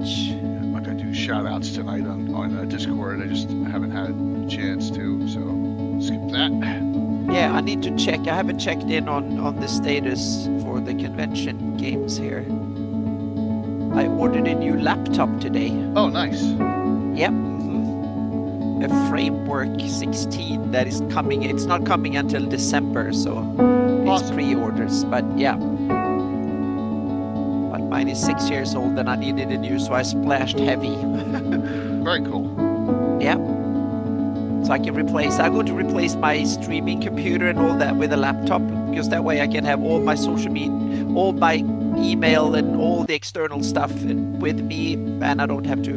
much. I'm not gonna do shout outs tonight on Discord. I just haven't had a chance to, so skip that. Yeah, I need to check. I haven't checked in on the status for the convention games here. I ordered a new laptop today. Oh, nice. Yep. A Framework 16 that is coming. It's not coming until December, so it's Awesome. pre-orders. But yeah. But mine is 6 years old and I needed a new, so I splashed heavy. Very cool. Yeah. So I can replace. I'm going to replace my streaming computer and all that with a laptop, because that way I can have all my social media, all my email and all the external stuff with me, and I don't have to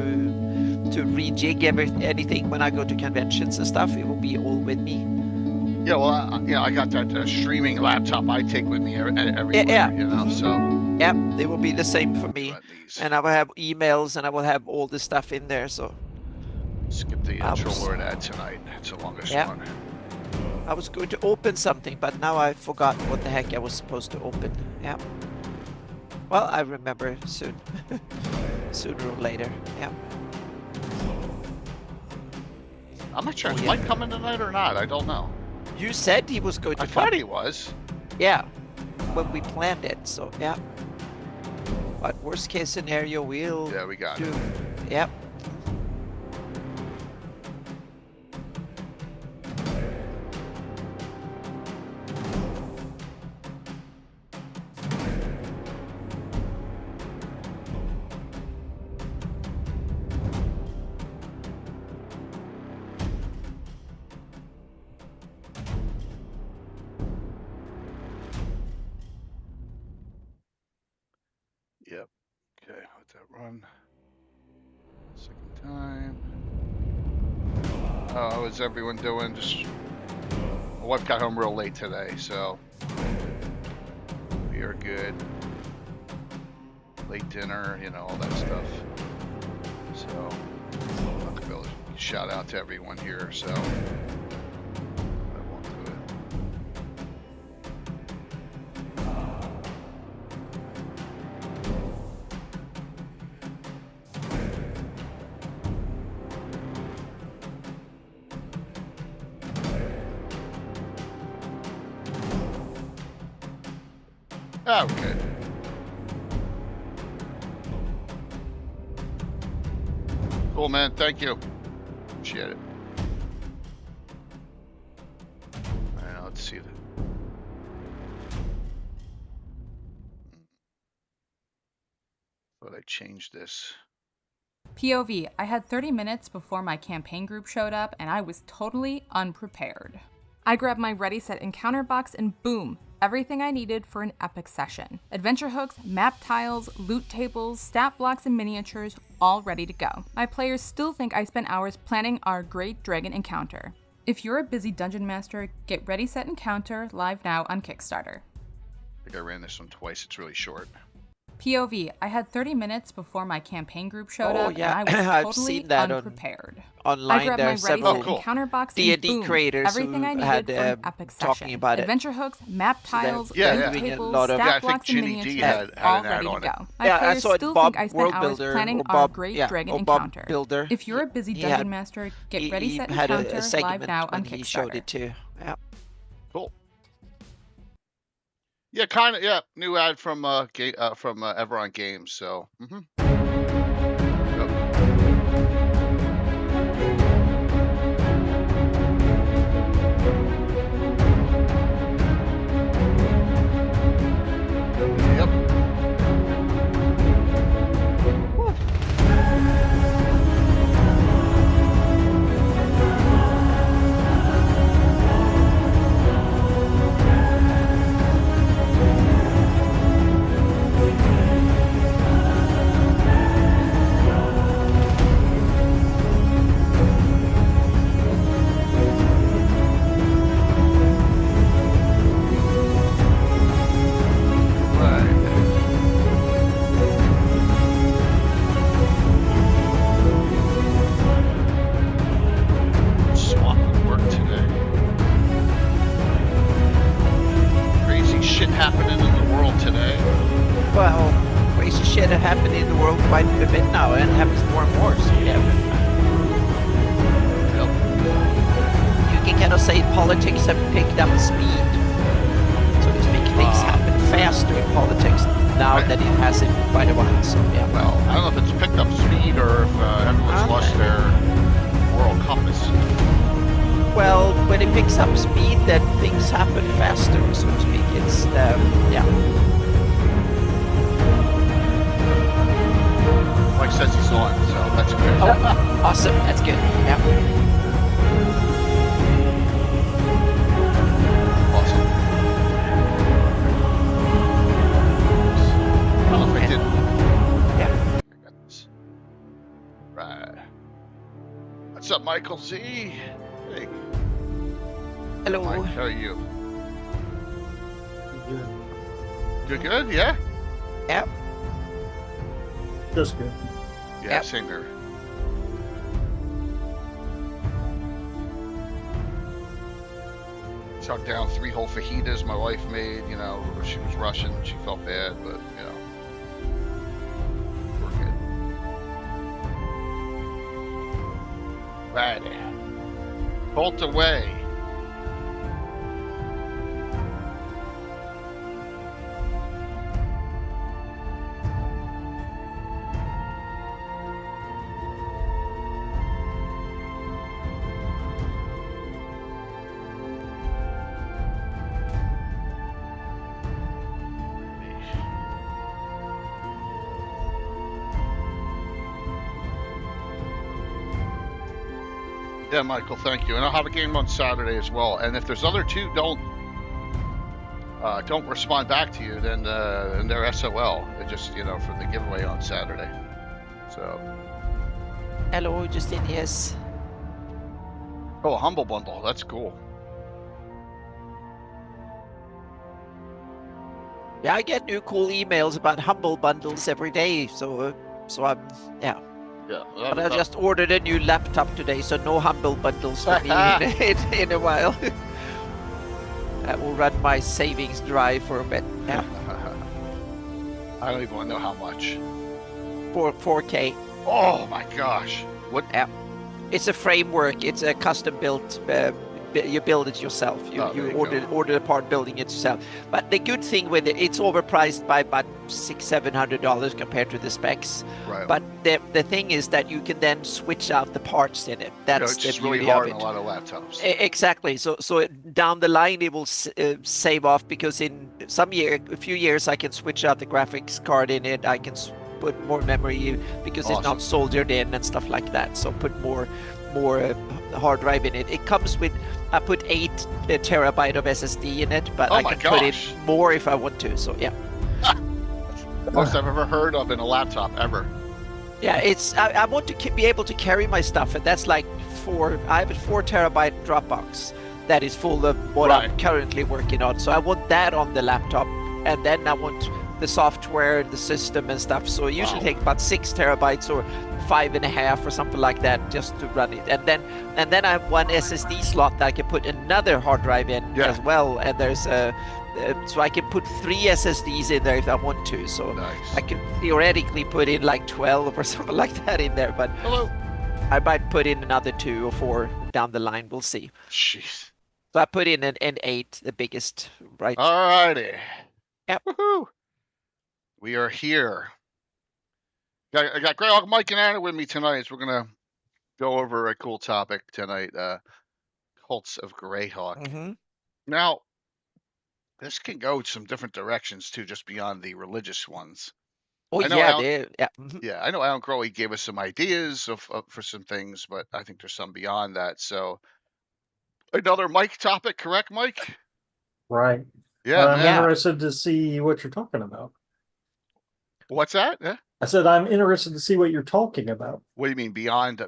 rejig anything when I go to conventions and stuff. It will be all with me. Yeah, well, I got that streaming laptop I take with me everywhere. Yeah. You know, so. Yep, it will be the same for me. Run these. And I will have emails and I will have all the stuff in there. So Skip the intro Lord ad tonight. It's the longest one. I was going to open something, but now I forgot what the heck I was supposed to open. Yeah. Well, I remember soon. Sooner or later. Yeah. I'm not sure. Is Mike coming tonight or not? I don't know. You said he was going to I come. thought he was. Yeah. When we planned it, so yeah. But worst case scenario, we'll Yeah, we got do. it. Yep. Yep. Okay, let that run. Second time. Oh, how's everyone doing? Just my wife got home real late today, so we are good. Late dinner, you know, all that stuff. So I'm not gonna be able to shout out to everyone here, so I won't do it. Okay. Cool, man. Thank you. Appreciate it. All right, let's see. Thought I changed this. POV, I had 30 minutes before my campaign group showed up and I was totally unprepared. I grabbed my ready set encounter box and boom, everything I needed for an epic session. Adventure hooks, map tiles, loot tables, stat blocks, and miniatures, all ready to go. My players still think I spent hours planning our Great Dragon encounter. If you're a busy dungeon master, get Ready Set Encounter live now on Kickstarter. I think I ran this one twice. It's really short. POV, I had 30 minutes before my campaign group showed Oh, up yeah. and I was I've totally seen that unprepared. Online, I grabbed there my are ready several set encounter box D&D and boom, creators everything who I needed had for an epic talking session. about it. Adventure hooks, map So they're tiles, Yeah, loot yeah. doing a tables, lot of- stat Yeah, I think blocks, and Ginny D miniatures, had all an ad ready to on it. go. My Yeah, I players saw it. still Bob think I spent World hours Builder planning or our Bob, Great yeah, Dragon or Bob encounter. Builder. If you're a busy He dungeon had- master, get he Ready Set had Encounter a segment live now when on he showed Kickstarter. it too. Yeah. Cool. Yeah, kind of. Yeah, new ad from Everon Games. So. Yep. quite a bit now, and happens more and more. So yeah, you can kind of say politics have picked up speed, so to speak. Things happen faster in politics now than it has in quite a while. So yeah. Well, I don't know if it's picked up speed or if everyone's lost their moral compass. Well, when it picks up speed, then things happen faster, so to speak. It's yeah. Mike says he's on, so that's good. Oh, awesome. That's good. Yeah. Awesome. I don't know if I did. Yeah. I got this. Right. What's up, Michael Z? Hey. Hello. Mike, how are you? Good. You good? Yeah? Yeah. Just good. Yeah, Yep. same here. Chugged down 3 whole fajitas my wife made, you know, she was Russian, she felt bad, but, you know, we're good. Right. Bolt away. Yeah, Michael, thank you. And I'll have a game on Saturday as well. And if there's other two don't respond back to you, then they're SOL. They're just, you know, for the giveaway on Saturday. So. Hello, Justin. Yes. Oh, a humble bundle. That's cool. Yeah, I get new cool emails about humble bundles every day. So I'm yeah. Yeah. But I just ordered a new laptop today, so no humble bundles for me in a while. That will run my savings dry for a bit. Yeah. I don't even want to know how much. 4K. Oh my gosh. What? Yeah. It's a framework. It's a custom built. You build it yourself. You order the part, building it yourself. But the good thing with it, it's overpriced by about $600-700 compared to the specs. Right. But the thing is that you can then switch out the parts in it. That's it's the just beauty really hard of on it. a lot of laptops. Exactly. So down the line it will save off, because in a few years I can switch out the graphics card in it. I can put more memory because it's not soldered in and stuff like that. So put more hard drive in it. It comes with, I put 8 terabyte of SSD in it, but I can put in more if I want to. So yeah. The most I've ever heard of in a laptop ever. Yeah, I want to be able to carry my stuff, and that's like I have a 4 terabyte Dropbox that is full of what I'm currently working on. So I want that on the laptop, and then I want the software, the system and stuff. So it usually takes about 6 terabytes or 5.5 or something like that just to run it. And then I have one SSD slot that I can put another hard drive in as well. And there's so I can put 3 SSDs in there if I want to. So I can theoretically put in like 12 or something like that in there. But I might put in another 2 or 4 down the line. We'll see. Jeez. So I put in an 8, the biggest, right? Alrighty. Yep. Woohoo! We are here. I got Greyhawk, Mike, and Anna with me tonight. So we're gonna go over a cool topic tonight. Cults of Greyhawk. Mm-hmm. Now, this can go some different directions too, just beyond the religious ones. Oh I know yeah, yeah. I know Alan Crowley gave us some ideas for some things, but I think there's some beyond that. So, another Mike topic, correct, Mike? Right. Yeah, I'm interested to see what you're talking about. What's that? Yeah. I said I'm interested to see what you're talking about. What do you mean beyond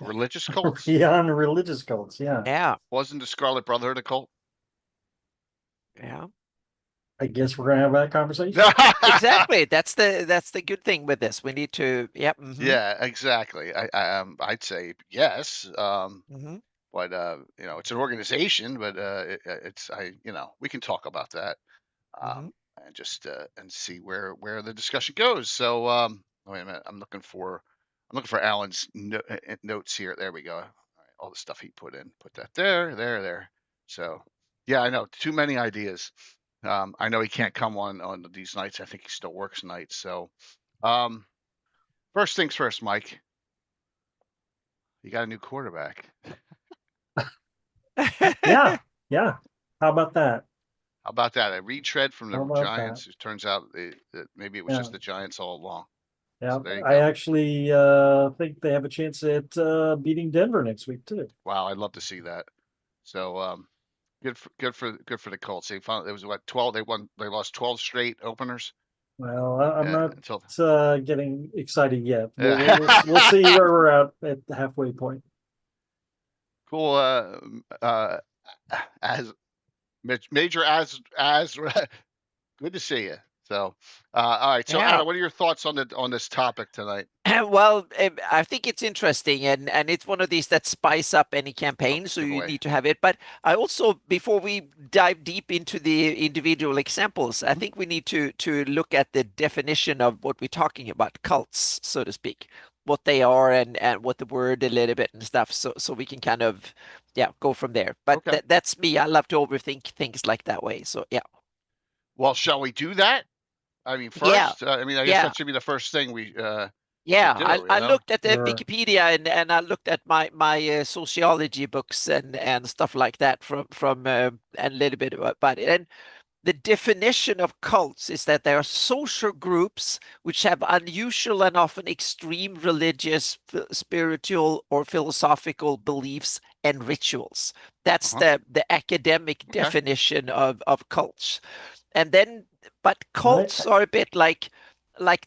religious cults? Beyond religious cults, yeah. Yeah. Wasn't the Scarlet Brotherhood a cult? Yeah. I guess we're gonna have that conversation. Exactly. That's the good thing with this. We need to. Yep. Mm-hmm. Yeah, exactly. I'd say yes. Mm-hmm. But you know, it's an organization, but we can talk about that. And just and see where the discussion goes. So wait a minute. I'm looking for Alan's notes here. There we go. All right, all the stuff he put in. Put that there. So yeah, I know too many ideas. I know he can't come on these nights. I think he still works nights. So, first things first, Mike. You got a new quarterback. Yeah. How about that? How about that? A retread from How the about Giants. It turns out that maybe it was Yeah. just the Giants all along. Yeah, So there you I go. actually think they have a chance at beating Denver next week too. Wow, I'd love to see that. So good for the Colts. They found it was what 12. They lost 12 straight openers. Well, I'm Yeah, not until getting excited yet. yeah. We'll see where we're at the halfway point. Cool. As Major as good to see you. So, all right. So, Yeah. Adam, what are your thoughts on this topic tonight? Well, I think it's interesting, and it's one of these that spice up any campaign, so give you away. need to have it. But I also, before we dive deep into the individual examples, I think we need to look at the definition of what we're talking about, cults, so to speak, what they are and what the word a little bit and stuff, so we can kind of go from there. But Okay. that's me. I love to overthink things like that way. So yeah. Well, shall we do that? I mean, Yeah. first, I mean, I guess that should be the first thing we Yeah, should do. I looked at the Sure. Wikipedia and I looked at my sociology books and stuff like that from and a little bit about it. And the definition of cults is that they are social groups which have unusual and often extreme religious, spiritual, or philosophical beliefs and rituals. That's the academic definition of cults. And then, but cults are a bit like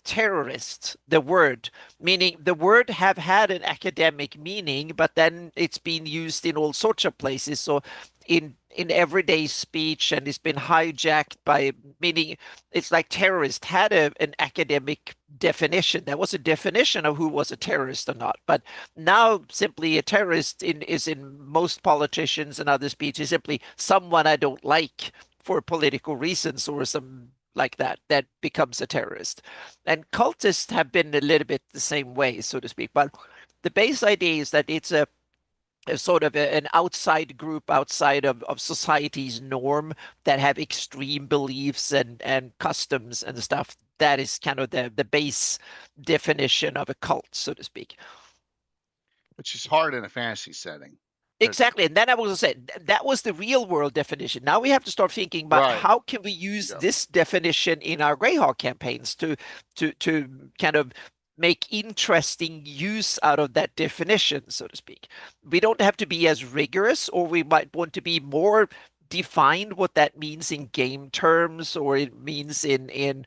terrorists, the word, meaning the word have had an academic meaning, but then it's been used in all sorts of places. So in everyday speech, and it's been hijacked by, meaning it's like terrorist had an academic definition. There was a definition of who was a terrorist or not. But now simply a terrorist is in most politicians and other speeches simply someone I don't like for political reasons or some like that becomes a terrorist. And cultists have been a little bit the same way, so to speak. But the base idea is that it's a sort of an outside group outside of society's norm that have extreme beliefs and customs and stuff. That is kind of the base definition of a cult, so to speak. Which is hard in a fantasy setting. Exactly. And then I was saying that was the real world definition. Now we have to start thinking about how can we use this definition in our Greyhawk campaigns to kind of make interesting use out of that definition, so to speak. We don't have to be as rigorous, or we might want to be more defined what that means in game terms, or it means in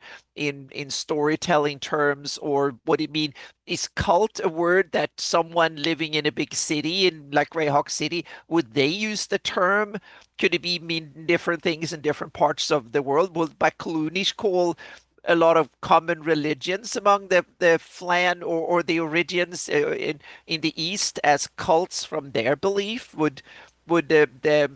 storytelling terms, or what it means. Is cult a word that someone living in a big city in like Greyhawk City, would they use the term? Could it be mean different things in different parts of the world? Will Baklunish call a lot of common religions among the Flan or the Origians in the East as cults from their belief? Would the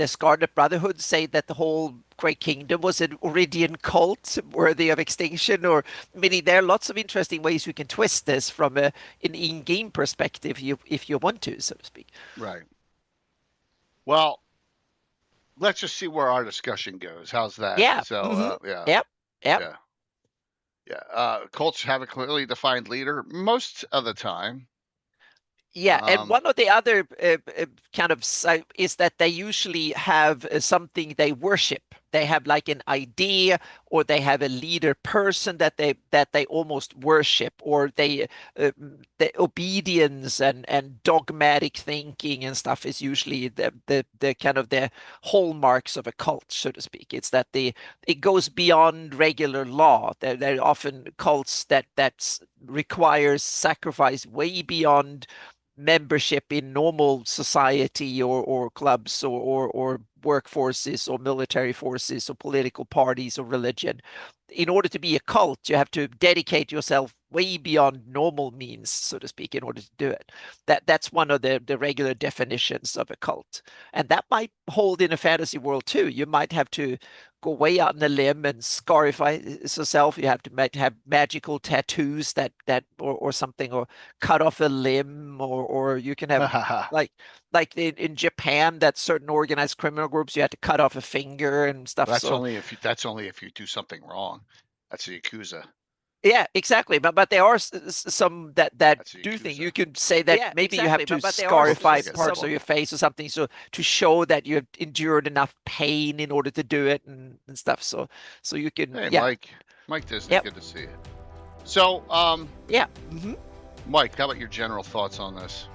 Scarlet Brotherhood say that the whole Great Kingdom was an Oridian cult worthy of extinction? Or, meaning, there are lots of interesting ways we can twist this from an in-game perspective, if you want to, so to speak. Right. Well, let's just see where our discussion goes. How's that? Yeah. So, Yep. Cults have a clearly defined leader most of the time. Yeah, and one of the other kind of is that they usually have something they worship. They have like an idea, or they have a leader person that they almost worship, or the obedience and dogmatic thinking and stuff is usually the kind of the hallmarks of a cult, so to speak. It's that it goes beyond regular law. They're often cults that requires sacrifice way beyond membership in normal society or clubs or workforces or military forces or political parties or religion. in order to be a cult, you have to dedicate yourself way beyond normal means, so to speak, in order to do it. That's one of the regular definitions of a cult. And that might hold in a fantasy world too. You might have to go way out on a limb and scarify yourself. You might have magical tattoos that or something, or cut off a limb, or you can have like in Japan, that certain organized criminal groups, you had to cut off a finger and stuff. That's So only if you do something wrong. That's the Yakuza. yeah, exactly. But there are some that That's the do think Yakuza. you could say that Yeah, maybe you have exactly, to but there are scarify some- parts of your face or something, so to show that you have endured enough pain in order to do it and stuff. So you can Hey, yeah. Mike Disney, Yep. good to see you. So, Yeah. Mike, how about your general thoughts on this?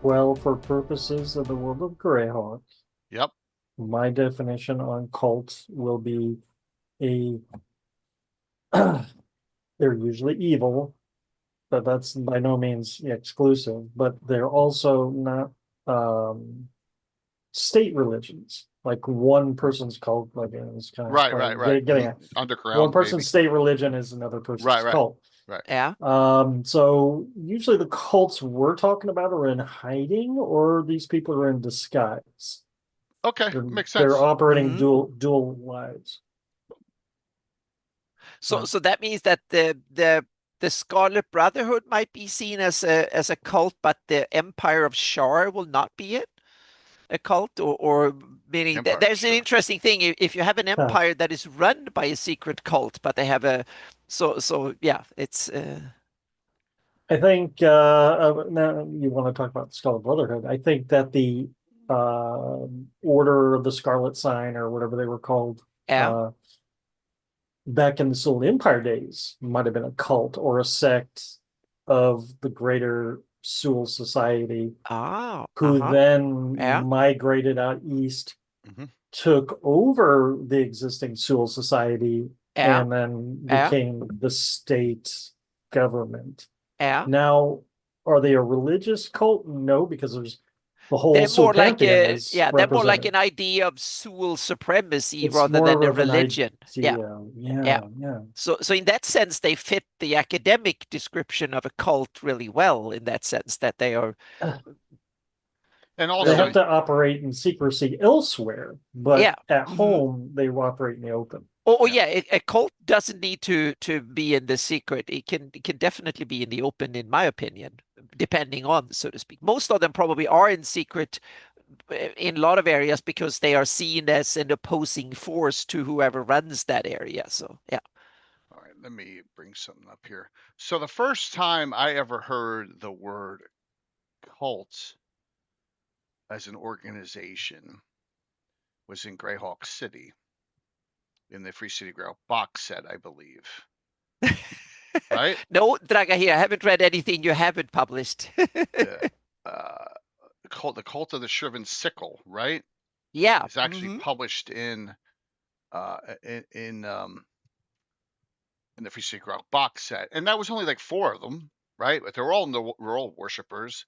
Well, for purposes of the world of Greyhawk, Yep. my definition on cult will be a they're usually evil, but that's by no means exclusive, but they're also not state religions. Like one person's cult, like it's kind of Right. getting at. Underground. One person's maybe. state religion is another person's Right. cult. Yeah. So usually the cults we're talking about are in hiding, or these people are in disguise. Okay, They're, makes sense. they're operating dual lives. So that means that the Scarlet Brotherhood might be seen as a cult, but the Empire of Shar will not be a cult, or meaning Empire, there's an sure. interesting thing. If you have an empire that is run by a secret cult, but they have a so yeah, it's I think now you want to talk about the Scarlet Brotherhood. I think that the Order of the Scarlet Sign, or whatever they were called, yeah. Back in the Soul Empire days, might have been a cult or a sect of the greater Soul Society, who then migrated out east, took over the existing Soul Society, and then became the state government. Now, are they a religious cult? No, because there's the whole they're Soul more like pantheon they're more like an idea of Soul supremacy It's rather more than a of an religion. idea. Yeah. So in that sense, they fit the academic description of a cult really well. In that sense, that they are, And They also, have to operate in secrecy elsewhere, but at home they operate in the open. A cult doesn't need to be in the secret. It can definitely be in the open, in my opinion, depending on, so to speak. Most of them probably are in secret in a lot of areas because they are seen as an opposing force to whoever runs that area. So yeah. All right, let me bring something up here. So the first time I ever heard the word cult as an organization was in Greyhawk City, in the Free City Greyhawk box set, I believe. Right? No, Draga, here, I haven't read anything you haven't published. The Cult of the Shriven Sickle, right? Yeah. It's actually published in the Free City Greyhawk box set, and that was only like 4 of them, right? But they're all worshippers,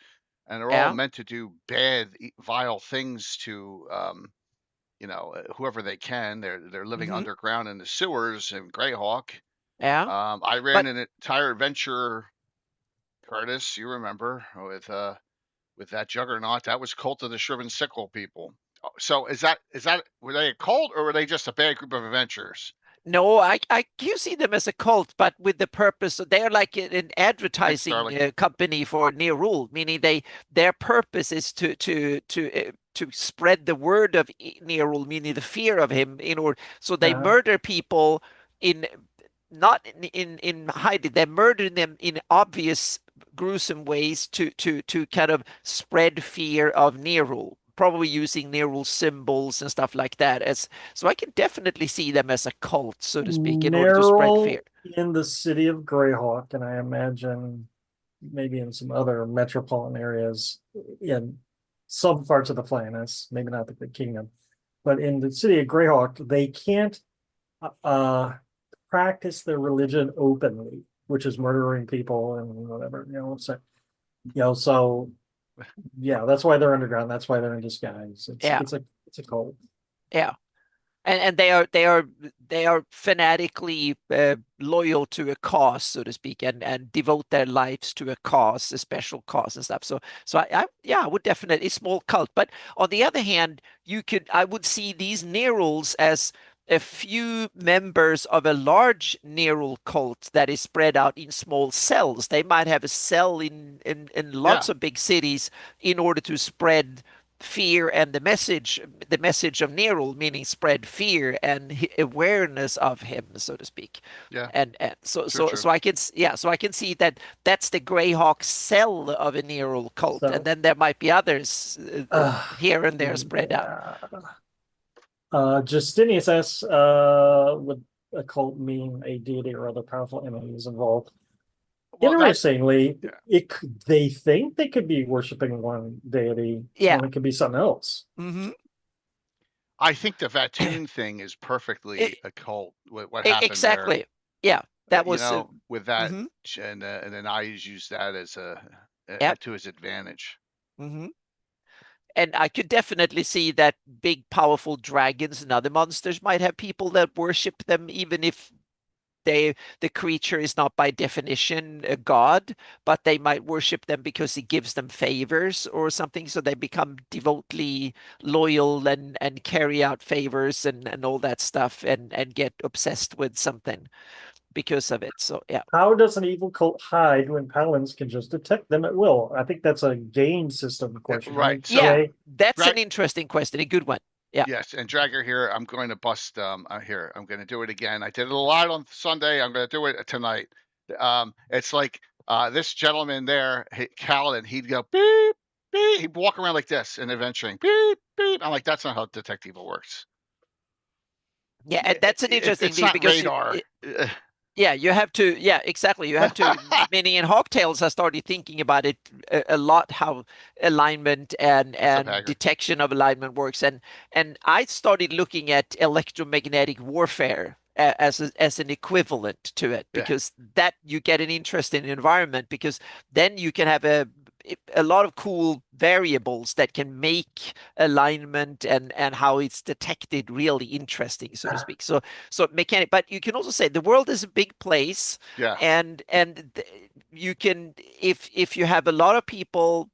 and they're all meant to do bad, vile things to whoever they can. They're living underground in the sewers in Greyhawk. Yeah. I ran an entire adventure, Curtis, you remember, with that juggernaut. That was Cult of the Shriven Sickle people. So is that were they a cult, or were they just a bad group of adventurers? No, I you see them as a cult, but with the purpose. They're like an advertising company for Near Rule, meaning their purpose is to spread the word of Near Rule, meaning the fear of him. So they murder people not in hiding. They're murdering them in obvious, gruesome ways to kind of spread fear of Near Rule. Probably using Near Rule symbols and stuff like that. So I can definitely see them as a cult, so to speak, in order to spread fear. In the city of Greyhawk, and I imagine maybe in some other metropolitan areas in some parts of the Flannis, maybe not the kingdom, but in the city of Greyhawk, they can't practice their religion openly, which is murdering people and whatever, so yeah, that's why they're underground. That's why they're in disguise. It's a cult. Yeah. And they are fanatically loyal to a cause, so to speak, and devote their lives to a cause, a special cause and stuff. So I would definitely small cult. But on the other hand, I would see these Neruls as a few members of a large Nerul cult that is spread out in small cells. They might have a cell in lots of big cities in order to spread fear and the message of Nerul, meaning spread fear and awareness of him, so to speak. Yeah. And so I can see that that's the Greyhawk cell of a Nerul cult, and then there might be others here and there spread out. Justinius asks, would a cult mean a deity or other powerful entity is involved? Well, interestingly, they think they could be worshiping one deity when it could be something else. Mm-hmm. I think the Vatoon thing is perfectly a cult. What happened exactly there. Yeah, that was with that, and then I use that as to his advantage. Mm-hmm. And I could definitely see that big, powerful dragons and other monsters might have people that worship them, even if the creature is not by definition a god, but they might worship them because he gives them favors or something. So they become devotedly loyal and carry out favors and all that stuff and get obsessed with something because of it. So yeah. How does an evil cult hide when paladins can just detect them at will? I think that's a game system question. Right. So, that's an interesting question, a good one. Yeah. Yes, and Dragger here, I'm going to bust here. I'm going to do it again. I did it a lot on Sunday. I'm going to do it tonight. It's like this gentleman there, Callan, he'd go beep, beep. He'd walk around like this and adventuring. Beep, beep. I'm like, that's not how Detect Evil works. Yeah, and that's an interesting thing because radar. You have to. Yeah, exactly. You have to. Meaning in Hawktails, I started thinking about it a lot, how alignment and detection of alignment works, and I started looking at electromagnetic warfare as an equivalent to it, because that you get an interesting environment, because then you can have a lot of cool variables that can make alignment and how it's detected really interesting, so to speak. So mechanic, but you can also say the world is a big place, and you can, if you have a lot of people,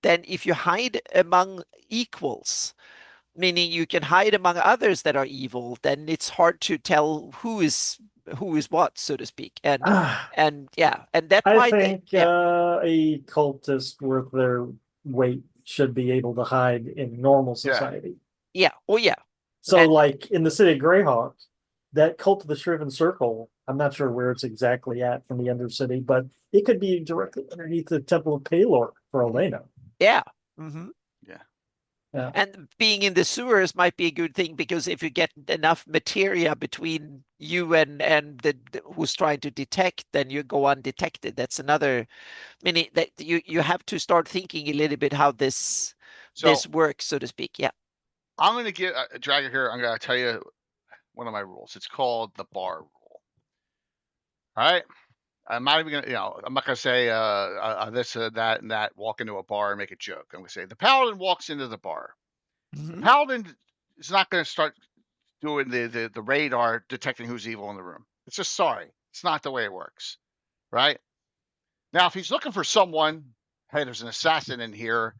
then if you hide among equals, meaning you can hide among others that are evil, then it's hard to tell who is what, so to speak. And that I think a cultist worth their weight should be able to hide in normal society. Yeah. Oh yeah. So like in the city of Greyhawk, that cult of the Shriven Circle, I'm not sure where it's exactly at from the Undercity, but it could be directly underneath the Temple of Palor for Elena. Yeah. Mm-hmm. Yeah. And being in the sewers might be a good thing, because if you get enough materia between you and the who's trying to detect, then you go undetected. That's another meaning that you have to start thinking a little bit how this works, so to speak. Yeah. I'm going to get a Dragger here. I'm going to tell you one of my rules. It's called the bar rule. All right. I'm not even gonna, I'm not gonna say this, that, and that. Walk into a bar and make a joke. I'm gonna say the paladin walks into the bar. Mm-hmm. The paladin is not gonna start doing the radar detecting who's evil in the room. It's just it's not the way it works, right? Now, if he's looking for someone, hey, there's an assassin in here,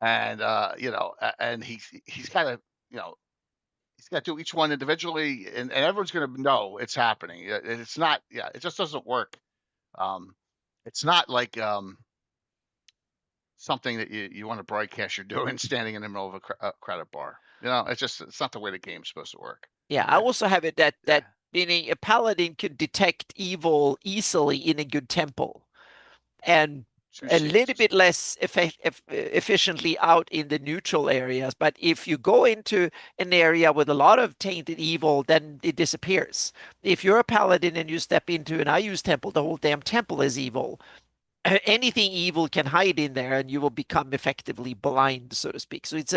and and he's got to, he's got to do each one individually, and everyone's gonna know it's happening. It's not, it just doesn't work. It's not like something that you want to broadcast you're doing standing in the middle of a crowded bar. It's not the way the game's supposed to work. Yeah, I also have it that meaning a paladin could detect evil easily in a good temple, and a little bit less efficiently out in the neutral areas. But if you go into an area with a lot of tainted evil, then it disappears. If you're a paladin and you step into an IU's temple, the whole damn temple is evil. Anything evil can hide in there, and you will become effectively blind, so to speak. So it's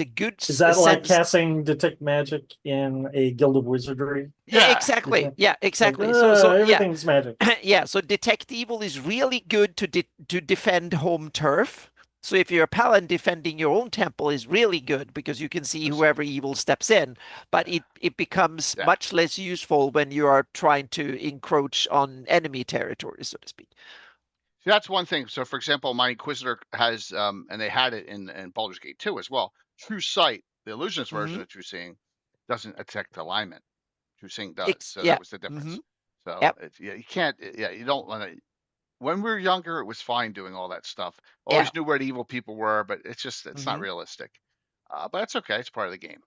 a good. Is that like casting detect magic in a guild of wizardry? Yeah, exactly. Yeah, exactly. Like, so everything's magic. Yeah. So detect evil is really good to defend home turf, So if you're a paladin, defending your own temple is really good because you can see whoever evil steps in, but it becomes much less useful when you are trying to encroach on enemy territory, so to speak. See, that's one thing. So, for example, my Inquisitor has, and they had it in Baldur's Gate 2 as well. True Sight, the illusionist version of True Seeing, doesn't affect alignment. True Seeing does. So that was the difference. So you can't. You don't want to. When we were younger, it was fine doing all that stuff. Always knew where the evil people were, but it's not realistic. But that's okay. It's part of the game.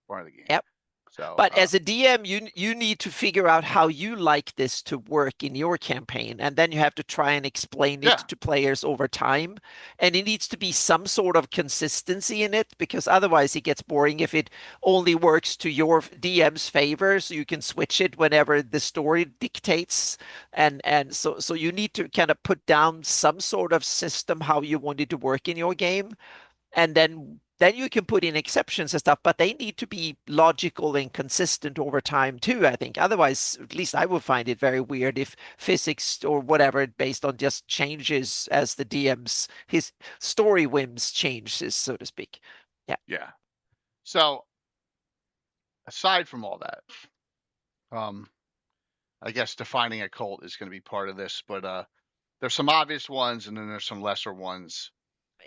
Part of the game. Yep. So, but as a DM, you need to figure out how you like this to work in your campaign, and then you have to try and explain it to players over time. And it needs to be some sort of consistency in it, because otherwise it gets boring if it only works to your DM's favor, so you can switch it whenever the story dictates. And so you need to kind of put down some sort of system how you want it to work in your game, and then you can put in exceptions and stuff, but they need to be logical and consistent over time too, I think. Otherwise, at least I would find it very weird if physics or whatever based on just changes as the DM's his story whims changes, so to speak. Yeah. So aside from all that, I guess defining a cult is going to be part of this, but there's some obvious ones and then there's some lesser ones.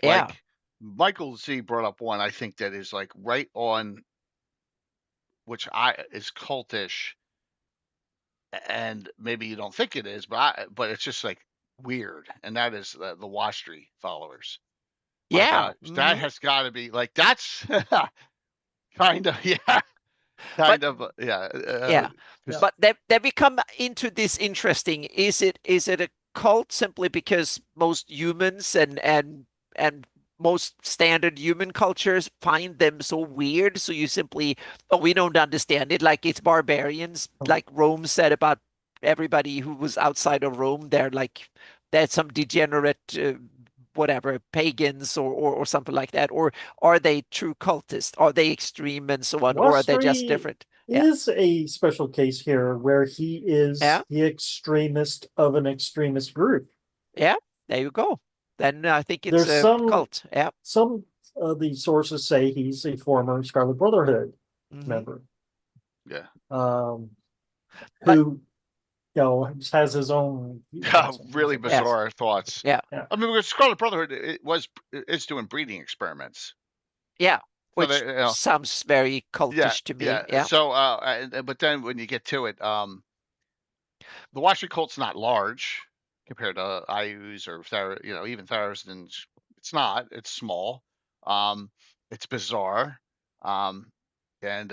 Like Michael Z brought up one I think that is like right on, which is cultish, and maybe you don't think it is, but it's just like weird, and that is the Wastri followers. That has got to be like, that's kind of But they become into this interesting. Is it a cult simply because most humans and most standard human cultures find them so weird, so you simply, we don't understand it, like it's barbarians, like Rome said about everybody who was outside of Rome, they're some degenerate whatever, pagans or something like that? Or are they true cultists? Are they extreme and so on? Or are they just different? Is a special case here where he is the extremist of an extremist group. Yeah, there you go. Then I think it's a cult. Yeah. Some of the sources say he's a former Scarlet Brotherhood member. Yeah. Who, has his own really bizarre thoughts. Yeah. I mean, because Scarlet Brotherhood it's doing breeding experiments. Yeah. Which sounds very cultish to me. Yeah. So, but then when you get to it, the Washington cult's not large compared to IU's or even Tharizdun's. It's not. It's small. It's bizarre. And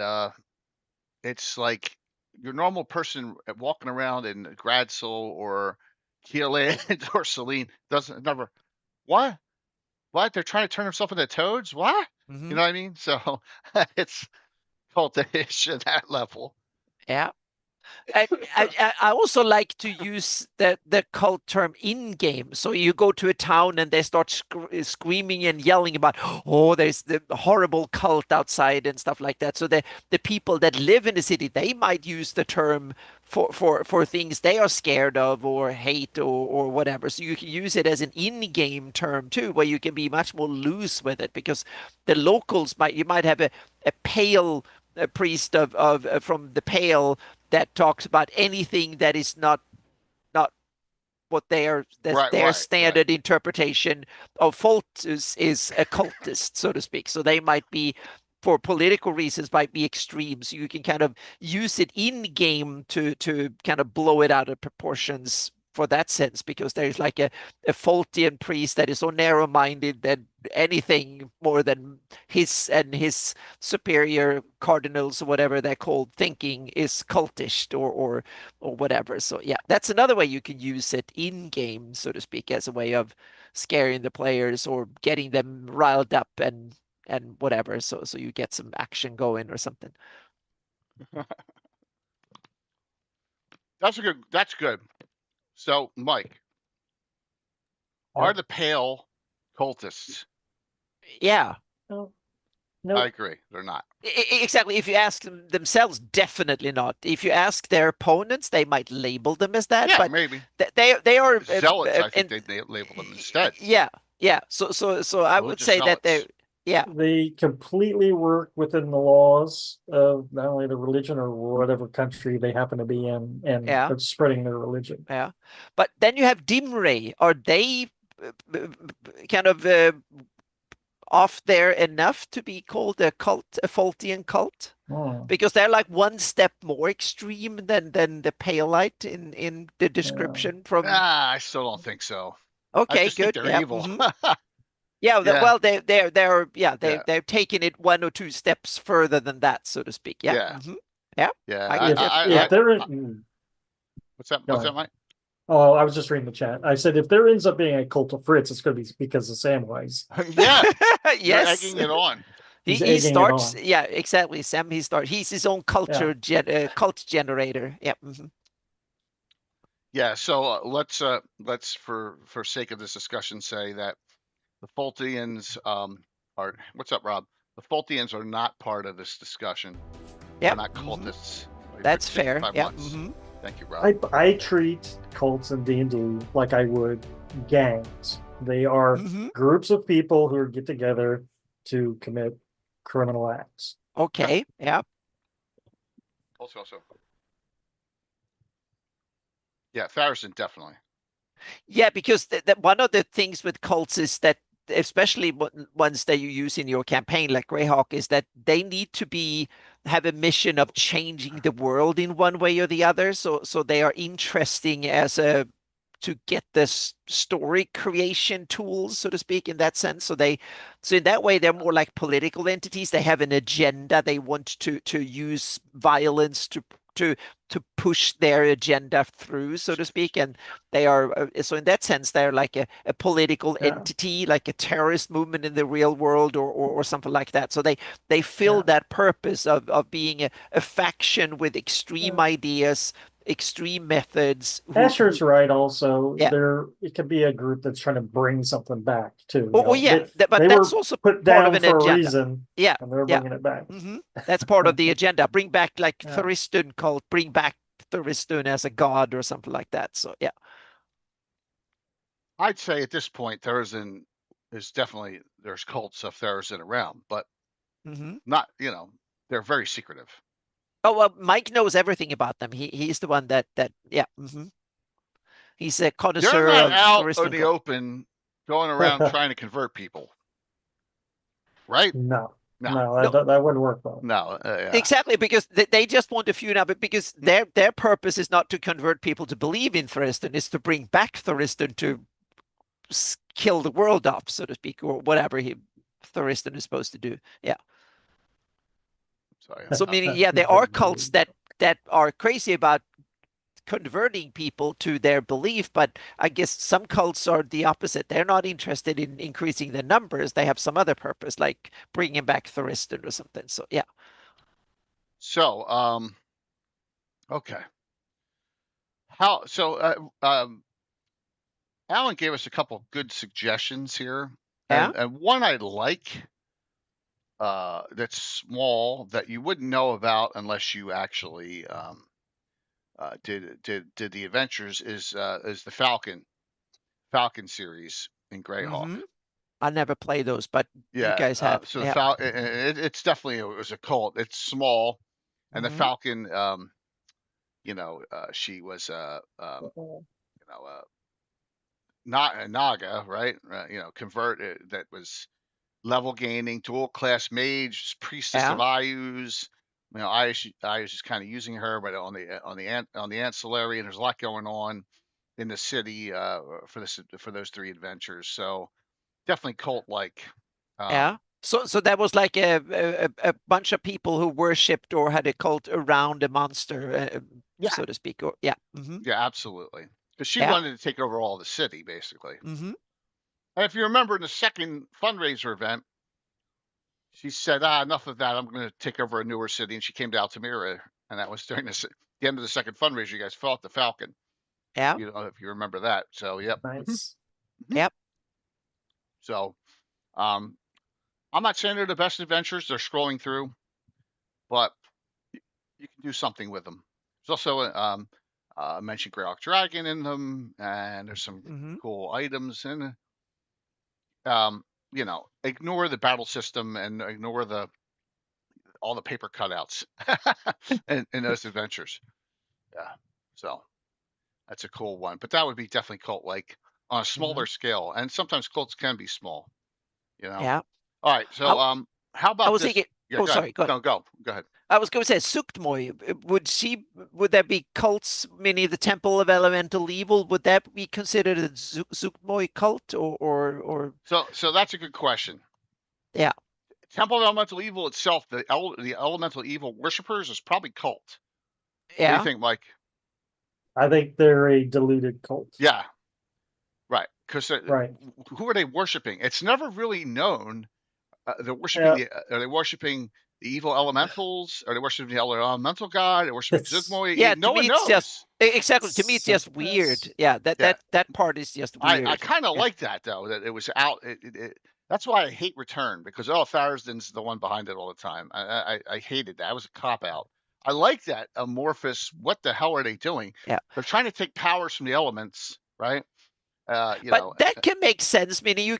it's like your normal person walking around in Gradsel or Keelan or Celine never. What? They're trying to turn themselves into toads? What? You know what I mean? So it's cultish at that level. Yeah. I also like to use the cult term in game. So you go to a town and they start screaming and yelling about, there's the horrible cult outside and stuff like that. So the people that live in the city, they might use the term for things they are scared of or hate or whatever. So you can use it as an in-game term too, where you can be much more loose with it, because the locals you might have a pale priest from the Pale that talks about anything that is not what their standard interpretation of fault is a cultist, so to speak. So they might be, for political reasons, might be extreme. So you can kind of use it in game to kind of blow it out of proportions for that sense, because there's like a Faultian priest that is so narrow-minded that anything more than his superior cardinals or whatever they're called thinking is cultish or whatever. So yeah, that's another way you can use it in game, so to speak, as a way of scaring the players or getting them riled up and whatever, so you get some action going or something. That's good. So, Mike, are the Pale cultists? Yeah. No. I agree. They're not. Exactly. If you ask them themselves, definitely not. If you ask their opponents, they might label them as that. Yeah, but maybe. They are Zealots, I think they label them instead. Yeah. Yeah. So I would say that they completely work within the laws of not only the religion or whatever country they happen to be in, and are spreading their religion. Yeah, but then you have Dimray. Are they kind of off there enough to be called a cult, a Faultian cult? Because they're like one step more extreme than the Paleite in the description from. I still don't think so. Okay, I just good. think they're evil. Yeah, well, they're Yeah. taking it one or two steps further than that, so to speak. Yeah. Yeah. Yeah. Yeah. If they're in, what's that, Mike? Oh, I was just reading the chat. I said if there ends up being a cult of Fritz, it's going to be because of Samwise. Yeah. Yes. You're egging it on. He starts. Yeah, exactly. Sam. He's his own culture cult generator. Yeah. Yeah. So let's for sake of this discussion say that the Faultians are. What's up, Rob? The Faultians are not part of this discussion. Yeah. They're not cultists. That's fair. Yeah. Thank you, Rob. I treat cults in D&D like I would gangs. They are groups of people who get together to commit criminal acts. Okay. Yeah. Also. Yeah, Tharizdun, definitely. Yeah, because one of the things with cults is that, especially ones that you use in your campaign, like Greyhawk, is that they need to have a mission of changing the world in one way or the other. So they are interesting to get this story creation tools, so to speak, in that sense. So in that way, they're more like political entities. They have an agenda. They want to use violence to push their agenda through, so to speak. And they are, so in that sense, they're like a political entity, like a terrorist movement in the real world or something like that. So they fill that purpose of being a faction with extreme ideas, extreme methods. Asher's right. Also, it could be a group that's trying to bring something back too. But that's also put part down of an for agenda. A reason. Yeah, and they're bringing it back. That's part of the agenda. Bring back like Tharizdun cult. Bring back Tharizdun as a god or something like that. So yeah, I'd say at this point Tharizdun is definitely, there's cults of Tharizdun around, but not, they're very secretive. Oh, well, Mike knows everything about them. He's the one that he's a connoisseur. They're not out in the open going around trying to convert people, right? No, that wouldn't work well. No, exactly, because they just want to feud up. Because their purpose is not to convert people to believe in Tharizdun; it's to bring back Tharizdun to kill the world off, so to speak, or whatever Tharizdun is supposed to do. Yeah. So meaning, there are cults that are crazy about converting people to their belief, but I guess some cults are the opposite. They're not interested in increasing the numbers. They have some other purpose, like bringing back Tharizdun or something. So yeah. So okay. Alan gave us a couple good suggestions here, and one I like. That's small, that you wouldn't know about unless you actually did the adventures, is the Falcon series in Greyhawk. I never play those, but you guys have. So the Falcon, it's definitely, it was a cult. It's small, and the Falcon, she was not a Naga, right? Converted, that was level gaining, dual class mage, priestess of Ayus. Ayus is kind of using her, but on the ancillary, and there's a lot going on in the city for those three adventures. So definitely cult like. So that was like a bunch of people who worshipped or had a cult around a monster, so to speak. Or yeah, absolutely. Because she wanted to take over all the city, basically. And if you remember, in the second fundraiser event, she said, enough of that. I'm going to take over a newer city. And she came to Altamira. And that was during the end of the second fundraiser. You guys fought the Falcon. Yeah. If you remember that. So, yep. Nice. Yep. So, I'm not saying they're the best adventures. They're scrolling through. But you can do something with them. There's also I mentioned Greyhawk Dragon in them. And there's some cool items in you know, ignore the battle system and ignore all the paper cutouts in those adventures. Yeah, so that's a cool one. But that would be definitely cult-like on a smaller scale, and sometimes cults can be small. You know. Yeah. All right. So how I about was this? thinking. Yeah, Oh, go ahead. sorry. Go on. No, go ahead. I was going to say Suktmoy. Would there be cults, meaning the Temple of Elemental Evil? Would that be considered a Suktmoy cult, or? So that's a good question. Yeah. Temple of Elemental Evil itself, the Elemental Evil worshippers is probably cult. Yeah. What do you think, Mike? I think they're a diluted cult. Yeah. Right. Because right. Who are they worshiping? It's never really known. They're worshiping are they worshiping the evil elementals? Are they worshiping the elemental god? Are they worshiping Zugmoy? Yeah, No to me one it's knows. just exactly. To me, it's just weird. Yeah, that part is just weird. I kind of like that though. That it was out. That's why I hate Return, because Tharizdun's the one behind it all the time. I hated that. It was a cop out. I like that amorphous. What the hell are they doing? Yeah, they're trying to take powers from the elements, right? But that can make sense. Meaning,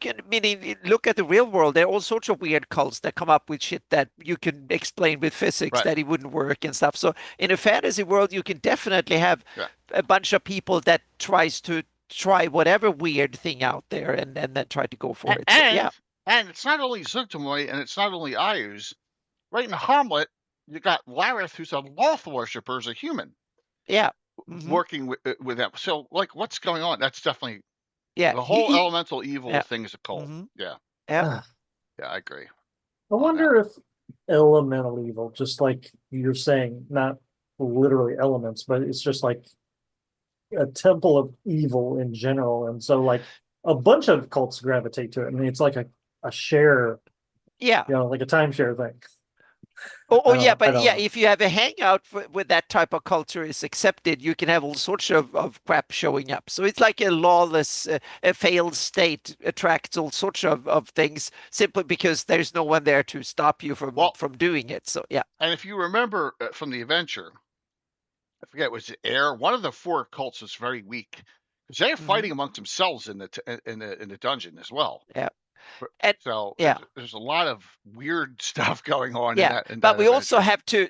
look at the real world. There are all sorts of weird cults that come up with shit that you can explain with physics that it wouldn't work and stuff. So in a fantasy world, you can definitely have a bunch of people that tries to try whatever weird thing out there and then try to go for it. So, yeah. And it's not only Zugtamoy and it's not only Ayus. Right in Hamlet, you got Lareth, who's a Loth worshipper, as a human. Yeah. Working with them. So, like, what's going on? That's definitely the whole elemental evil thing is a cult. Yeah. Yeah, I agree. I wonder if elemental evil, just like you're saying, not literally elements, but it's just like a temple of evil in general. And so like a bunch of cults gravitate to it. I mean, it's like a share, like a timeshare thing. If you have a hangout with that type of culture is accepted, you can have all sorts of crap showing up. So it's like a lawless, a failed state attracts all sorts of things simply because there's no one there to stop you from doing it. So, yeah. And if you remember from the adventure, I forget, was it Air? One of the 4 cults was very weak because they're fighting amongst themselves in the dungeon as well. Yeah. So there's a lot of weird stuff going on. Yeah, but we also have to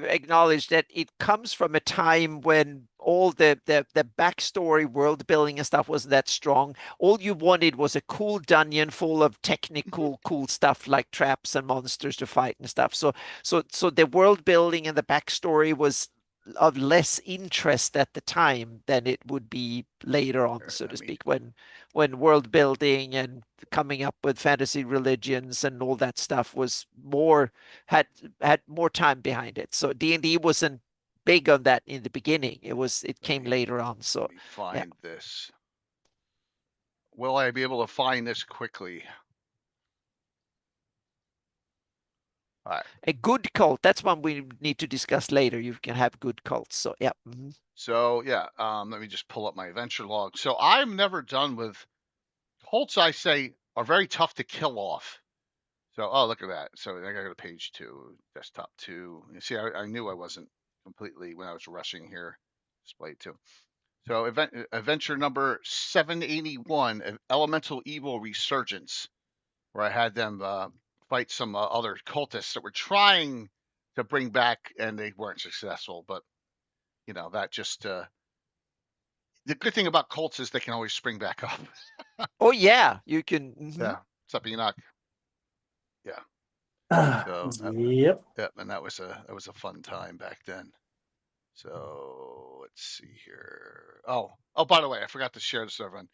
acknowledge that it comes from a time when all the backstory, world building and stuff wasn't that strong. All you wanted was a cool dungeon full of technical cool stuff like traps and monsters to fight and stuff. So the world building and the backstory was of less interest at the time than it would be later on, so to speak, when world building and coming up with fantasy religions and all that stuff was had more time behind it. So D&D wasn't big on that in the beginning. It came later on. So let me find this. Will I be able to find this quickly? All right. A good cult, that's one we need to discuss later. You can have good cults. So yeah. So let me just pull up my adventure log. So I'm never done with cults. I say are very tough to kill off. So look at that. So I got to page 2, desktop 2. You see, I knew I wasn't completely when I was rushing here. Display 2. So adventure number 781, Elemental Evil Resurgence, where I had them fight some other cultists that were trying to bring back, and they weren't successful. But that just the good thing about cults is they can always spring back up. Oh yeah, you can. Yeah, what's up, Enoch? Yeah. Yep. And that was a fun time back then. So let's see here. Oh, by the way, I forgot to share this with everyone.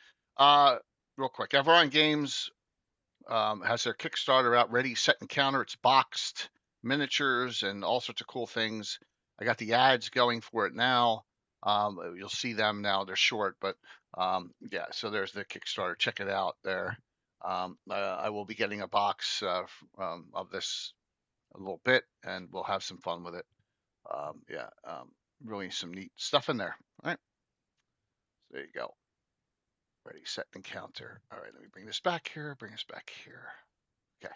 Real quick, Everon Games has their Kickstarter out, Ready, Set, Encounter. It's boxed miniatures and all sorts of cool things. I got the ads going for it now. You'll see them now. They're short, but so there's the Kickstarter. Check it out there. I will be getting a box of this a little bit, and we'll have some fun with it. Really some neat stuff in there. All right. So there you go. Ready, set, encounter. All right, let me bring this back here. Bring us back here. Okay.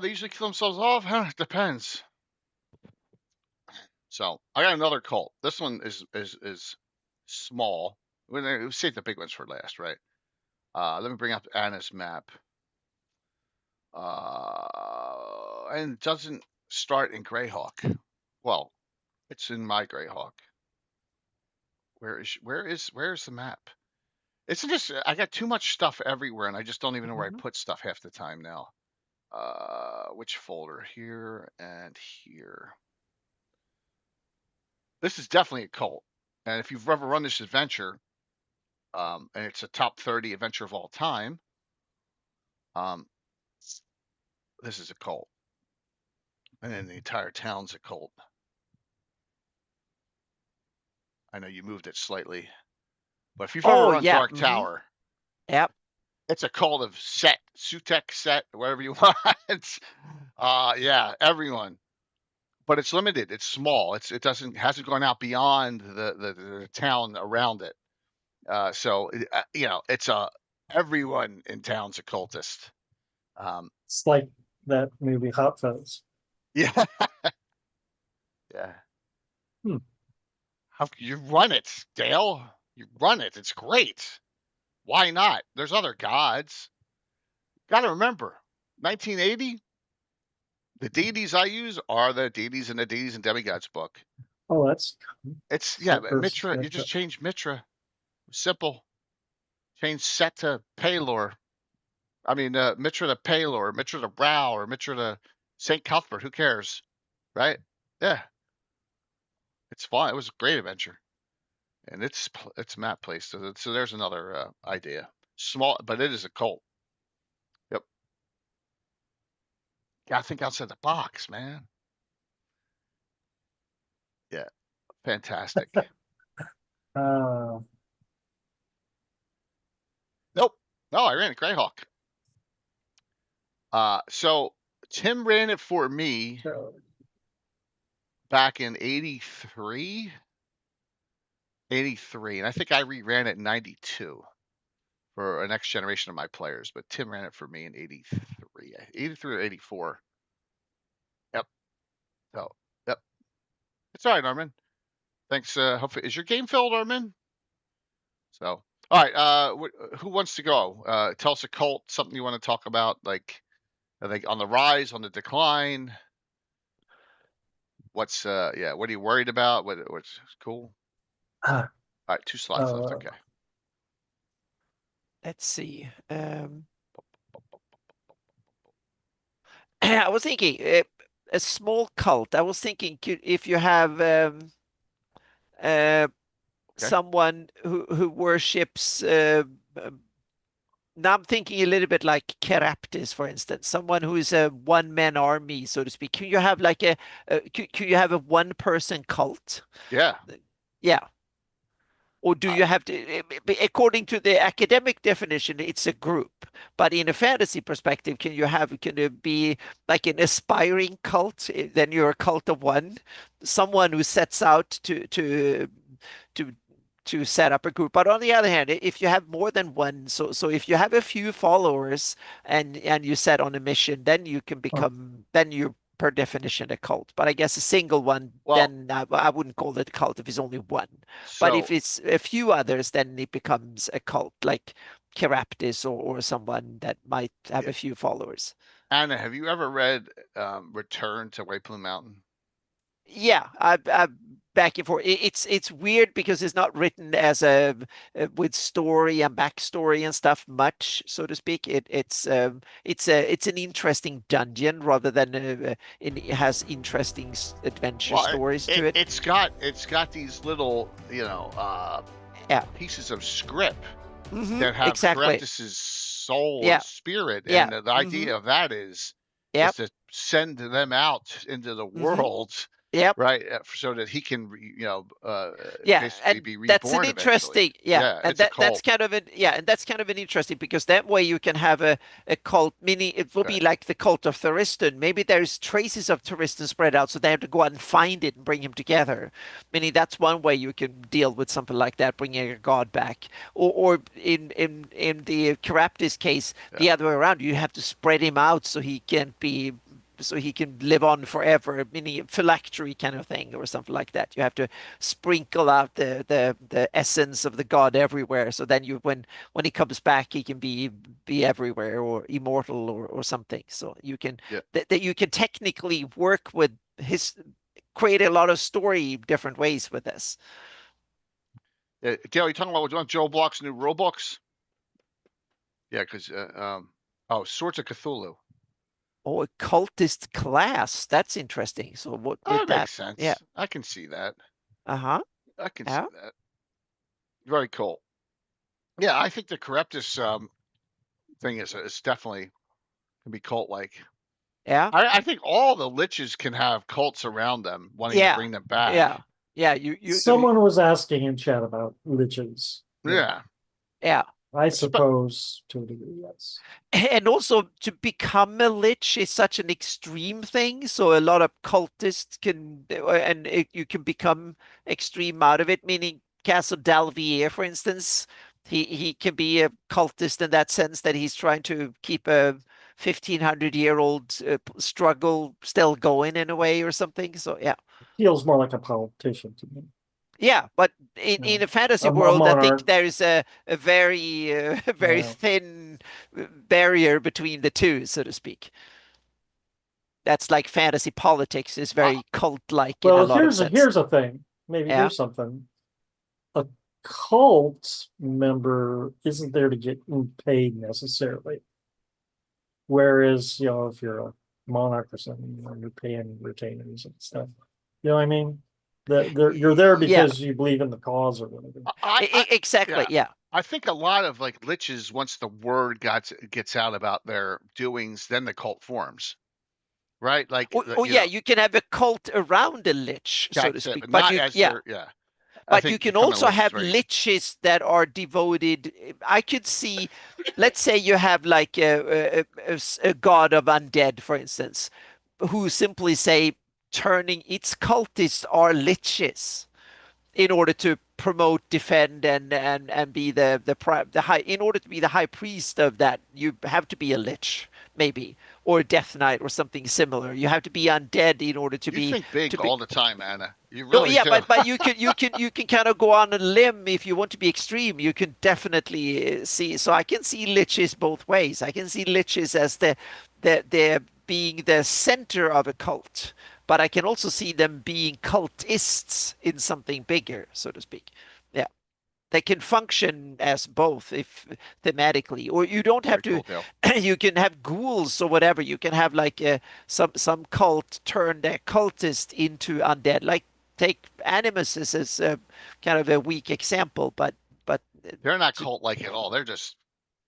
They usually kill themselves off? Huh, it depends. So I got another cult. This one is small. We'll save the big ones for last, right? Let me bring up Anna's map. And it doesn't start in Greyhawk. Well, it's in my Greyhawk. Where's the map? It's just I got too much stuff everywhere, and I just don't even know where I put stuff half the time now. Which folder? Here and here. This is definitely a cult, and if you've ever run this adventure, and it's a top 30 adventure of all time, this is a cult, and then the entire town's a cult. I know you moved it slightly, but if you've ever run Dark Tower, yep, it's a cult of Set, Sutek Set, whatever you want. Yeah, everyone. But it's limited. It's small. It hasn't gone out beyond the town around it. So it's everyone in town's a cultist. It's like that movie Hot Fuzz. Yeah. Yeah. How you run it, Dale? You run it. It's great. Why not? There's other gods. Got to remember, 1980. The deities I use are the deities in the Deities and Demigods book. Oh, Mitra. You just change Mitra. Simple. Change Set to Paylor. I mean, Mitra to Paylor, Mitra to Brow, or Mitra to St. Cuthbert. Who cares? Right? Yeah. It's fun. It was a great adventure. And it's map placed. So there's another idea. Small, but it is a cult. Yep. Gotta think outside the box, man. Yeah. Fantastic. Uh, Nope. No, I ran a Greyhawk. So Tim ran it for me back in 83, and I think I reran it in 92 for a next generation of my players, but Tim ran it for me in 83 or 84. Yep. So, yep. It's all right, Norman. Thanks. Hopefully, is your game filled, Norman? So, all right. Who wants to go? Tell us a cult, something you want to talk about, like, I think on the rise, on the decline. What's what are you worried about? What's cool? All right, 2 slides left. Okay. Let's see. I was thinking a small cult. I was thinking if you have someone who worships. Now I'm thinking a little bit like Keraptis, for instance, someone who is a one-man army, so to speak. Can you have like can you have a one-person cult? Yeah. Yeah. Or do you have to, according to the academic definition, it's a group. But in a fantasy perspective, can it be like an aspiring cult? Then you're a cult of one, someone who sets out to set up a group. But on the other hand, if you have more than one, so if you have a few followers and you set on a mission, then you can become, then you're per definition a cult. But I guess a single one, then I wouldn't call it a cult if it's only one. But if it's a few others, then it becomes a cult, like Keraptis or someone that might have a few followers. Anna, have you ever read Return to White Plume Mountain? Yeah, I back and forth. It's weird because it's not written as with story and backstory and stuff much, so to speak. It's an interesting dungeon rather than it has interesting adventure stories to it. It's got these little pieces of script that have Keraptis' soul and spirit, and the idea of that is to send them out into the world. Yep. Right. So that he can, basically be reborn. That's an interesting, and that's kind of an interesting, because that way you can have a cult. Meaning it will be like the cult of Tharizdun. Maybe there's traces of Tharizdun spread out, so they have to go out and find it and bring him together. Meaning that's one way you can deal with something like that, bringing a god back. Or in the Keraptis case, the other way around, you have to spread him out so he can't be so he can live on forever, meaning a phylactery kind of thing or something like that. You have to sprinkle out the essence of the god everywhere. So then when he comes back, he can be everywhere or immortal or something. So you can that you can technically work with create a lot of story different ways with this. Dale, you talking about Joe Block's new rule books? Yeah, because Swords of Cthulhu. Oh, a cultist class. That's interesting. So what would that makes sense? Yeah, I can see that. I can see that. Very cool. Yeah, I think the Corruptus thing is definitely can be cult like. Yeah. I think all the liches can have cults around them wanting to bring them back. Yeah. Someone was asking in chat about liches. Yeah. I suppose to a degree, yes. And also to become a lich is such an extreme thing. So a lot of cultists can, you can become extreme out of it, meaning Castle Dalvier, for instance, he can be a cultist in that sense that he's trying to keep a 1500-year-old struggle still going in a way or something. So yeah. Feels more like a politician to me. Yeah, but in a fantasy world, I think there is a very very thin barrier between the two, so to speak. That's like fantasy politics is very cult-like in a lot of sense. Here's a thing. Maybe here's something. A cult member isn't there to get paid necessarily. Whereas, if you're a monarch or something, you're paying retainers and stuff. You know what I mean? You're there because you believe in the cause or whatever. Exactly. Yeah. I think a lot of like liches, once the word gets out about their doings, then the cult forms, right? Like, you can have a cult around a lich, so to speak. But you can also have liches that are devoted. I could see, let's say you have like a god of undead, for instance, who simply say turning its cultists are liches in order to promote, defend, and be the high. In order to be the high priest of that, you have to be a lich, maybe, or a death knight or something similar. You have to be undead in order to be. You think big all the time, Anna. You really do. But you can kind of go on a limb if you want to be extreme. You can definitely see. So I can see liches both ways. I can see liches as the being the center of a cult, but I can also see them being cultists in something bigger, so to speak. Yeah, they can function as both, if thematically, or you don't have to. You can have ghouls or whatever. You can have like some cult turn their cultist into undead. Like take Animus as a kind of a weak example, but they're not cult-like at all. They're just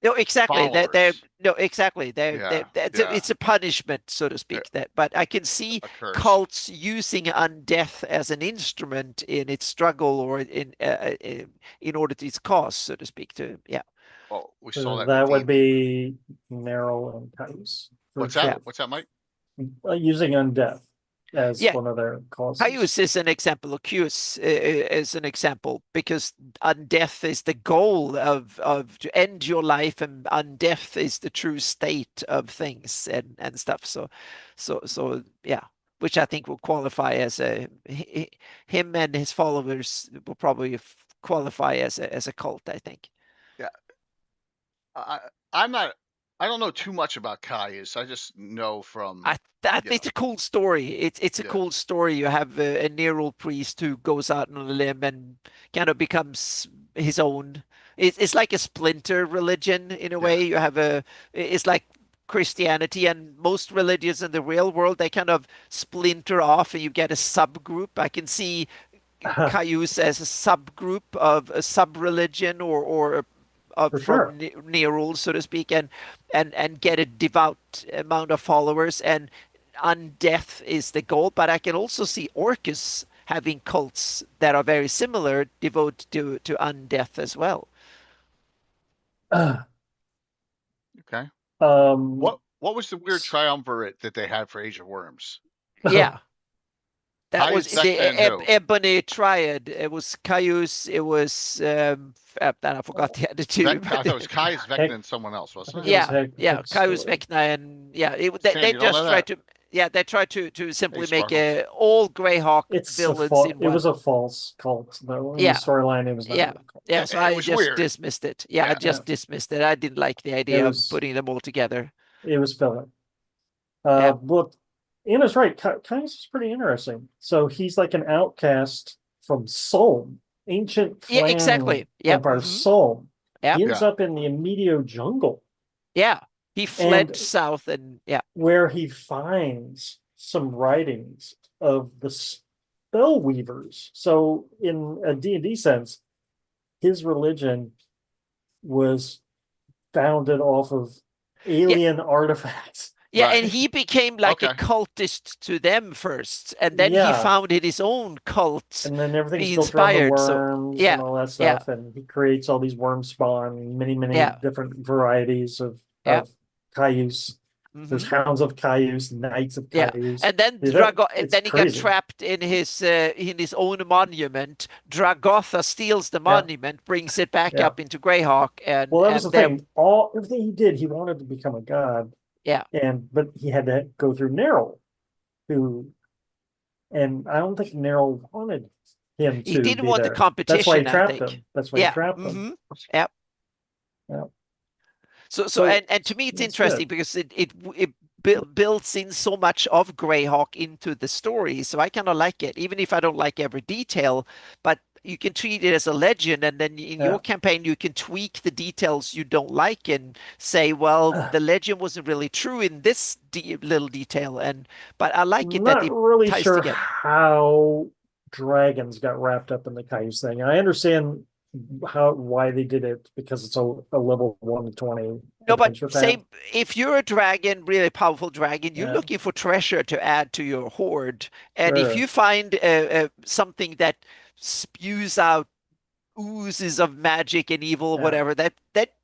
no, exactly. Followers. Exactly. It's a punishment, so to speak. But I can see cults using undeath as an instrument in its struggle or in order to its cause, so to speak. Well, we saw that. That would be Meryl and Caius. What's that? What's that, Mike? Using undeath as one of their causes. Caius is an example. Ocus is an example because undeath is the goal of to end your life, and undeath is the true state of things and stuff. So yeah, which I think will qualify as him and his followers will probably qualify as a cult, I think. Yeah, I don't know too much about Caius. I just know from. It's a cool story. It's a cool story. You have a Nero priest who goes out on a limb and kind of becomes his own. It's like a splinter religion in a way. You have it's like Christianity and most religions in the real world. They kind of splinter off, and you get a subgroup. I can see Caius as a subgroup of a sub-religion or from Nero, so to speak, and get a devout amount of followers, and undeath is the goal. But I can also see Orcus having cults that are very similar, devoted to undeath as well. Okay. What was the weird triumvirate that they had for Age of Worms? Yeah. That was the Ebony Triad. It was Caius. It was I forgot the other two. I thought it was Caius, Vecna, and someone else, wasn't it? Yeah, Caius, Vecna, and they just tried to. they tried to simply make Sparkles. all Greyhawk It's villains in it one. was a false cult, though. In the Yeah. storyline, it was not Yeah. a cult. Yeah, Yeah, so it I was just weird. dismissed it. Yeah, I Yeah. just dismissed it. I didn't like the It idea of was putting them all together. it was filler. Yeah. But Anna's right. Caius is pretty interesting. So he's like an outcast from Solm, ancient Yeah, Flan exactly. Yep. Empire, Solm. Yep. He ends Yeah. up in the Immediate jungle, Yeah. He fled And- south and yeah. where he finds some writings of the spell weavers. So in a D&D sense, his religion was founded off of alien artifacts. Yeah, Right. and he became like a Okay. cultist to them first, and then he Yeah. founded his own cult. And then everything's Be built around the inspired, so- worms yeah, and all that yeah. stuff. And he creates all these worm spawn, many Yeah. different varieties of Yeah. Caius. There's Mhm. Hounds of Caius, Knights of Yeah. Caius. And then Is that- and it's then he crazy. got trapped in his own monument. Dragotha steals the Yeah. monument, brings it back Yeah. up into Greyhawk, and Well, that was the and thing. Everything he did, he wanted to become a god. Yeah. But he had to go through Neril, and I don't think Neril wanted him to he didn't be want the there. competition. That's why he I trapped think. him. That's why Yeah. he trapped him. Mhm. Yep. Yeah. So So and to me it's that's interesting good. because it builds in so much of Greyhawk into the story. So I kind of like it, even if I don't like every detail. But you can treat it as a legend, and then in Yeah. your campaign you can tweak the details you don't like and say, well, the legend wasn't really true in this little detail. But I like it that Not it really ties sure together. how dragons got wrapped up in the Caius thing. I understand why they did it because it's a level 1 to 20 No, but adventure say path. if you're a dragon, really powerful dragon, you're Yeah. looking for treasure to add to your hoard. And if Sure. you find something that spews out oozes of magic and evil or Yeah. whatever, that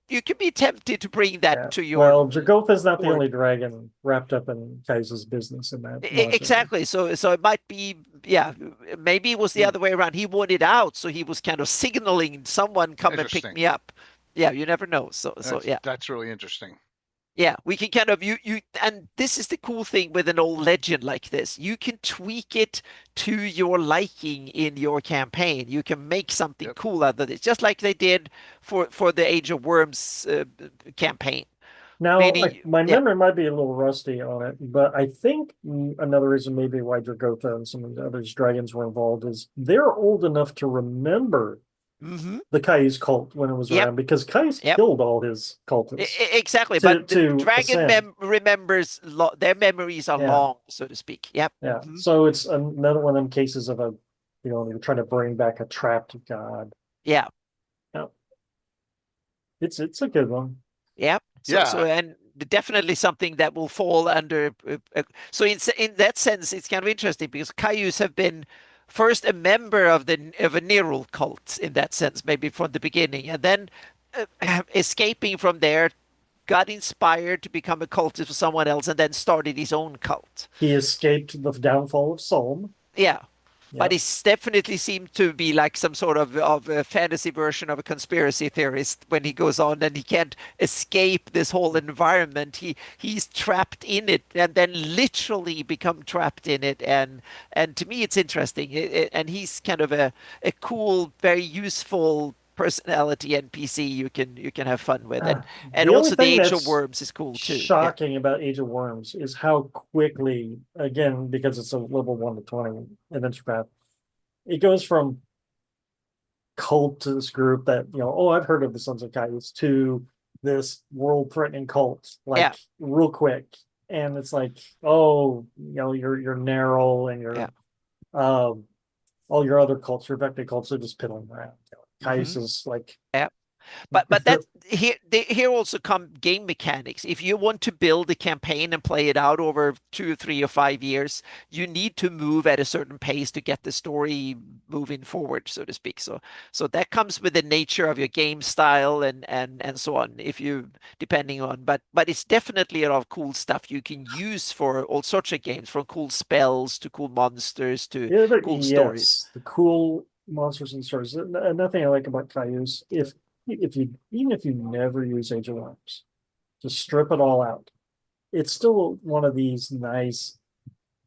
you can be tempted to bring that Yeah. to your Well, Dragotha's not the hoard. only dragon wrapped up in Caius's business in that. module. Exactly. So it might be, yeah, maybe it was the other way around. He wanted out, so he was kind of signaling someone come and pick Interesting. me up. Yeah, you never know. So yeah. That's really interesting. Yeah, we can kind of and this is the cool thing with an old legend like this. You can tweak it to your liking in your campaign. You can make something Yep. cool out of it, just like they did for the Age of Worms campaign. Now, Meaning- my yeah. memory might be a little rusty on it, but I think another reason maybe why Dragotha and some of the other dragons were involved is they're old enough to remember Mm-hmm. the Caius cult when it was Yep. around because Caius Yep. killed all his cultists. Exactly, To- but the to dragon ascend. remembers their memories are Yeah. long, so to speak. Yep. Yeah, Mhm. so it's another one of them cases of you're trying to bring back a trapped god. Yeah. It's a good one. Yep. Yeah. So and definitely something that will fall under. So in that sense, it's kind of interesting because Caius have been first a member of a Nerul cult in that sense, maybe from the beginning, and then escaping from there, got inspired to become a cultist for someone else, and then started his own cult. He escaped the downfall of Solm. Yeah. Yeah. But he definitely seemed to be like some sort of a fantasy version of a conspiracy theorist when he goes on and he can't escape this whole environment. He's trapped in it and then literally become trapped in it. And to me, it's interesting. And he's kind of a cool, very useful personality NPC you can have fun with. And The also only the thing Age of that's Worms is cool too. Yeah. Shocking about Age of Worms is how quickly, again, because it's a level 1 to 20 adventure path, it goes from cult to this group that, I've heard of the Sons of Caius to this world-threatening cult, Yeah. real quick. And it's like, you're narrow and you're all your other cults, your Vecna cults are just piddling around. Caius is like, Yeah. But that's here also come game mechanics. If you want to build a campaign and play it out over 2 or 3 or 5 years, you need to move at a certain pace to get the story moving forward, so to speak. So that comes with the nature of your game style and so on. If you depending on, but it's definitely a lot of cool stuff you can use for all sorts of games, from cool spells to cool monsters to cool stories. The cool monsters and stories. Another thing I like about Caius, even if you never use Age of Worms, just strip it all out. It's still one of these nice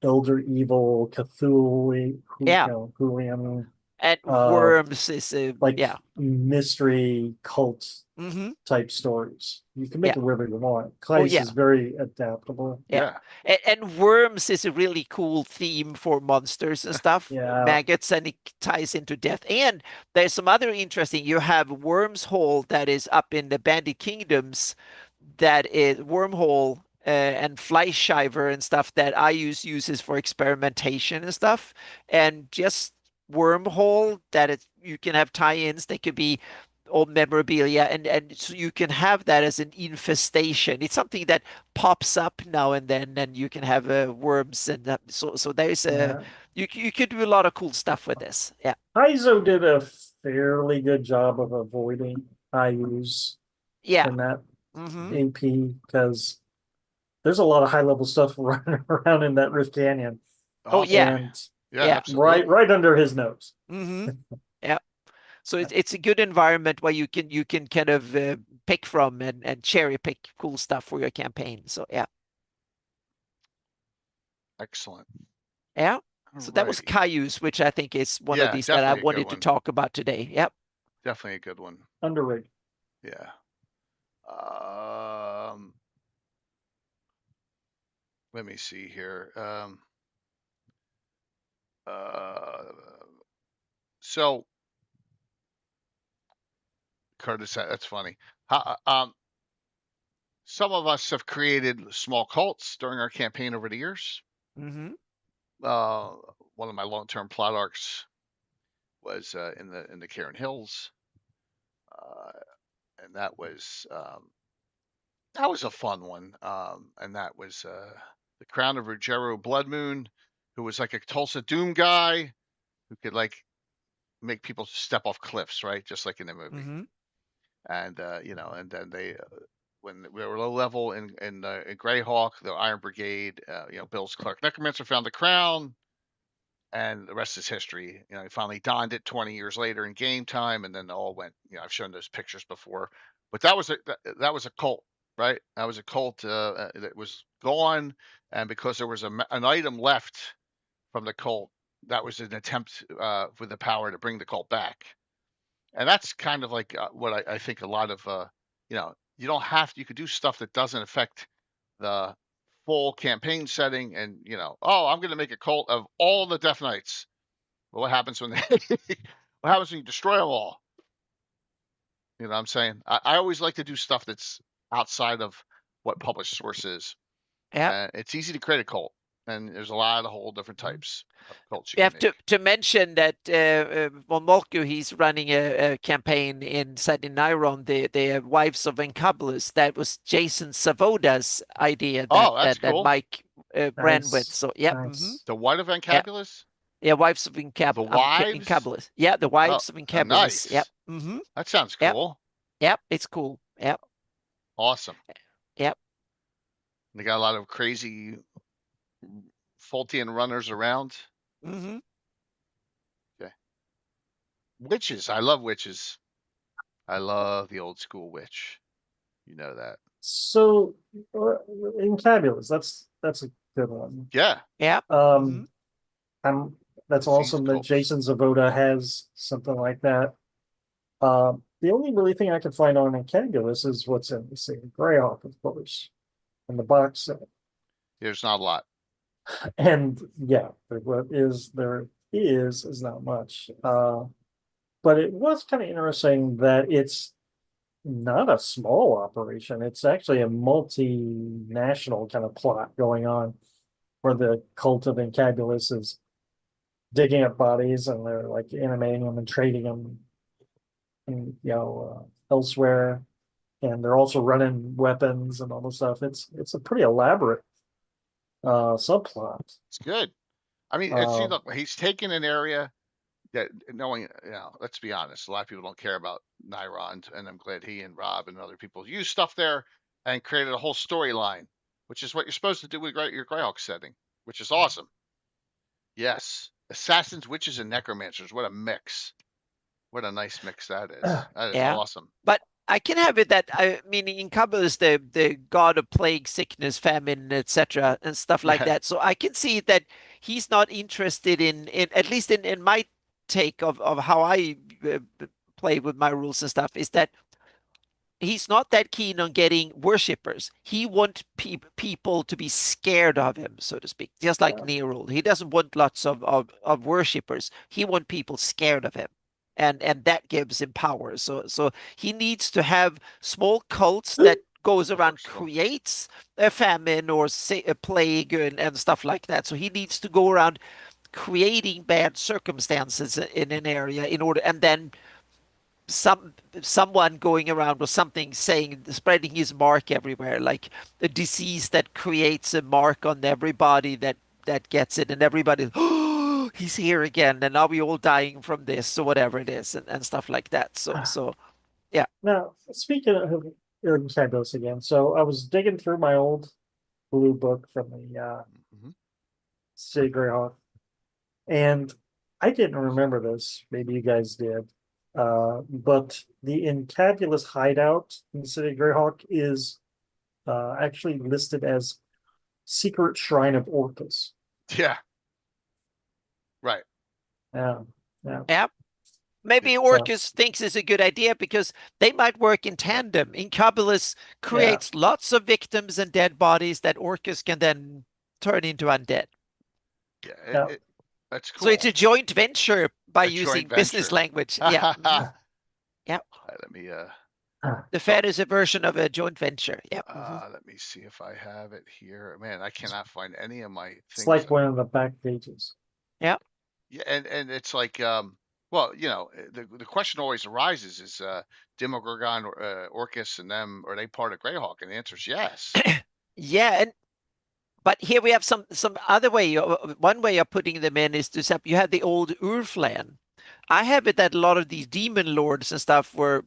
Elder Evil, Cthulhu, Yeah. Julian, And Worms is like yeah. mystery cult type stories. You can make it whatever you want. Kleist is very adaptable. Yeah. And Worms is a really cool theme for monsters and stuff. Maggots, and it ties into death. And there's some other interesting. You have Wormhole that is up in the Bandit Kingdoms, that is Wormhole and Fleischschreiber and stuff that I uses for experimentation and stuff. And just Wormhole that you can have tie-ins. They could be old memorabilia, and so you can have that as an infestation. It's something that pops up now and then, and you can have worms, and so there's you could do a lot of cool stuff with this. Yeah, Paizo did a fairly good job of avoiding IUs in that AP, because there's a lot of high level stuff running around in that Rift Canyon. Oh yeah, and absolutely. right under his nose. Yeah. So it's a good environment where you can kind of pick from and cherry pick cool stuff for your campaign. So yeah. Excellent. Yeah. So that was Cayuse, which I think is one of these that I wanted to talk about today. Yep. Definitely a good one. Underrated. Yeah. Let me see here. So Curtis, that's funny. Some of us have created small cults during our campaign over the years. One of my long-term plot arcs was in the Cairn Hills, and that was a fun one. And that was the Crown of Ruggiero Blood Moon, who was like a Tulsa Doom guy who could like make people step off cliffs, right, just like in the movie. And and then they when we were low level in Greyhawk, the Iron Brigade, Bill's Clark Necromancer found the crown, and the rest is history. He finally donned it 20 years later in game time, and then all went. I've shown those pictures before, but that was a cult, right? That was a cult that was gone, and because there was an item left from the cult, that was an attempt with the power to bring the cult back. And that's kind of like what I think a lot of, you don't have to, you could do stuff that doesn't affect the full campaign setting. And, I'm going to make a cult of all the Death Knights. Well, what happens when what happens when you destroy them all? You know what I'm saying? I always like to do stuff that's outside of what published source is. Yeah. It's easy to create a cult, and there's a lot of whole different types of cults you We can have make. to mention that von Moltke, he's running a campaign set in Iron, the Wives of Encabulus. That was Jason Savoda's idea that cool. Mike ran with. So yeah. Nice. The what of Encabulus? Yeah, Wives of The wives? Encabulus. Yeah, the Wives of Encabulus. Nice. Yep. That sounds cool. Yep, it's cool. Yep. Awesome. Yep. They got a lot of crazy Fultian runners around. Okay. Witches. I love witches. I love the old school witch. You know that. So, Encabulus, that's a good one. Yeah. Yeah. That's awesome that Jason Zavoda has something like that. The only really thing I can find on Encabulus is what's in the same Greyhawk, of course, in the box set. There's not a lot. And yeah, what there is not much. But it was kind of interesting that it's not a small operation. It's actually a multinational kind of plot going on, where the cult of Encabulus is digging up bodies, and they're like animating them and trading them, and elsewhere, and they're also running weapons and all this stuff. It's a pretty elaborate subplot. It's good. I mean, look, he's taken an area that, knowing, let's be honest, a lot of people don't care about Niron, and I'm glad he and Rob and other people use stuff there and created a whole storyline, which is what you're supposed to do with your Greyhawk setting, which is awesome. Yes. Assassins, witches, and necromancers. What a mix. What a nice mix that is. That is awesome. But I can have it that meaning in Kabbalah is the god of plague, sickness, famine, etc., and stuff like Yeah. that. So I can see that he's not interested in at least in my take of how I play with my rules and stuff is that he's not that keen on getting worshippers. He wants people to be scared of him, so to speak, just like Nerul. He doesn't want lots of worshippers. He wants people scared of him. And that gives him power. So he needs to have small cults that goes around, creates a famine or say a plague and stuff like that. So he needs to go around creating bad circumstances in an area in order, and then someone going around or something saying, spreading his mark everywhere, like a disease that creates a mark on everybody that gets it, and everybody, oh, he's here again, and now we all dying from this or whatever it is, and stuff like that. So yeah. Now, speaking of Sandos again, so I was digging through my old blue book from the City Greyhawk, and I didn't remember this. Maybe you guys did. But the Encabulous hideout in the City of Greyhawk is actually listed as Secret Shrine of Orcus. Yeah. Right. Yeah. Yeah. Maybe Orcus thinks it's a good idea because they might work in tandem. Incubulus creates lots of victims and dead bodies that Orcus can then turn into undead. Yeah, that's cool. So it's a joint venture by using business language. Yeah. Yeah. Let me the Fed is a version of a joint venture. Yeah. Let me see if I have it here. Man, I cannot find any of my things. It's like one of the back pages. Yeah. Yeah, and it's like well, you know, the question always arises is Demogorgon, Orcus, and them, are they part of Greyhawk? And the answer is yes. Yeah, but here we have some other way. One way of putting them in is to say you have the old Urflan. I have it that a lot of these demon lords and stuff were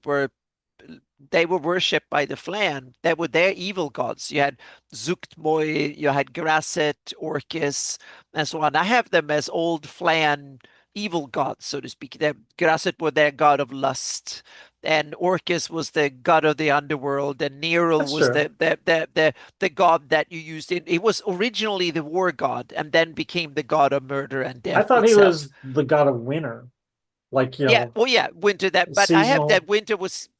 they were worshipped by the Flan. They were their evil gods. You had Zuktmoy, you had Grasset, Orcus, and so on. I have them as old Flan evil gods, so to speak. Grasset was their god of lust, and Orcus was the god of the underworld, and Nerul was the god that you used in. It was originally the war god, and then became the god of murder and death. I thought he was the god of winter. Like, you know, winter. But seasonal. I have that winter was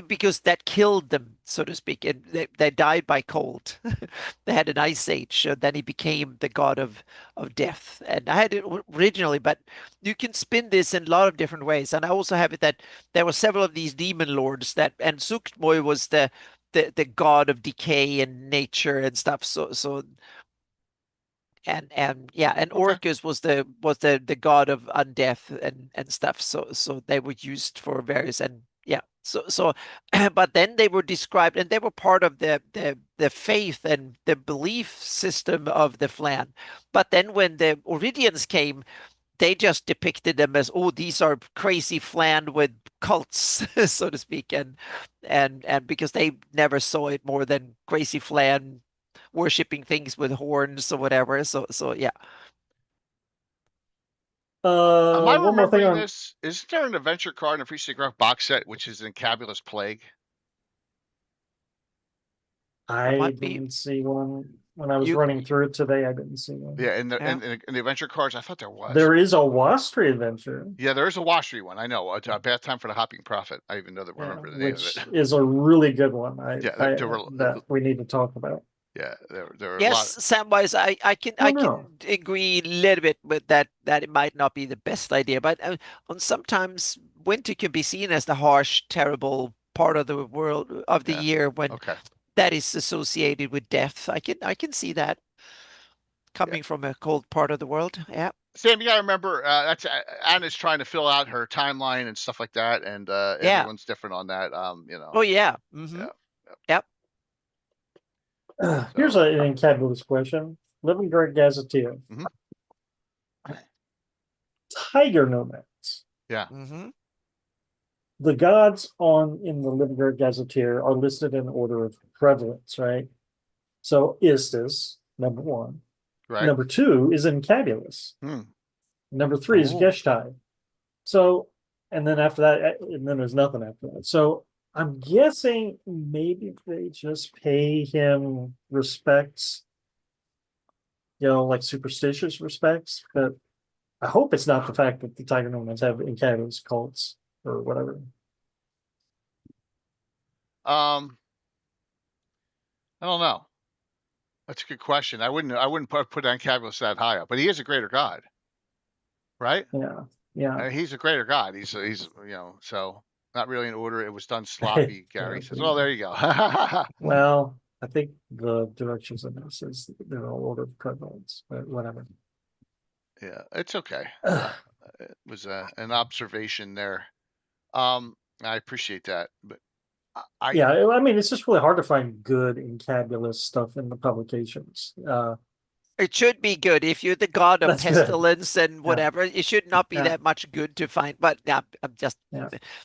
because that killed them, so to speak, and they died by cold. They had an ice age, so then he became the god of death. And I had it originally, but you can spin this in a lot of different ways. And I also have it that there were several of these demon lords and Zuktmoy was the god of decay and nature and stuff. And Orcus was the god of undeath and stuff. So they were used for various but then they were described and they were part of the faith and the belief system of the Flan. But then when the Oridians came, they just depicted them as, oh, these are crazy Flan with cults, so to speak, and because they never saw it more than crazy Flan worshipping things with horns or whatever. So yeah. Am I remembering this? Is there an adventure card in the Free Cigarette box set which is Encabulous Plague? I didn't see one when I was running through it today. I didn't see one. Yeah, in the adventure cards, I thought there was. There is a Wastri adventure. Yeah, there is a Wastri one. I know. A Bad Time for the Hopping Prophet. I even know remember the name of it. Which is a really good one. That we need to talk about. Yeah, there are yes, Samwise, I can agree a little bit with that it might not be the best idea, but on sometimes winter can be seen as the harsh, terrible part of the world of the year when that is associated with death. I can see that coming from a cold part of the world. Yeah. Sam, you gotta remember that's Anna's trying to fill out her timeline and stuff like that, and everyone's different on that. You know. Oh yeah. Mm-hmm. Yep. Here's an Encabulous question. Living Great Gazetteer. Tiger nomads. Yeah. The gods in the Living Great Gazetteer are listed in order of prevalence, right? So Istis, number 1. Right. Number 2 is Encabulous. Number 3 is Geshtai. So, and then after that, and then there's nothing after that. So I'm guessing maybe they just pay him respects, like superstitious respects, but I hope it's not the fact that the Tiger Nomads have encabulous cults or whatever. I don't know. That's a good question. I wouldn't put Encabulus that high up, but he is a greater god, right? Yeah, yeah. He's a greater god. He's so not really in order. It was done sloppy. Gary says, "Oh, there you go." Well, I think the directions in this is they're all order of prevalence, but whatever. Yeah, it's okay. It was an observation there. I appreciate that, but yeah, I mean, it's just really hard to find good encabulous stuff in the publications. It should be good if you're the god of That's good. pestilence and whatever. It should not be that much good to find. But yeah, I'm just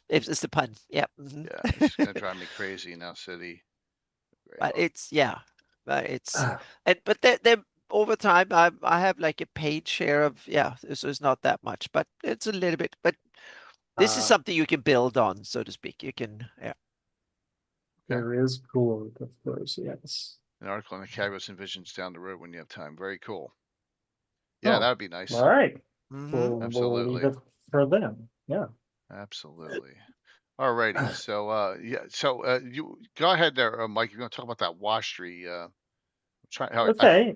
it's the pun. Yeah. Yeah, it's gonna drive me crazy now, City. But it's but they're over time. I have like a paid share of so it's not that much, but it's a little bit. But this is something you can build on, so to speak. You can There is Gourd, of course, yes. An article on the Encabulous and Visions down the road when you have time. Very cool. Yeah, that would be nice. All right. Mm-hmm. Absolutely. We'll leave it for them. Yeah. Absolutely. All righty. So you go ahead there, Mike. You're going to talk about that wash tree. Okay.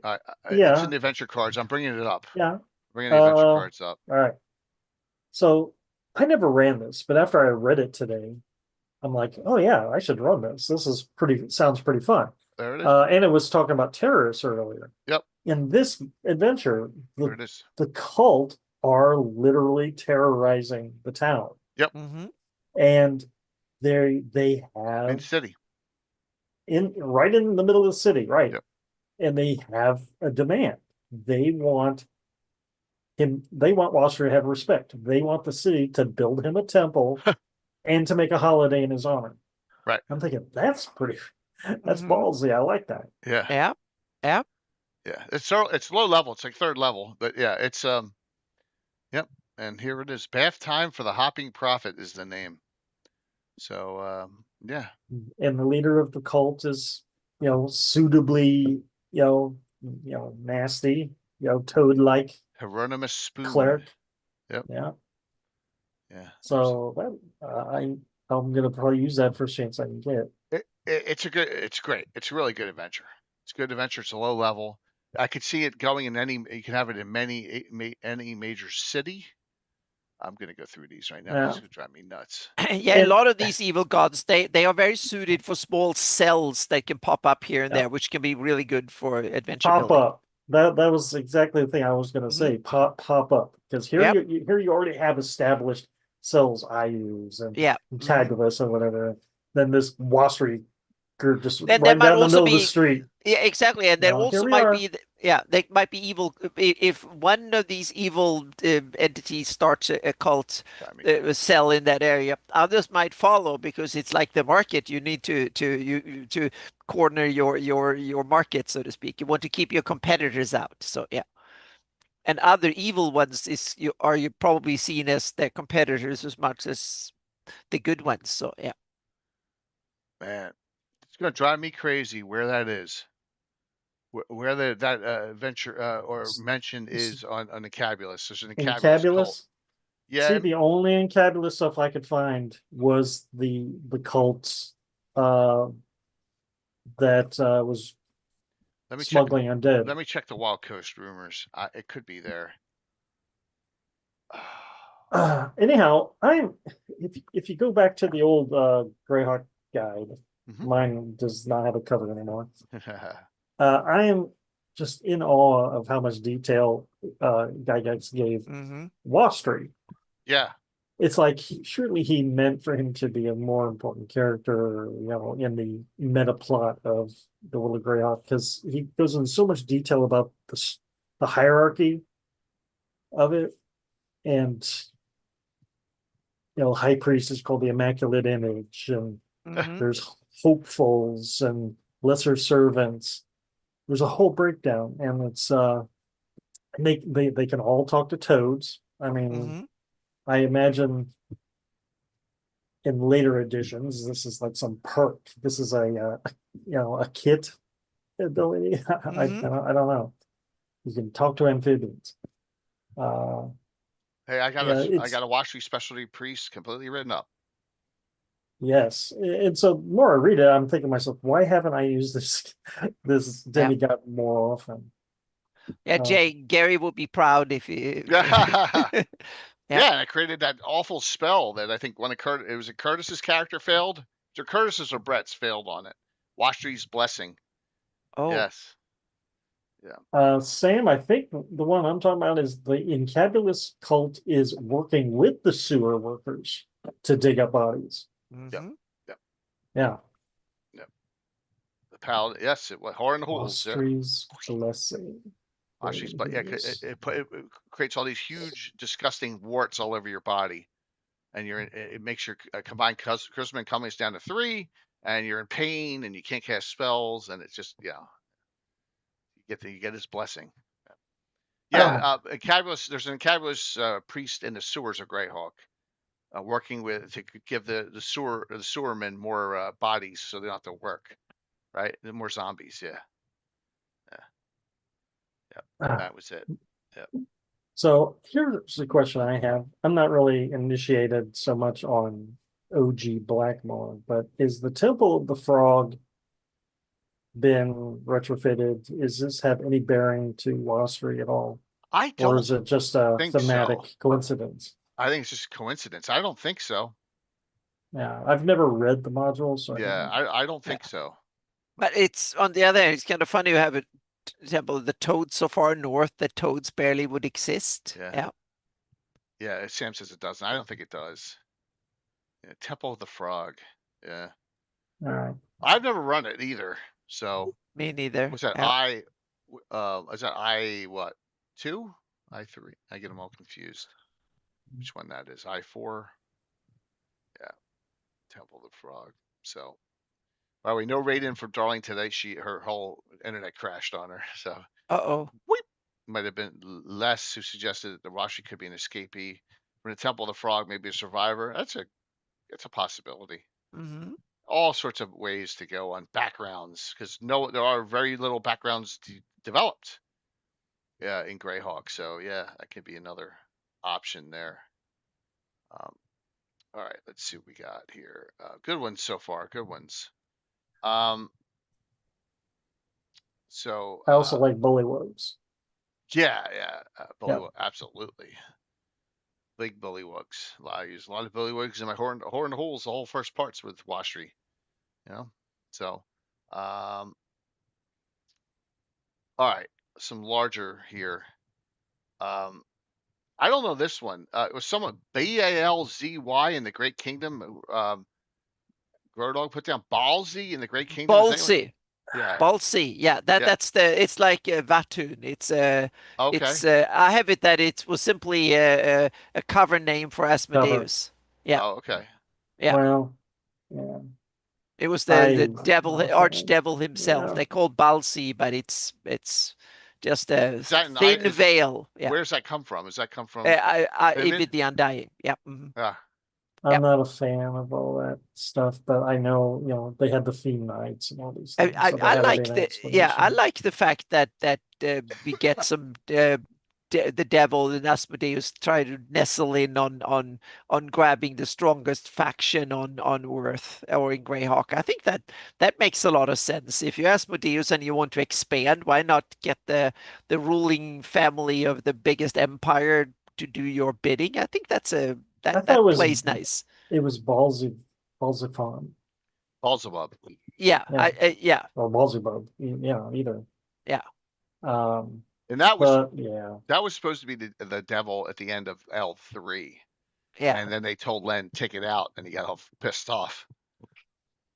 It's in the adventure cards. I'm bringing it up. Yeah. Bringing the adventure cards up. All right. So I never ran this, but after I read it today, I'm like, oh yeah, I should run this. This is sounds pretty fun. There it is. And it was talking about terrorists earlier. Yep. In this adventure, There it is. the cult are literally terrorizing the town. Yep. Mm-hmm. And they have in the city. Right in the middle of the city, right? Yep. And they have a demand. They want Wasser to have respect. They want the city to build him a temple and to make a holiday in his honor. Right. I'm thinking that's ballsy. I like that. Yeah. Yeah. Yeah. Yeah. It's low level. It's like third level, but yeah, it's yep. And here it is. Bath Time for the Hopping Prophet is the name. So yeah. And the leader of the cult is, suitably, nasty, toad-like Hieronymus Spoon. cleric. Yep. Yeah. Yeah. So I'm gonna probably use that first chance I can get. It's great. It's a really good adventure. It's a good adventure. It's a low level. I could see it going in you can have it in any major city. I'm gonna go through these right now. Yeah. It's gonna drive me nuts. Yeah, a lot of these evil gods, they are very suited for small cells that can pop up here and there, which can be really good for adventure Pop building. up. That was exactly the thing I was gonna say. Pop up. Because here you already have established cells I use and Encabulous and whatever. Then this Wassery group just right down the middle of the street. Yeah, exactly. And there also might be, they might be evil. If one of these evil entities starts a cult, a cell in that area, others might follow because it's like the market. You need to corner your market, so to speak. You want to keep your competitors out. So yeah. And other evil ones are you probably seen as their competitors as much as the good ones. So yeah. Man, it's gonna drive me crazy where that is. Where that adventure or mention is on Encabulous. There's an Encabulous cult. Yeah. See, the only Encabulous stuff I could find was the cults that was smuggling undead. Let me check the Wild Coast rumors. It could be there. Anyhow, if you go back to the old Greyhawk guide, mine does not have it covered anymore. I am just in awe of how much detail Gygax gave Wastry. Yeah. It's like surely he meant for him to be a more important character, in the meta plot of the World of Greyhawk, because he goes into so much detail about the hierarchy of it, and High Priest is called the Immaculate Image, and there's hopefuls and lesser servants. There's a whole breakdown, and it's they can all talk to toads. I mean, I imagine in later editions, this is like some perk. This is a a kit ability. I don't know. You can talk to amphibians. Hey, I got yeah, a Washri specialty priest completely written up. Yes, and so the more I read it, I'm thinking to myself, why haven't I used this demigod more often? Yeah, Jay, Gary would be proud if you. Yeah, and I created that awful spell that I think one of it was a Curtis's character failed. So Curtis's or Brett's failed on it. Washri's blessing. Oh. Yes. Yeah. Sam, I think the one I'm talking about is the Incabulous cult is working with the sewer workers to dig up bodies. Yep. Yeah. The paladin. Yes, it was Horn Hools. Washri's blessing. Washri's, but yeah, it creates all these huge, disgusting warts all over your body, and it makes your combined charisma and cunning down to 3, and you're in pain, and you can't cast spells, and it's just you get his blessing. Yeah, there's an Incabulous priest in the sewers of Greyhawk, working to give the sewermen more bodies, so they don't have to work, right? More zombies, yeah. That was it. Yep. So here's the question I have. I'm not really initiated so much on OG Blackmore, but is the Temple of the Frog been retrofitted? Is this have any bearing to Wassery at all? Or is it just a thematic coincidence? I think it's just coincidence. I don't think so. Yeah, I've never read the module, so I don't think so. But it's on the other hand, it's kind of funny you have a temple of the toads so far north that toads barely would exist. Yeah, Sam says it doesn't. I don't think it does. Yeah, Temple of the Frog. Yeah. All right. I've never run it either. So me neither. What's that? Is that I what? 2? I3. I get them all confused. Which one that is? I4. Yeah. Temple of the Frog. So by the way, no raid-in from Darling today. Her whole internet crashed on her. So might have been Les who suggested that the Washri could be an escapee from the Temple of the Frog, maybe a survivor. That's a possibility. All sorts of ways to go on backgrounds, because there are very little backgrounds developed. Yeah, in Greyhawk. So yeah, that could be another option there. All right, let's see what we got here. Good ones so far. Good ones. So I also like bullywugs. Yeah, bullywug, absolutely. Big bullywugs. I use a lot of bullywugs in my horn holes. The whole first parts with Washri. So all right, some larger here. I don't know this one. It was someone Balzy in the Great Kingdom. Grodog put down Balzy in the Great Kingdom. Balzy. Yeah. Balzy. Yeah, that's it's like Vatun. It's okay. It's I have it that it was simply a cover name for Asmodeus. Yeah. Oh, okay. Yeah. Well, yeah. It was the devil, archdevil himself. Yeah. They called Balzy, but it's just a thin veil. Yeah. Where does that come from? Does that come from Ivid the Undying? Yeah. Yeah. I'm not a fan of all that stuff, but I know, they had the theme nights and all these things. I like the fact that we get some the devil and Asmodeus try to nestle in on grabbing the strongest faction on Earth or in Greyhawk. I think that makes a lot of sense. If you're Asmodeus and you want to expand, why not get the ruling family of the biggest empire to do your bidding? I think that plays nice. It was Balzifon. Balzabub. Yeah. Or Balzabub. Yeah, either. Yeah. And that was that was supposed to be the devil at the end of L3. Yeah. And then they told Len take it out, and he got all pissed off.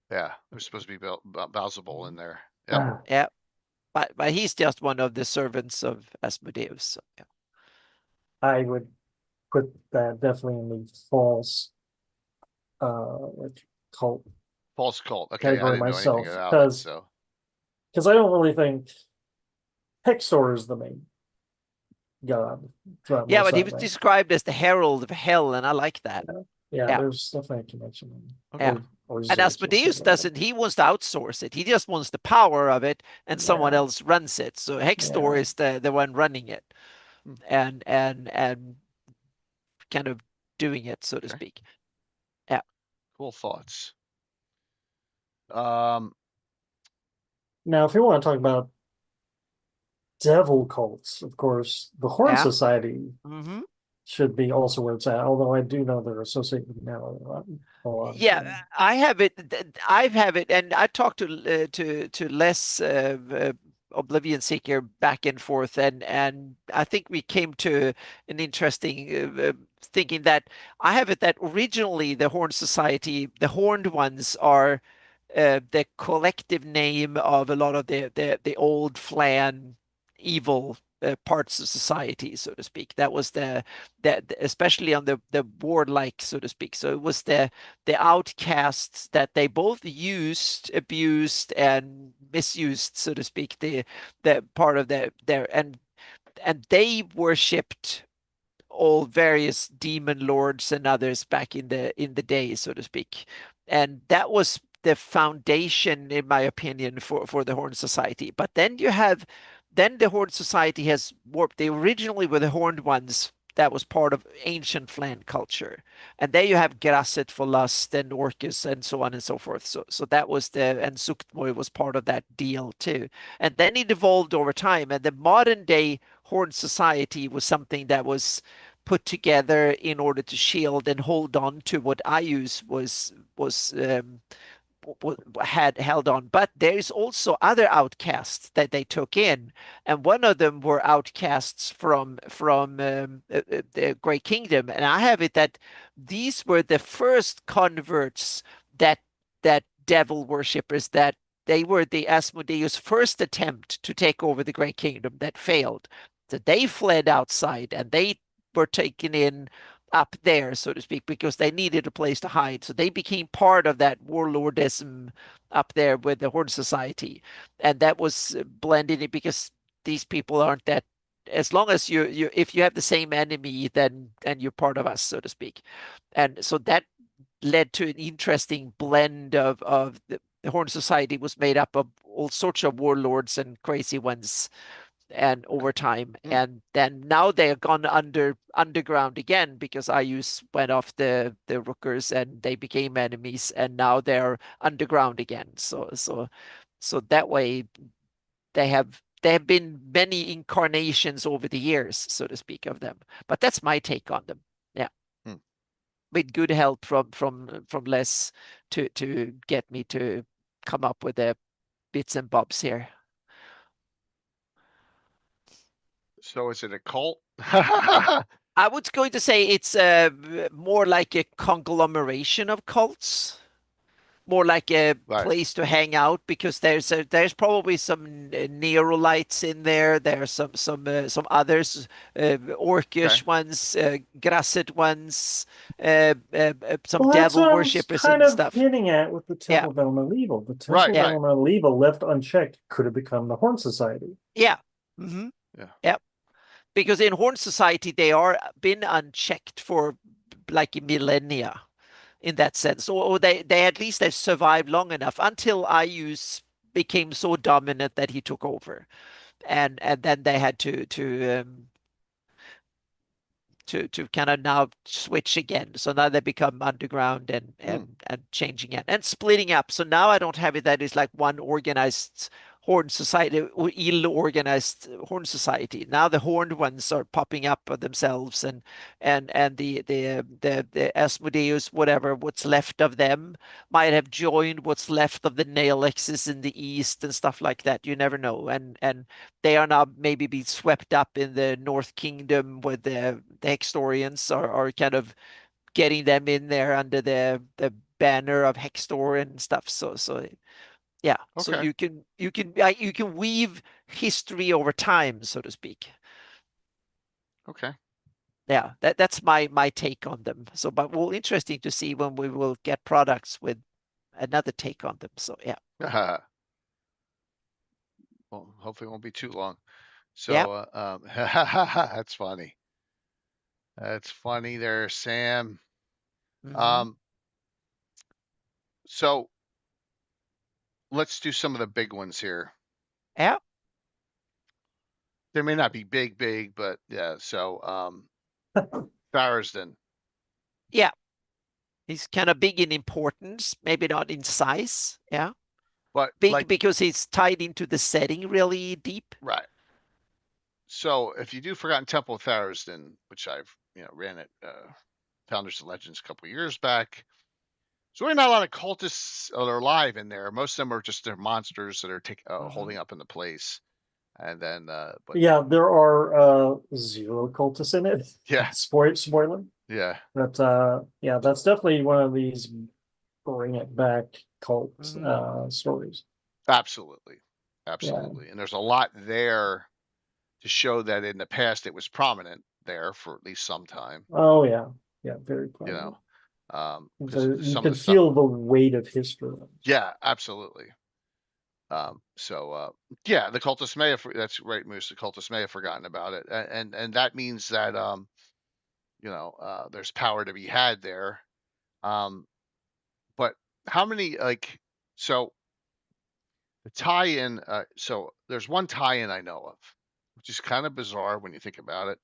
Yeah, it was supposed to be Balzabul in there. Yeah. Yeah. But he's just one of the servants of Asmodeus. So, yeah. I would put that definitely in the false cult. False cult. Okay, I didn't myself, know anything about it, so. Because I don't really think Hexor is the main god. Yeah, but he was described as the herald of hell, and I like that. Yeah, Yeah. there's definitely a connection. Yeah. Or And Asmodeus doesn't, he wants to outsource it. He just wants the power of it and someone else runs it. So Hextor is the one running it and kind of doing it, so to speak. Yeah. Cool thoughts. Now, if you want to talk about devil cults, of course, the Horn Society should be also where it's at, although I do know they're associated with now a lot. Yeah, I have it. I have it, and I talked to Les Oblivion Seeker back and forth, and I think we came to an interesting thinking that I have it that originally the Horn Society, the Horned Ones, are the collective name of a lot of the old Flan evil parts of society, so to speak. That was that especially on the warlike, so to speak. So it was the outcasts that they both used, abused, and misused, so to speak. The part of their and they worshipped all various demon lords and others back in the day, so to speak. And that was the foundation, in my opinion, for the Horned Society. But then the Horned Society has warped. They originally were the Horned Ones. That was part of ancient Flan culture. And there you have Grasset for lust and Orcus and so on and so forth. So that was and Suktmoy was part of that deal too. And then it evolved over time. And the modern day Horned Society was something that was put together in order to shield and hold on to what Ayus had held on. But there is also other outcasts that they took in, and one of them were outcasts from the Great Kingdom. And I have it that these were the first converts that devil worshippers, that they were the Asmodeus' first attempt to take over the Great Kingdom that failed. So they fled outside and they were taken in up there, so to speak, because they needed a place to hide. So they became part of that warlordism up there with the Horde Society. And that was blended in because these people aren't that, as long as if you have the same enemy, then you're part of us, so to speak. And so that led to an interesting blend of the Horde Society was made up of all sorts of warlords and crazy ones and over time. And then now they have gone underground again because Ayus went off the Rookers and they became enemies, and now they're underground again. So that way they have been many incarnations over the years, so to speak, of them. But that's my take on them. Yeah. With good help from Les to get me to come up with the bits and bobs here. So is it a cult? I was going to say it's more like a conglomeration of cults, more like a place to hang out, because there's probably some Neolites in there. There's some others, Orcish ones, Grasset ones, some devil worshippers kind and of stuff. Hinting at with the Temple of Elemental. The Temple of Elemental, left unchecked, could have become the Horn Society. Yeah. Yeah. Because in Horn Society, they are been unchecked for like millennia in that sense. Or they at least they survived long enough until Ayus became so dominant that he took over. And then they had to kind of now switch again. So now they become underground and changing it and splitting up. So now I don't have it that is like one organized Horned Society or ill-organized Horned Society. Now the Horned ones are popping up of themselves, and the Asmodeus, whatever, what's left of them might have joined what's left of the Naelexes in the east and stuff like that. You never know. And they are now maybe being swept up in the North Kingdom with the Hextorians are kind of getting them in there under the banner of Hextor and stuff. So yeah. So you can weave history over time, so to speak. Okay. Yeah, that's my take on them. So, but well, interesting to see when we will get products with another take on them. So yeah. Well, hopefully it won't be too long. So that's funny. That's funny there, Sam. So let's do some of the big ones here. Yeah. They may not be big, but yeah. So Tharizdun. Yeah. He's kind of big in importance, maybe not in size. Yeah. But big because he's tied into the setting really deep. Right. So if you do Forgotten Temple of Tharizdun, which I've ran at Founders and Legends a couple years back, so really not a lot of cultists that are alive in there. Most of them are just their monsters that are holding up in the place. And then, but yeah, there are 0 cultists in it. Yeah. Spoiler. Yeah. But yeah, that's definitely one of these bring it back cult stories. Absolutely. Yeah. And there's a lot there to show that in the past it was prominent there for at least some time. Oh yeah, very prominent. You can feel the weight of history. Yeah, absolutely. Yeah, the cultists may have, that's right, Moose, the cultists may have forgotten about it. And that means that, there's power to be had there. But how many, so the tie-in, so there's one tie-in I know of, which is kind of bizarre when you think about it,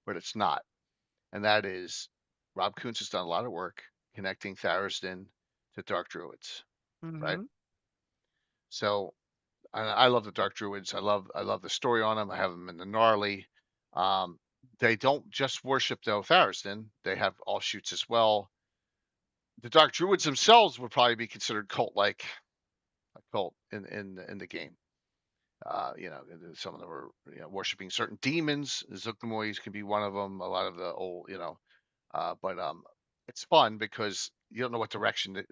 but it's not. And that is Rob Kuntz has done a lot of work connecting Tharizdun to Dark Druids, right? So I love the Dark Druids. I love the story on them. I have them in the gnarly. They don't just worship the Tharizdun. They have offshoots as well. The Dark Druids themselves would probably be considered cult-like, a cult in the game. Some of them are worshiping certain demons. Zuctamoys can be one of them. A lot of the old, but it's fun because you don't know what direction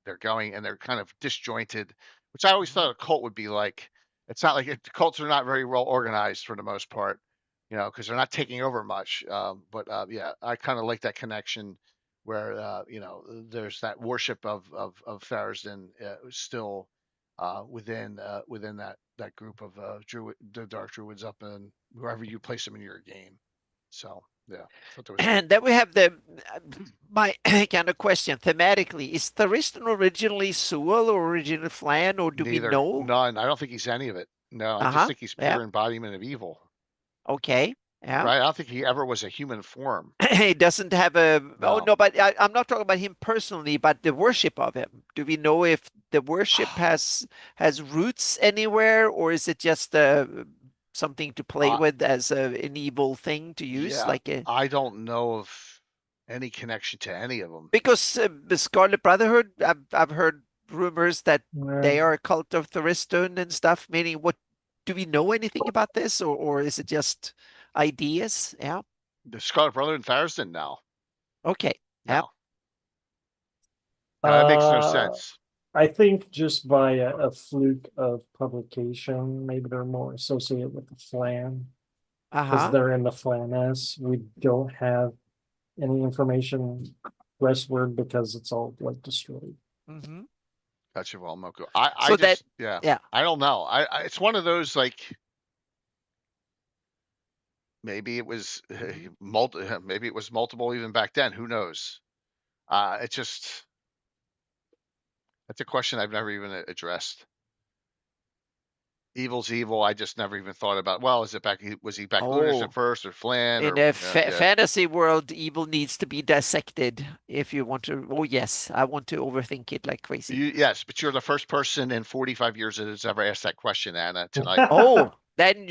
they're going, and they're kind of disjointed, which I always thought a cult would be like. It's not like cults are not very well organized for the most part, because they're not taking over much. But yeah, I kind of like that connection where there's that worship of Tharizdun still within that group of the Dark Druids up in wherever you place them in your game. So yeah. And then we have my kind of question thematically: is Tharizdun originally Sewell or originally Flan, or do we know? None. I don't think he's any of it. No, I just think he's pure embodiment of evil. Okay. Yeah. Right. I don't think he ever was a human form. He doesn't have a. No. Oh no, but I'm not talking about him personally, but the worship of him. Do we know if the worship has roots anywhere, or is it just something to play with as an evil thing to use? Yeah, I don't know of any connection to any of them. Because the Scarlet Brotherhood, I've heard rumors that they are a cult of Tharizdun and stuff. Meaning, what do we know anything about this, or is it just ideas? Yeah. The Scarlet Brotherhood and Tharizdun now. Okay. No. That makes no sense. I think just by a fluke of publication, maybe they're more associated with the Flan. Because they're in the Flan-S. We don't have any information westward because it's all destroyed. Gotcha, Moku. I don't know. It's one of those maybe it was maybe it was multiple even back then. Who knows? That's a question I've never even addressed. Evil's evil. I just never even thought about. Well, was he back Lunas at first, or Flan? In a fantasy world, evil needs to be dissected if you want to. Oh yes, I want to overthink it like crazy. Yes, but you're the first person in 45 years that has ever asked that question, Anna, tonight. Then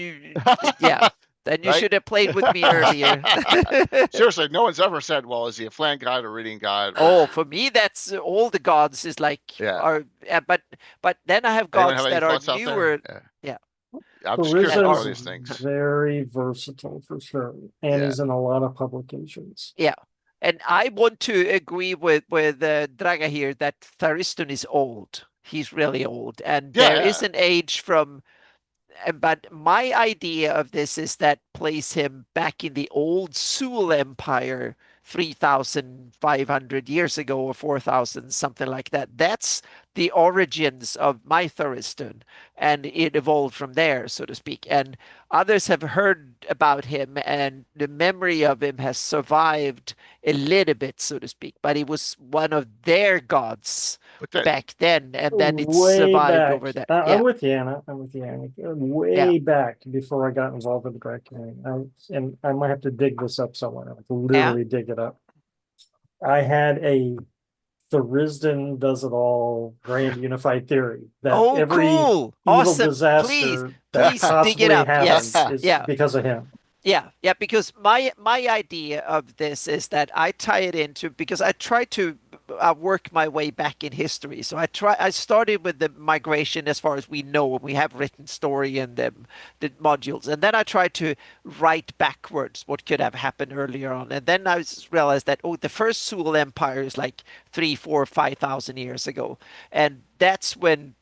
then you should have played with me earlier. Seriously, no one's ever said, well, is he a Flan god or reading god? For me, that's all the gods is but then I have gods that are newer. Yeah. I'm just curious about all these things. Very versatile for sure. And he's in a lot of publications. Yeah. And I want to agree with Draga here that Tharizdun is old. He's really old. And there is an age from. But my idea of this is that place him back in the old Sewell Empire 3,500 years ago or 4,000, something like that. That's the origins of my Tharizdun, and it evolved from there, so to speak. And others have heard about him, and the memory of him has survived a little bit, so to speak. But he was one of their gods back then, and then it way survived back. over there. I'm with you, Anna. I'm with you, Anna. Way back before I got involved with the Grey community. And I might have to dig this up somewhere. I have to literally dig it up. I had a Tharizdun does it all grand unified theory that every cool. evil Awesome. disaster Please that dig it possibly up. happens Yes. is because of him. Yeah, because my idea of this is that I tie it into, because I try to work my way back in history. So I started with the migration as far as we know, and we have written story and the modules, and then I tried to write backwards what could have happened earlier on, and then I realized that the first Sul Empire is like 3, 4, 5,000 years ago, and that's when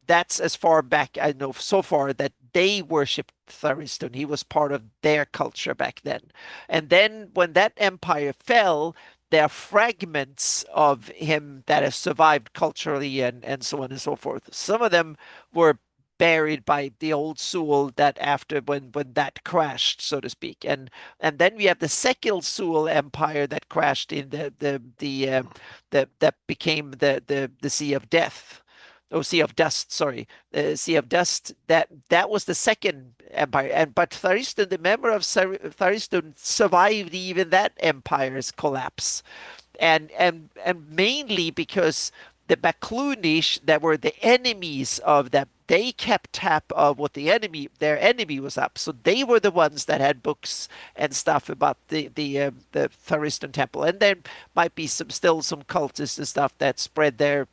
that's as far back I know so far that they worshipped Tharizdun. He was part of their culture back then. And then when that empire fell, there are fragments of him that have survived culturally and so on and so forth. Some of them were buried by the old Sul that after when that crashed, so to speak. And then we have the second Sul Empire that crashed in that became the Sea of Death. Oh, Sea of Dust, sorry. Sea of Dust, that was the second empire. But Tharizdun, the member of Tharizdun survived even that empire's collapse. And mainly because the Baklunish that were the enemies of that, they kept tap of what their enemy was up. So they were the ones that had books and stuff about the Tharizdun temple. And there might be still some cultists and stuff that spread their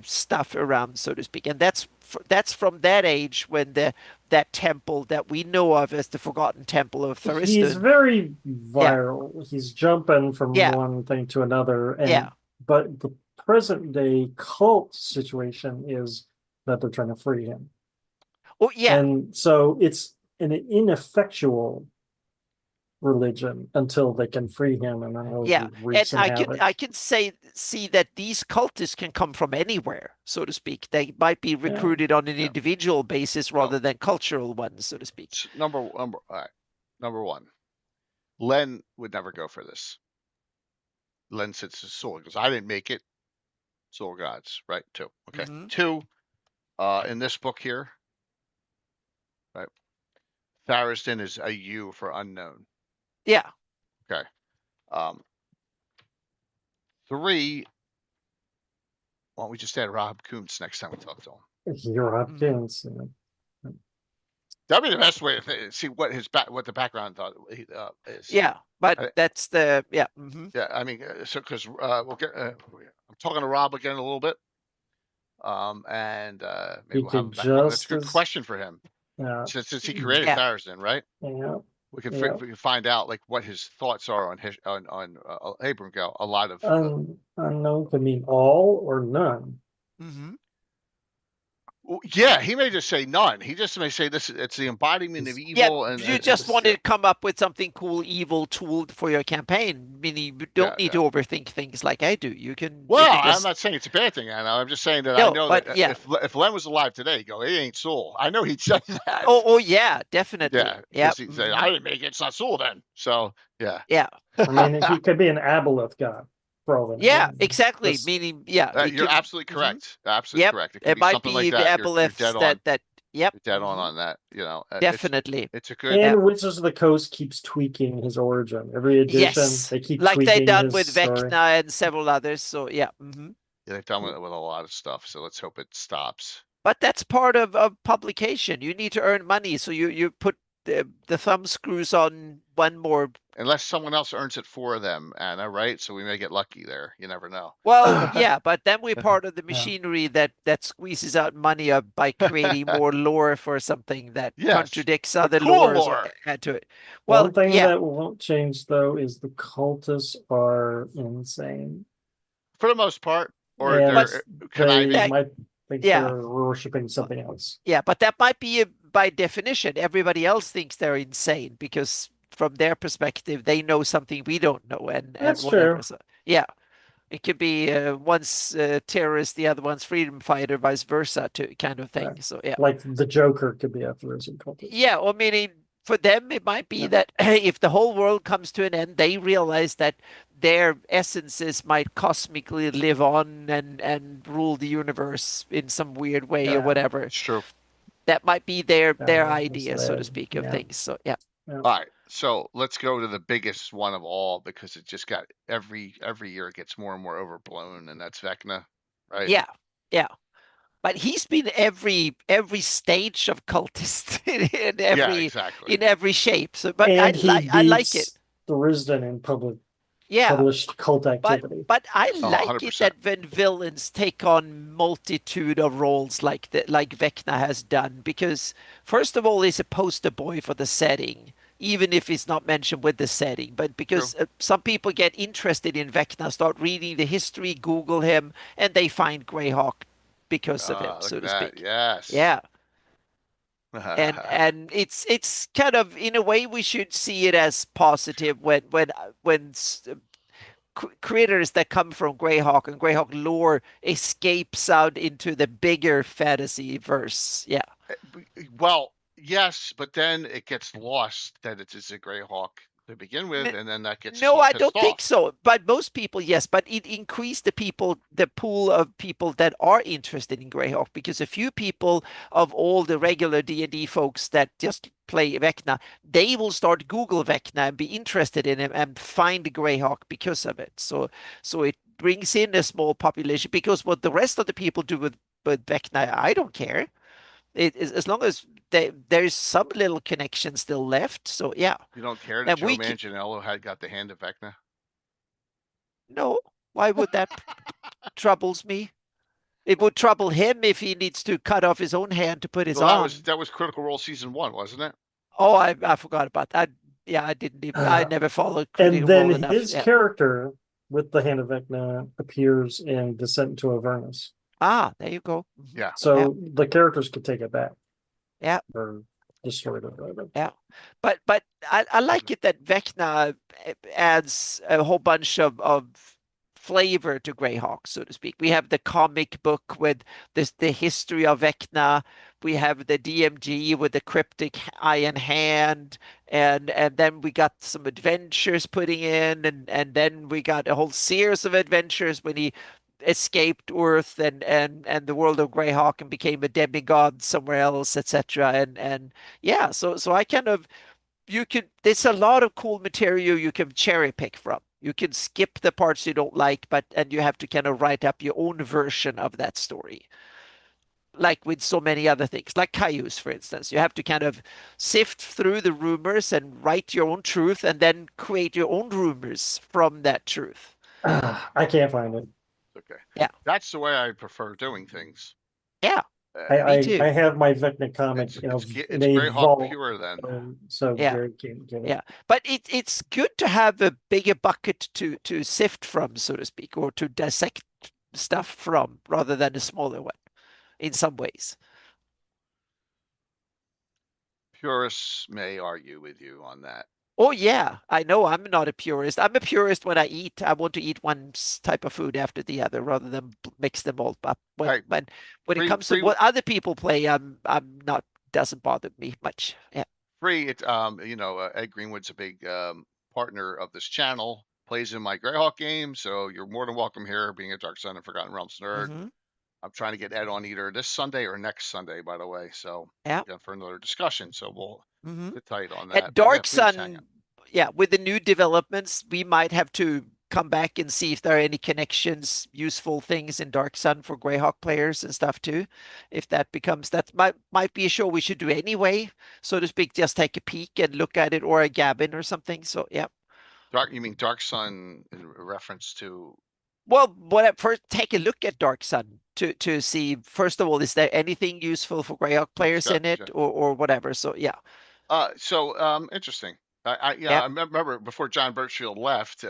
stuff around, so to speak. And that's from that age when that temple that we know of as the Forgotten Temple of Tharizdun. He's very viral. Yeah. He's jumping from one thing to another. But the present day cult situation is that they're trying to free him. Oh, yeah. And so it's an ineffectual religion until they can free him, and then I can see that these cultists can come from anywhere, so to speak. They might be recruited on an individual basis rather than cultural ones, so to speak. Number one, Len would never go for this. Len sits his soul because I didn't make it. Soul gods, right? 2. Okay. 2, in this book here, right? Tharizdun is a U for unknown. Yeah. Okay. 3. Why don't we just add Rob Kuntz next time we talk to him? You're Rob Kuntz. That'd be the best way to see what the background thought is. Yeah, but that's the Yeah. I mean, so because we'll get. I'm talking to Rob again in a little bit. And maybe we'll have him back on. That's a good question for him. Yeah. Since he created Tharizdun, right? Yeah. We can find out like what his thoughts are on Abram Go. A lot of unknown could mean all or none. Well, yeah, he may just say none. He just may say it's the embodiment of evil. And you just wanted to come up with something cool, evil tool for your campaign. Meaning you don't need to overthink things like I do. You can. Well, I'm not saying it's a bad thing, Anna. I'm just saying that I know that if Len was alive today, he'd go, "It ain't Soul." I know he'd say that. Oh yeah, definitely. Yeah. He'd say, "I didn't make it. It's not Soul then." So yeah. Yeah. I mean, he could be an aboleth god. Yeah, exactly. Meaning, you're absolutely correct. Absolutely correct. It might be like the aboleths that. Yep. You're dead on that. You know, definitely. It's a good. And Wizards of the Coast keeps tweaking his origin every edition. They keep like tweaking they done his with Vecna and several others. So yeah. Yeah, they've done with a lot of stuff. So let's hope it stops. But that's part of publication. You need to earn money, so you put the thumb screws on one more. Unless someone else earns it for them, Anna, right? So we may get lucky there. You never know. Well, yeah, but then we're part of the machinery that squeezes out money by creating more lore for something that contradicts other lore. Add to it. Well, one thing that won't change though is the cultists are insane for the most part, or they might think they're worshiping something else. Yeah, but that might be by definition. Everybody else thinks they're insane because from their perspective, they know something we don't know, and That's whatever. true. So, yeah. It could be one's terrorist, the other one's freedom fighter, vice versa, to kind of thing. Yeah. So yeah, Like the Joker could be a Tharizdun cultist. yeah. Or meaning for them, it might be that if the whole world comes to an end, they realize that their essences might cosmically live on and rule the universe in some weird way or whatever. It's true. That might be their that's idea, so to speak, of things. So yeah. All right, so let's go to the biggest one of all, because it just got every year it gets more and more overblown, and that's Vecna, right? Yeah, yeah. But he's been every stage of cultist in every exactly. in every shape. So, but and I like it. Tharizdun in Yeah, published cult activity. but I Oh, like it 100%. that when villains take on multitude of roles like Vecna has done, because first of all, he's a poster boy for the setting, even if it's not mentioned with the setting. But because some people get interested in Vecna, start reading the history, Google him, and they find Greyhawk because of him, Look so at to that. speak. Yes. Yeah. And it's kind of, in a way, we should see it as positive when creators that come from Greyhawk and Greyhawk lore escapes out into the bigger fantasy verse. Yeah. Well, yes, but then it gets lost that it is a Greyhawk to begin with, and then that gets No, I don't pissed think off. so. But most people, yes. But it increased the pool of people that are interested in Greyhawk, because a few people of all the regular D&D folks that just play Vecna, they will start Google Vecna and be interested in him and find Greyhawk because of it. So it brings in a small population, because what the rest of the people do with Vecna, I don't care. It is, as long as there's some little connection still left. So yeah. You don't care that And Joe we Manganiello had got the hand of Vecna? No, why would that troubles me? It would trouble him if he needs to cut off his own hand to put his Well, on. that was Critical Role season 1, wasn't it? Oh, I forgot about that. Yeah, I didn't even. I never followed Critical And then Role enough. his character with the hand of Vecna appears in Descent into Avernus. Ah, there you go. Yeah. So the characters could take it back. Yeah. Or destroy it. Whatever. Yeah. But I like it that Vecna adds a whole bunch of flavor to Greyhawk, so to speak. We have the comic book with the history of Vecna. We have the DMG with the cryptic iron hand, and then we got some adventures putting in, and then we got a whole series of adventures when he escaped Earth and the world of Greyhawk and became a demigod somewhere else, etc. And yeah, so I kind of, there's a lot of cool material you can cherry pick from. You can skip the parts you don't like, and you have to kind of write up your own version of that story. Like with so many other things, like Cayuse, for instance, you have to kind of sift through the rumors and write your own truth, and then create your own rumors from that truth. I can't find it. Okay. Yeah. That's the way I prefer doing things. Yeah. I have my Vecna comic It's in a Greyhawk vault. pure then. So Yeah. Gary can't get it. Yeah, but it's good to have a bigger bucket to sift from, so to speak, or to dissect stuff from, rather than a smaller one, in some ways. Purists may argue with you on that. Oh yeah, I know I'm not a purist. I'm a purist when I eat. I want to eat one type of food after the other rather than mix them all up. When it comes to what other people play, I'm not, doesn't bother me much. Yeah. Free, Ed Greenwood's a big partner of this channel, plays in my Greyhawk game, so you're more than welcome here, being a Dark Sun and Forgotten Realms nerd. Mm-hmm. I'm trying to get Ed on either this Sunday or next Sunday, by the way. So yeah, for another discussion. So we'll get tight on At that. Dark Sun, with the new developments, we might have to come back and see if there are any connections, useful things in Dark Sun for Greyhawk players and stuff too. If that becomes, that might be a show we should do anyway, so to speak. Just take a peek and look at it, or a Gavin or something. So yeah. You mean Dark Sun in reference to? Well, first take a look at Dark Sun to see, first of all, is there anything useful for Greyhawk players in it, or whatever. So yeah. Interesting. I remember before John Birchfield left,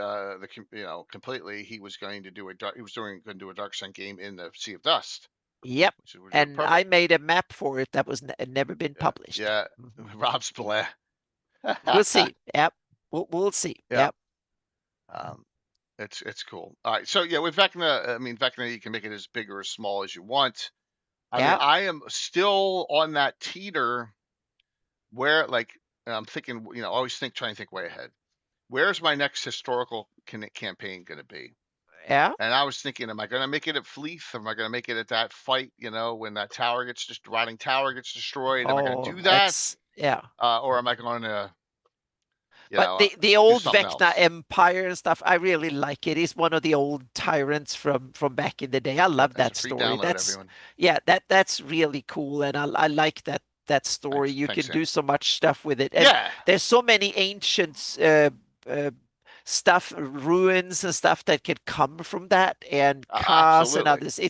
completely, he was going to do going to do a Dark Sun game in the Sea of Dust. Yep. And I made a map for it that was never been published. Yeah. Rob's Blair. We'll see. Yep. We'll see. Yep. It's cool. All right, so yeah, with Vecna, I mean Vecna, you can make it as big or as small as you want. I mean, I am still on that teeter where, like, I'm thinking, I always try and think way ahead. Where's my next historical campaign going to be? Yeah. And I was thinking, am I going to make it at Fleeth? Am I going to make it at that fight, when that rotting tower gets destroyed? Am I going to do that? Yeah. Or am I going to, But the do old something Vecna else? Empire and stuff, I really like it. It's one of the old tyrants from back in the day. I love that Free story. download, everyone. That's really cool, and I like that story. You Thanks, can Sam. do so much stuff with it. And Yeah. there's so many ancient stuff, ruins and stuff that could come from that, and cars and others.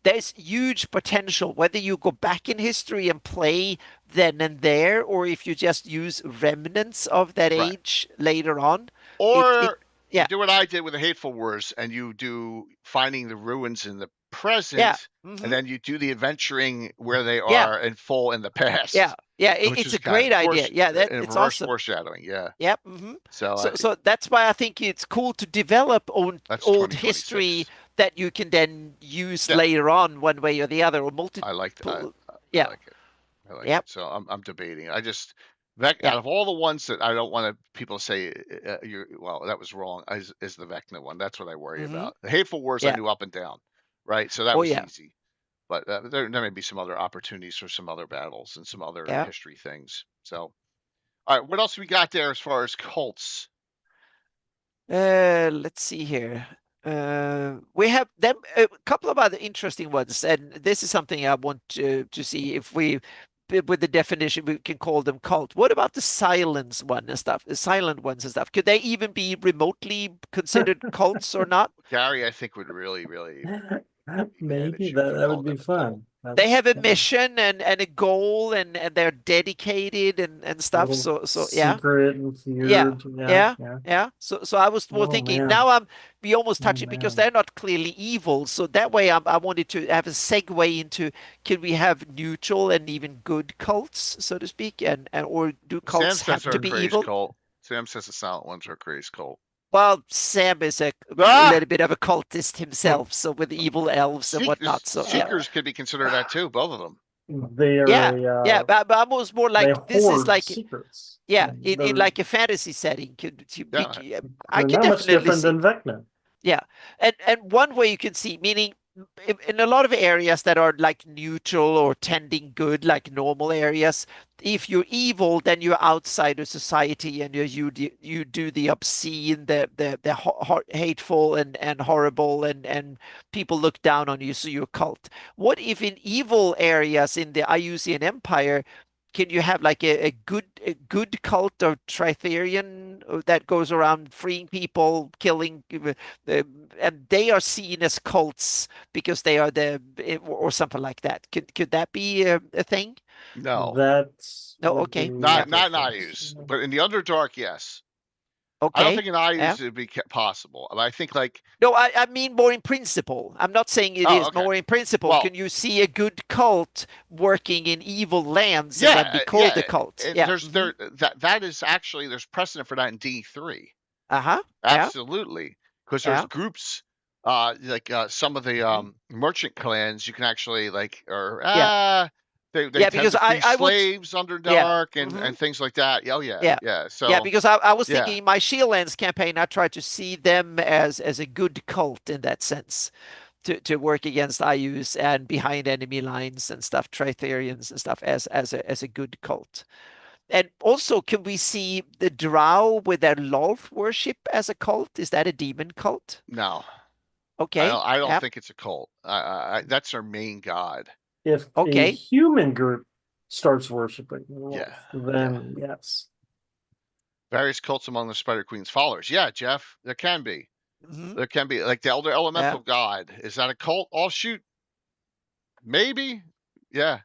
There's huge potential, whether you go back in history and play then and there, or if you just use remnants of that age later on. Or you do what I did with the Hateful Wars, and you do finding the ruins in the present, and then you do the adventuring where they are in full in the past. It's a great idea. It's awesome. Foreshadowing. So that's why I think it's cool to develop old history that you can then use later on, one way or the other, or multiple. I like it. I like it. So I'm debating. I just out of all the ones that I don't want people to say that was wrong, is the Vecna one. That's what I worry about. The Hateful Wars I knew up and down, right? So that was easy. But there may be some other opportunities for some other battles and some other history things. So, all right, what else we got there as far as cults? Let's see here. We have them a couple of other interesting ones, and this is something I want to see if we, with the definition, we can call them cult. What about the silent ones and stuff? Could they even be remotely considered cults or not? Gary, I think would really, really maybe that would be fun. They have a mission and a goal, and they're dedicated and stuff. So secret and feared. So I was thinking. Man. Now we almost touch it because they're not clearly evil. So that way, I wanted to have a segue into: can we have neutral and even good cults, so to speak, and or do cults have to be evil? Cult. Sam says the silent ones are a crazy cult. Well, Sam is a little bit of a cultist himself, so with evil elves and whatnot. So Seekers could be considered that too, both of them. They are but I was more like this is like secrets. In like a fantasy setting. I could not much different than Vecna. Yeah, and one way you can see, meaning in a lot of areas that are like neutral or tending good, like normal areas, if you're evil, then you're outside of society, and you do the obscene, the hateful and horrible, and people look down on you, so you're a cult. What if in evil areas in the Iusian Empire, can you have like a good cult of Tritherian that goes around freeing people, killing, and they are seen as cults because they are or something like that? Could that be a thing? No, okay. Not Ius, but in the Underdark, yes. Okay. I don't think in Ius it would be possible. I think no, I mean more in principle. I'm not saying it is more in principle. Well, can you see a good cult working in evil lands and then be called a cult? That is actually, there's precedent for that in D3. Absolutely, because there's groups some of the merchant clans you can actually They because I slaves Underdark and things like that. So because I was thinking in my Shieldlands campaign, I tried to see them as a good cult in that sense, to work against Ius and behind enemy lines and stuff, Tritherians and stuff as a good cult. And also, can we see the Drow with their Lolth worship as a cult? Is that a demon cult? No. Okay. I don't think it's a cult. That's their main god. If a human group starts worshiping then yes. Various cults among the Spider Queen's followers. Yeah, Jeff, there can be. There can be, like the Elder Elemental God. Is that a cult offshoot? Maybe. Yeah.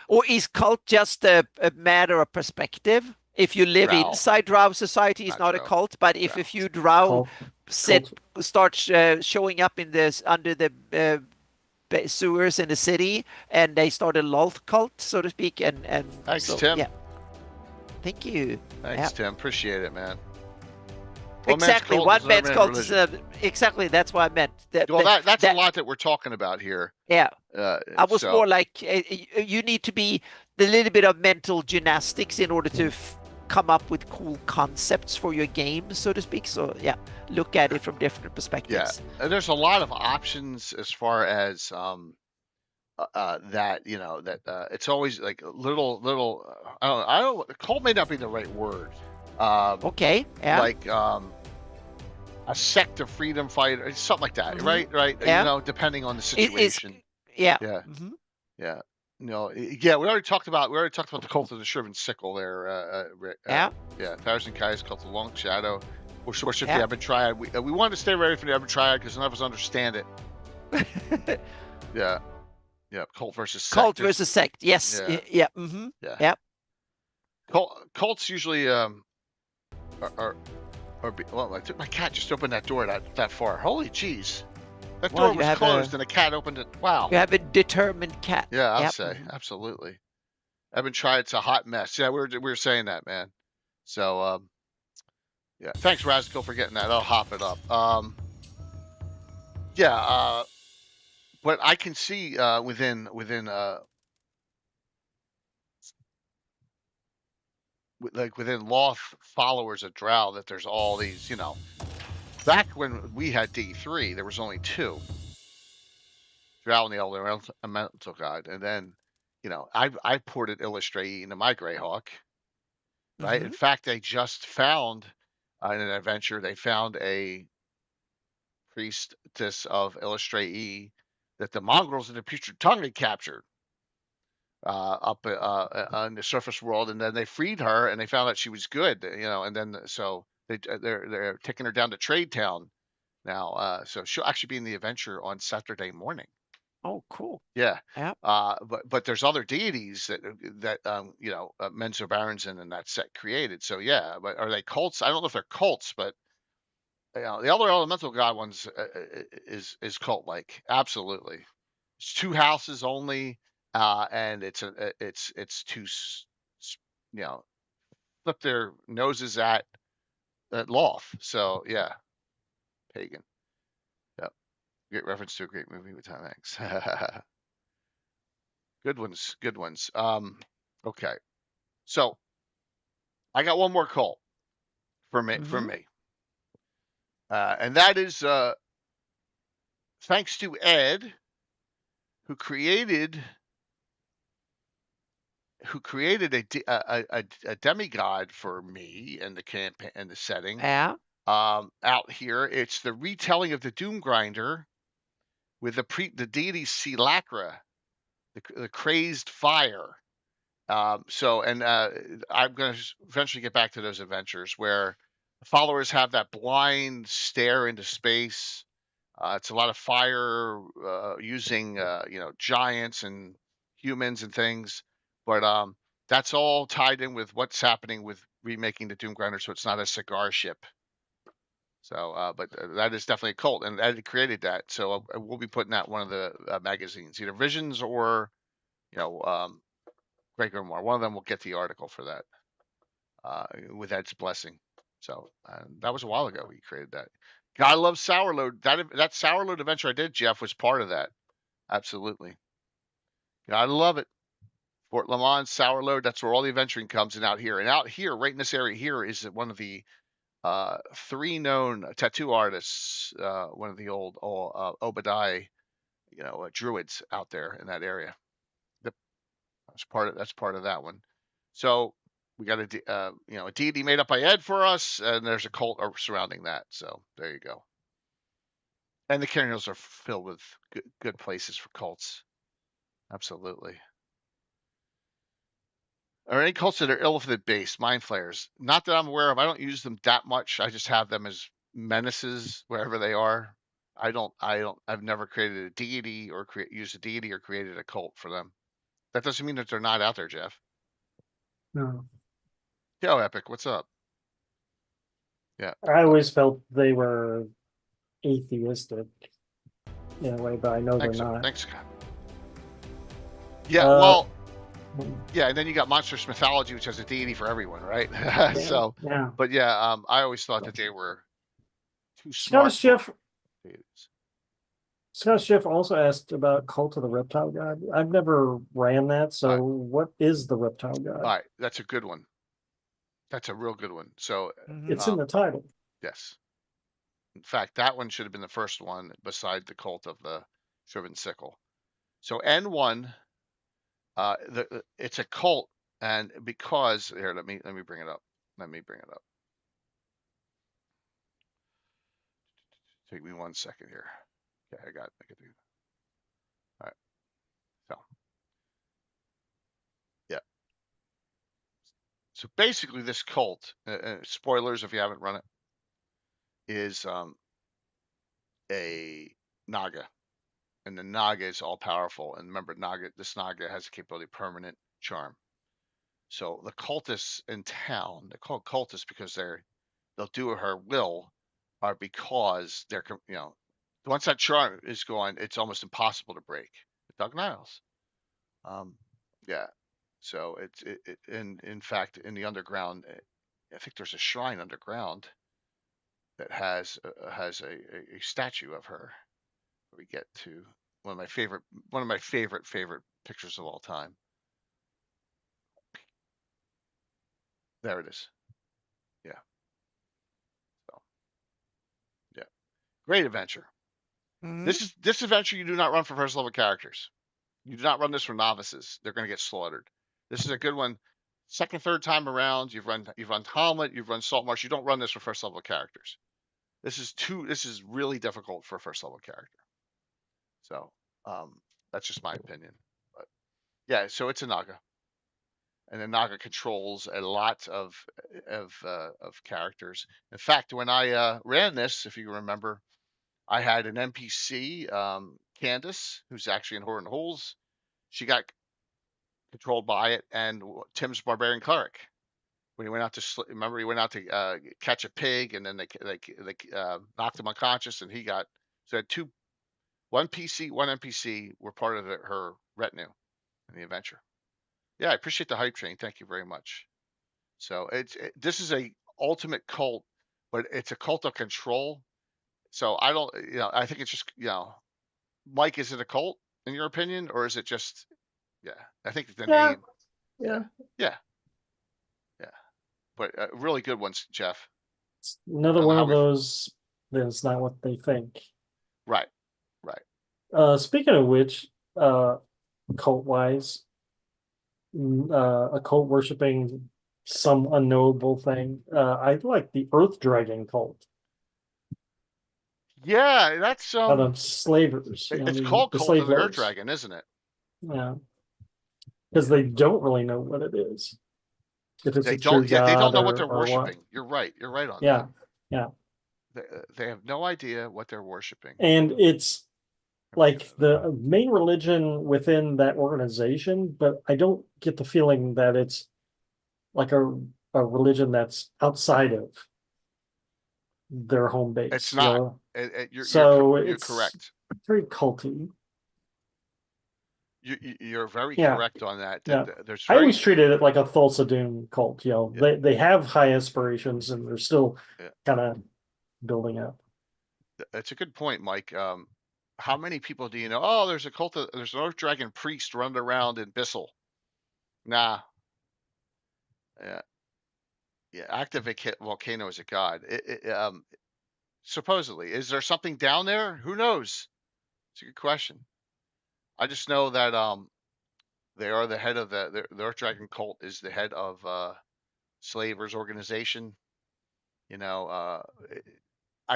Or is cult just a matter of perspective? If you live inside Drow society, it's not a cult. But if a few Drow start showing up under the sewers in the city, and they start a Lolth cult, so to speak, and thanks, Tim. Yeah. Thank you. Thanks, Tim. Appreciate it, man. Exactly. Cult One is another man's cult is religion. exactly. That's what I meant. Well, that's a lot that we're talking about here. Yeah. I was So- more like you need to be a little bit of mental gymnastics in order to come up with cool concepts for your game, so to speak. So yeah, look at it from different perspectives. Yeah, there's a lot of options as far as that it's always like little. I don't. Cult may not be the right word. Okay. Yeah. Like a sect of freedom fighter, something like that, right? Yeah. You know, depending on the situation. Yeah. Yeah. Yeah. No. Yeah. We already talked about the cult of the Shriven Sickle there. Yeah. Yeah. Tharizdun Kai's cult of Long Shadow. We're switching the Ebon Triad. We wanted to stay ready for the Ebon Triad because none of us understand it. Yeah. Yeah. Cult versus sect. Cult versus sect. Yes. Yeah. Yeah. Cults usually well, I took my cat just opened that door that far. Holy jeez. That door was closed and the cat opened it. Wow. You have a determined cat. Yeah, I'll say. Absolutely. Ebon Triad's a hot mess. Yeah, we were saying that, man. So yeah. Thanks, Razical, for getting that. I'll hop it up. Yeah, but I can see within Loth followers of Drow that there's all these, back when we had D3, there was only 2. Drow and the Elder Elemental God. And then, I ported Illustrate into my Greyhawk. Right? In fact, they just found in an adventure, they found a priestess of Illustrate that the mongrels in the Putrid Tongue had captured up on the surface world, and then they freed her, and they found out she was good, and then so they're taking her down to Trade Town now, so she'll actually be in the adventure on Saturday morning. Oh, cool. Yeah. But there's other deities that Menzo Baronson and that set created. So yeah, but are they cults? I don't know if they're cults, but the Elder Elemental God ones is cult like. Absolutely. It's 2 houses only, and it's to flip their noses at Loth. So yeah, pagan. Yep. Great reference to a great movie with Tom Hanks. Good ones. Okay. So I got one more cult for me, and that is thanks to Ed, who created a demigod for me in the campaign and the setting. Yeah. Out here, it's the retelling of the Doom Grinder with the deity Silacra, the crazed fire. I'm going to eventually get back to those adventures where followers have that blind stare into space. It's a lot of fire using giants and humans and things, but that's all tied in with what's happening with remaking the Doom Grinder, so it's not a cigar ship. So, but that is definitely a cult, and Ed created that. So we'll be putting that in one of the magazines, either Visions or Great Grimoire. One of them will get the article for that with Ed's blessing. So that was a while ago he created that. God loves Sourload. That Sourload adventure I did, Jeff, was part of that. Absolutely. Gotta love it. Fort Lamont, Sourload, that's where all the adventuring comes. And out here, right in this area here, is one of the 3 known tattoo artists, one of the old Obadiah, druids out there in that area. That's part of that one. So we got a deity made up by Ed for us, and there's a cult surrounding that. So there you go. And the Cairn Hills are filled with good places for cults. Absolutely. Are any cults that are Illithid-based, mind flayers? Not that I'm aware of. I don't use them that much. I just have them as menaces wherever they are. I've never created a deity or used a deity or created a cult for them. That doesn't mean that they're not out there, Jeff. No. Yo, Epic, what's up? Yeah. I always felt they were atheistic in a way, but I know they're not. Thanks, Scott. Yeah, yeah, and then you got monstrous mythology, which has a deity for everyone, right? Yeah, So, yeah. but yeah, I always thought that they were too smart. Scottish Jeff also asked about Cult of the Reptile God. I've never ran that, so what is the Reptile God? All right, that's a good one. That's a real good one. So it's in the title. Yes. In fact, that one should have been the first one beside the Cult of the Shriven Sickle. So N1, it's a cult, and because here, let me bring it up. Take me 1 second here. Okay, I got it. All right. So, yeah. So basically, this cult, spoilers if you haven't run it, is a Naga, and the Naga is all powerful. And remember, this Naga has the capability of permanent charm. So the cultists in town, they're called cultists because they'll do her will, are because they're, once that charm is gone, it's almost impossible to break. Doug Niles. Yeah. So in fact, in the underground, I think there's a shrine underground that has a statue of her. We get to one of my favorite pictures of all time. There it is. Yeah. So, yeah. Great adventure. This adventure you do not run for first level characters. You do not run this for novices. They're going to get slaughtered. This is a good one. Second, third time around, you've run Hamlet, you've run Saltmarsh. You don't run this for first level characters. This is really difficult for a first level character. So that's just my opinion. But yeah, so it's a Naga. And the Naga controls a lot of characters. In fact, when I ran this, if you remember, I had an NPC, Candace, who's actually in Horton Holes. She got controlled by it, and Tim's Barbarian Cleric. When he went out to remember, he went out to catch a pig, and then they knocked him unconscious, and he got so had one NPC were part of her retinue in the adventure. Yeah, I appreciate the hype train. Thank you very much. So this is a ultimate cult, but it's a cult of control. So I don't, I think it's just, Mike, is it a cult in your opinion, or is it just, I think the name. Yeah. But really good ones, Jeff. It's another one of those that's not what they think. Right. Speaking of which, cult-wise, a cult worshipping some unknowable thing. I like the Earth Dragon cult. Yeah, that's the slavers. It's called Cult of the Earth Dragon, isn't it? Yeah, because they don't really know what it is. If it's they don't know what they're worshiping. What. You're right on that. Yeah. They have no idea what they're worshiping. And it's like the main religion within that organization, but I don't get the feeling that it's like a religion that's outside of their home base. It's not. You're correct. Very culty. You're very correct on that. I always treated it like a Tharizdun cult. They have high aspirations, and they're still kind of building up. That's a good point, Mike. How many people do you know? Oh, there's there's an Earth Dragon priest running around in Bissell. Nah. Yeah. Active volcano is a god. Supposedly, is there something down there? Who knows? It's a good question. I just know that they are the head of the Earth Dragon cult is the head of Slavers organization. I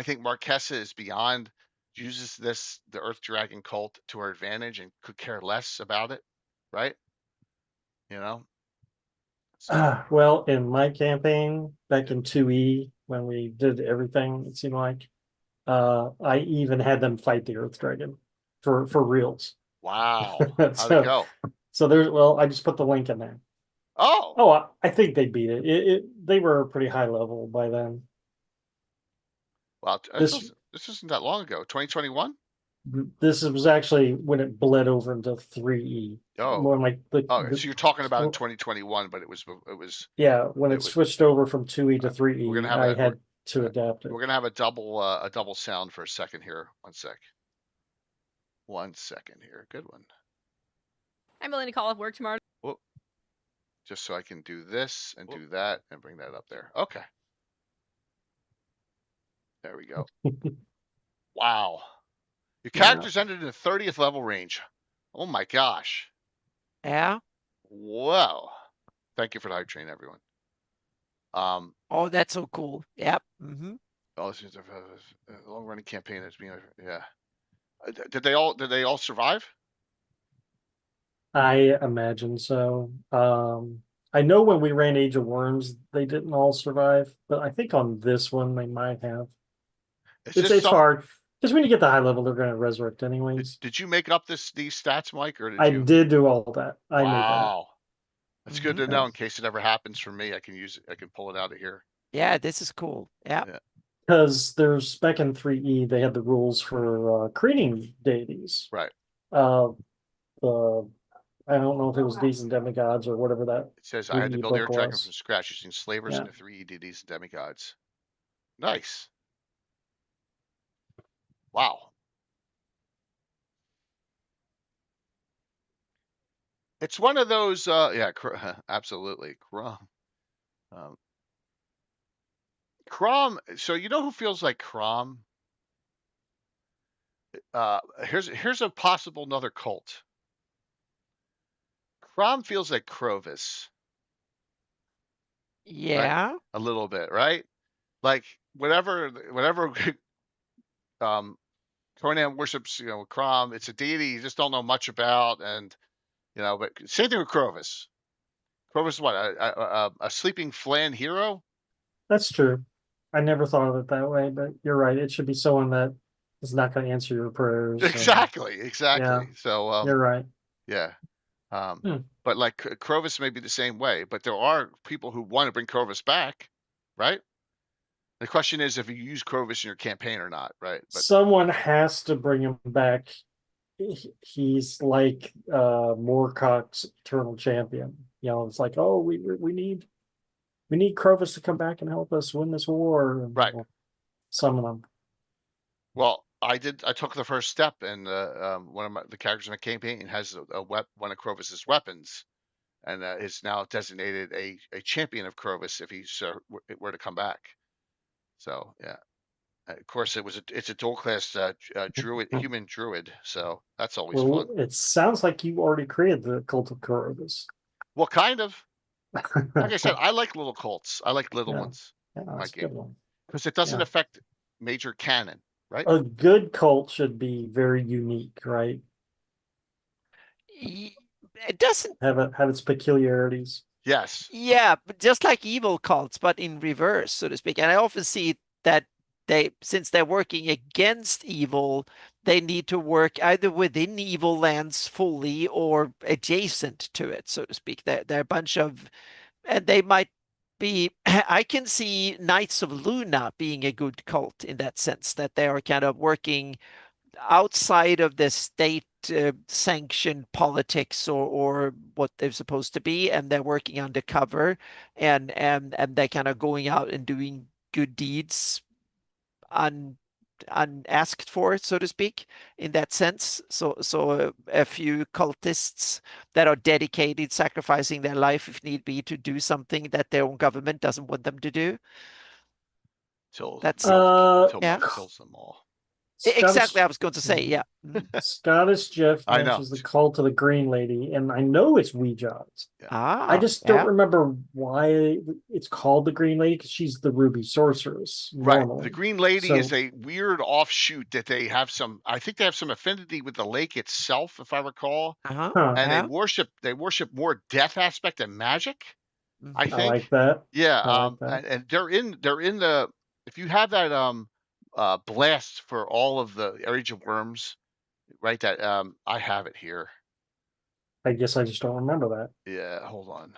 think Marquesa is beyond, uses the Earth Dragon cult to her advantage and could care less about it, right? Well, in my campaign back in 2E, when we did everything, it seemed like I even had them fight the Earth Dragon for reals. Wow. How'd it go? So I just put the link in there. Oh, I think they beat it. They were pretty high level by then. Wow, this isn't that long ago. 2021. This was actually when it bled over into 3E. Oh, more like so you're talking about in 2021, but it was when it switched over from 2E to 3E. I had to adapt it. We're gonna have a double sound for a second here. 1 sec. 1 second here. Good one. I'm willing to call off work tomorrow. Whoop. Just so I can do this and do that and bring that up there. Okay. There we go. Wow. Your character's entered in the 30th level range. Oh my gosh. Yeah. Whoa. Thank you for the hype train, everyone. Oh, that's so cool. Yep. Mm-hmm. Oh, this is a long-running campaign that's being, yeah. Did they all survive? I imagine so. I know when we ran Age of Worms, they didn't all survive, but I think on this one they might have. It's hard because when you get the high level, they're going to resurrect anyways. Did you make up these stats, Mike, or did I you? did do all that. I made that. Wow, that's good to know in case it ever happens for me. I can use it. I can pull it out of here. Yeah, this is cool. Yeah. Because there's back in 3E, they had the rules for creating deities. Right. I don't know if it was Deities and Demigods or whatever that. It says I had to build Air Dragon was. from scratch using slavers and the 3 deities and demigods. Nice. Wow. It's one of those, yeah, absolutely. Crom, so you know who feels like Crom? Here's a possible another cult. Crom feels like Crovis. Yeah. Right? A little bit, right? Like whatever Conan worships, Crom, it's a deity you just don't know much about, and but same thing with Crovis. Crovis is what, a sleeping Flan hero? That's true. I never thought of it that way, but you're right. It should be someone that is not going to answer your prayers. Exactly. Yeah, So you're right. Yeah. But like Crovis may be the same way, but there are people who want to bring Crovis back, right? The question is if you use Crovis in your campaign or not, right? But someone has to bring him back. He's like Moorcock's eternal champion. It's like, oh, we need Crovis to come back and help us win this war. And right. Summon them. Well, I took the first step, and one of the characters in the campaign has one of Crovis's weapons, and is now designated a champion of Crovis if he were to come back. So yeah, of course it's a dual class druid, human druid, so that's always fun. It sounds like you already created the cult of Crovis. Well, kind of. Like I said, I like little cults. I like little ones. Yeah, that's a good one. Because it doesn't affect major canon, right? A good cult should be very unique, right? It doesn't have its peculiarities. Yes. Yeah, but just like evil cults, but in reverse, so to speak. And I often see that since they're working against evil, they need to work either within evil lands fully or adjacent to it, so to speak. They're a bunch of, and they might be, I can see Knights of Luna being a good cult in that sense, that they are kind of working outside of the state sanctioned politics or what they're supposed to be, and they're working undercover, and they're kind of going out and doing good deeds unasked for, so to speak, in that sense. So a few cultists that are dedicated, sacrificing their life if need be to do something that their own government doesn't want them to do. That's Milk yeah. kills them all. Exactly, I was going to say, yeah. Scottish Jeff mentions the cult of the Green Lady, and I know it's Ouija's. I just don't remember why it's called the Green Lady, because she's the ruby sorceress. Normally. Right. The Green Lady is a weird offshoot that they have I think they have some affinity with the lake itself, if I recall. And they worship more death aspect than magic. I think. I like that. Yeah. Like that. And they're in the, if you have that blast for all of the Age of Worms, right? That I have it here. I guess I just don't remember that. Yeah, hold on.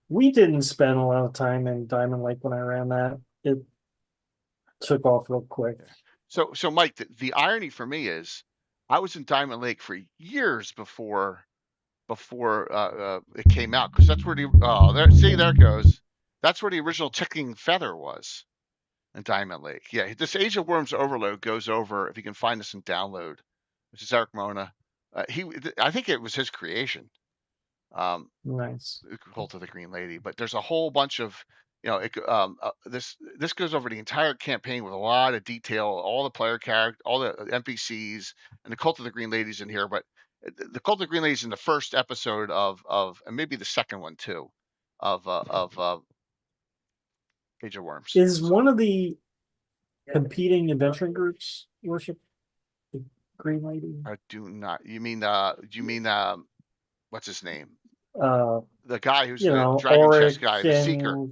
We didn't spend a lot of time in Diamond Lake when I ran that. It took off real quick. So Mike, the irony for me is I was in Diamond Lake for years before it came out, because that's where there it goes. That's where the original Tickling Feather was. and Diamond Lake. Yeah, this Age of Worms overload goes over, if you can find this in download, which is Eric Mona. I think it was his creation. Nice. Cult of the Green Lady, but there's a whole bunch of, this goes over the entire campaign with a lot of detail, all the player character, all the NPCs, and the Cult of the Green Lady's in here. But the Cult of the Green Lady's in the first episode of and maybe the second one too, of Age of Worms. Is one of the competing adventuring groups worship the Green Lady? I do not. You mean what's his name? The guy who's the dragon chest guy, the Seeker,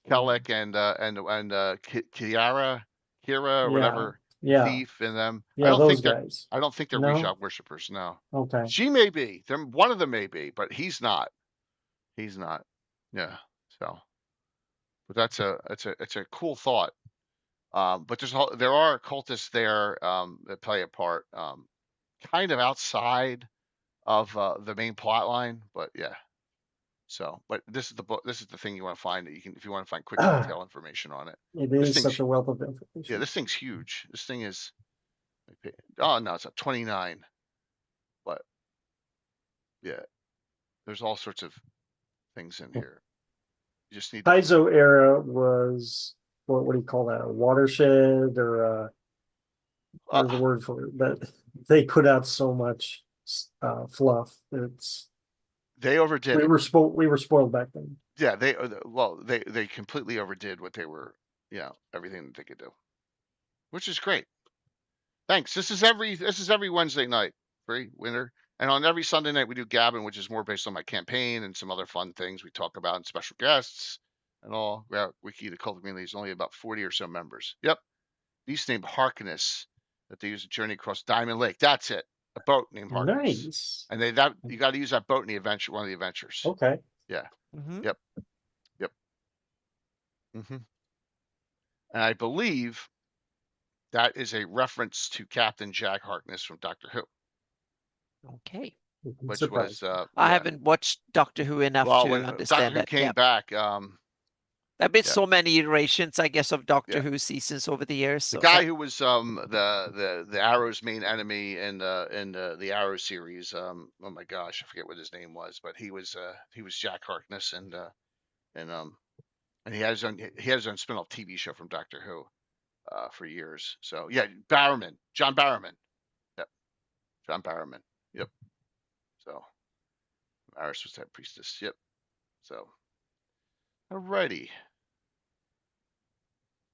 Kellic, and Kira, or whatever, Thief, and them. Yeah, those guys. I don't think they're Greyhawk worshippers. No. Okay. She may be. One of them may be, but he's not. He's not. Yeah. So, but it's a cool thought. But there are cultists there that play a part, kind of outside of the main plot line. But yeah. So, but this is the book. This is the thing you want to find. That you can, if you want to find quick detail information on it. It is such a wealth of information. Yeah, this thing's huge. This thing is. Oh no, it's a 29. But yeah, there's all sorts of things in here. You just need. Paizo era was what do you call that? A watershed or there's a word for it, but they put out so much fluff. They overdid. We were spoiled back then. Yeah, they completely overdid what they were, everything that they could do, which is great. Thanks. This is every Wednesday night, free winter, and on every Sunday night we do Gabbin', which is more based on my campaign and some other fun things we talk about and special guests and all. Wiki, the Cult of Green Lady is only about 40 or so members. Yep, beast named Harkness that they use to journey across Diamond Lake. That's it. A boat named Harkness. Nice. And you got to use that boat in the adventure, one of the adventures. Okay. Yeah. Mm-hmm. Yep. Mm-hmm. And I believe that is a reference to Captain Jack Harkness from Doctor Who. Okay. Which was I haven't watched Doctor Who enough to understand Doctor Who came back. There have been so many iterations, I guess, of Doctor Who seasons over the years. So the guy who was the Arrow's main enemy in the Arrow series, oh my gosh, I forget what his name was, but he was Jack Harkness, and he had his own spin-off TV show from Doctor Who for years. So yeah, John Barrowman. Yep. John Barrowman. Yep. So Iris was that priestess. Yep. So alrighty.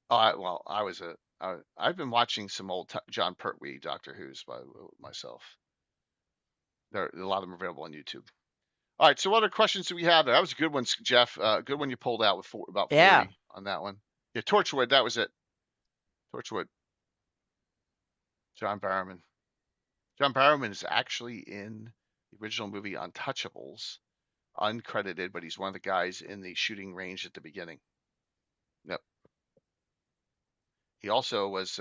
I've been watching some old John Pertwee Doctor Who's by myself. A lot of them are available on YouTube. All right, so what other questions do we have there? That was a good one, Jeff. Good one you pulled out with about 40 on that one. Yeah, Torchwood, that was it. Torchwood. John Barrowman. John Barrowman is actually in the original movie Untouchables, uncredited, but he's one of the guys in the shooting range at the beginning. Yep. He also was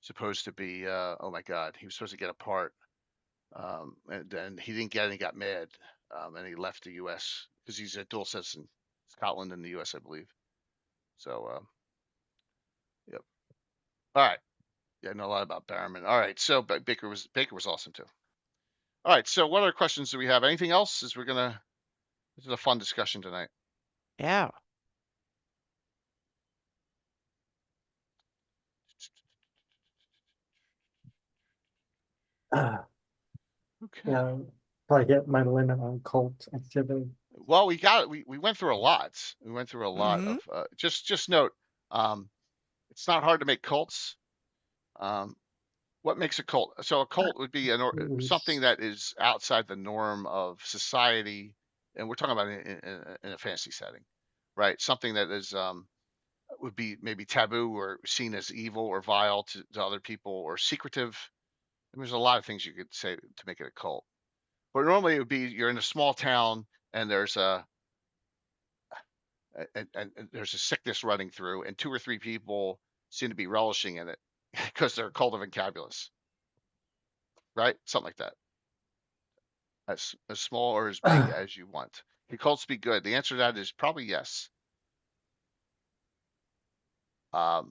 supposed to be, oh my God, he was supposed to get a part. And then he didn't get it and he got mad. And he left the U.S. because he's a dual citizen, Scotland and the U.S., I believe. So, yep. All right. Yeah, I know a lot about Barrowman. All right. So, but Baker was awesome too. All right. So, what other questions do we have? Anything else? This is a fun discussion tonight. Yeah. Okay. Yeah, probably hit my limit on cult activity. Well, we went through a lot. We went through a lot of just note. It's not hard to make cults. What makes a cult? So a cult would be something that is outside the norm of society, and we're talking about in a fantasy setting, right? Something that is would be maybe taboo or seen as evil or vile to other people or secretive. And there's a lot of things you could say to make it a cult. But normally it would be you're in a small town and there's and there's a sickness running through, and 2 or 3 people seem to be relishing in it because they're a cult of incabulous, right? Something like that. As small or as big as you want. Can cults be good? The answer to that is probably yes. I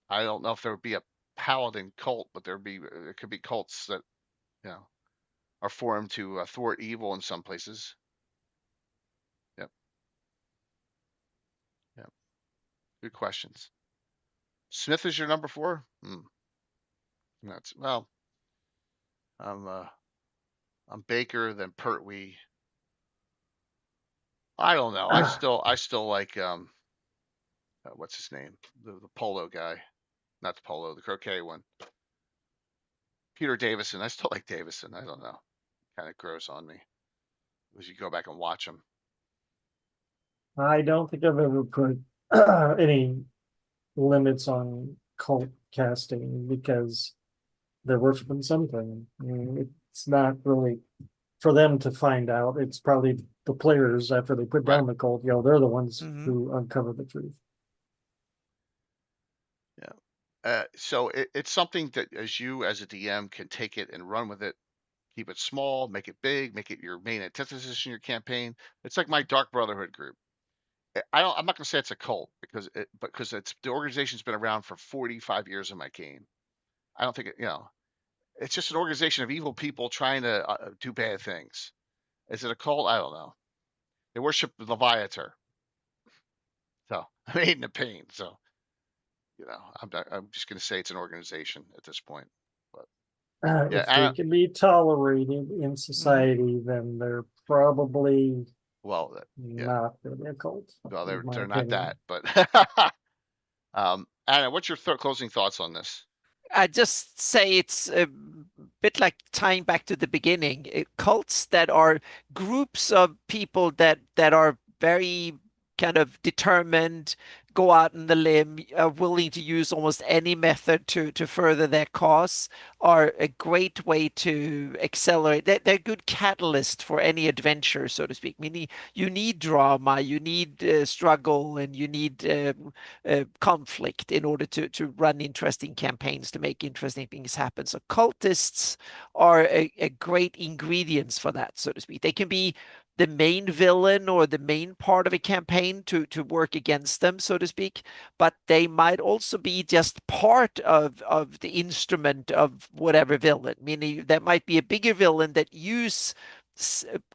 don't know if there would be a paladin cult, but there could be cults that are formed to thwart evil in some places. Yep. Yep. Good questions. Smith is your number 4. That's I'm Baker, then Pertwee. I don't know. I still like what's his name? The polo guy, not the polo, the croquet one. Peter Davison. I still like Davison. I don't know. Kind of grows on me as you go back and watch him. I don't think I've ever put any limits on cult casting because they're worshiping something. I mean, it's not really for them to find out. It's probably the players after they put down the cult. They're the ones who uncover the truth. Yeah. So it's something that as a DM can take it and run with it, keep it small, make it big, make it your main antithesis in your campaign. It's like my Dark Brotherhood group. I'm not going to say it's a cult because the organization's been around for 45 years in my game. I don't think it's just an organization of evil people trying to do bad things. Is it a cult? I don't know. They worship the Leviathan. So I'm hating the pain. So I'm just going to say it's an organization at this point. But if they can be tolerated in society, then they're probably not really a cult. Well, they're not that. But Anna, what's your closing thoughts on this? I just say it's a bit like tying back to the beginning. Cults that are groups of people that are very kind of determined, go out on the limb, are willing to use almost any method to further their cause, are a great way to accelerate. They're good catalyst for any adventure, so to speak. Meaning you need drama, you need struggle, and you need conflict in order to run interesting campaigns, to make interesting things happen. So cultists are a great ingredients for that, so to speak. They can be the main villain or the main part of a campaign to work against them, so to speak, but they might also be just part of the instrument of whatever villain, meaning there might be a bigger villain that use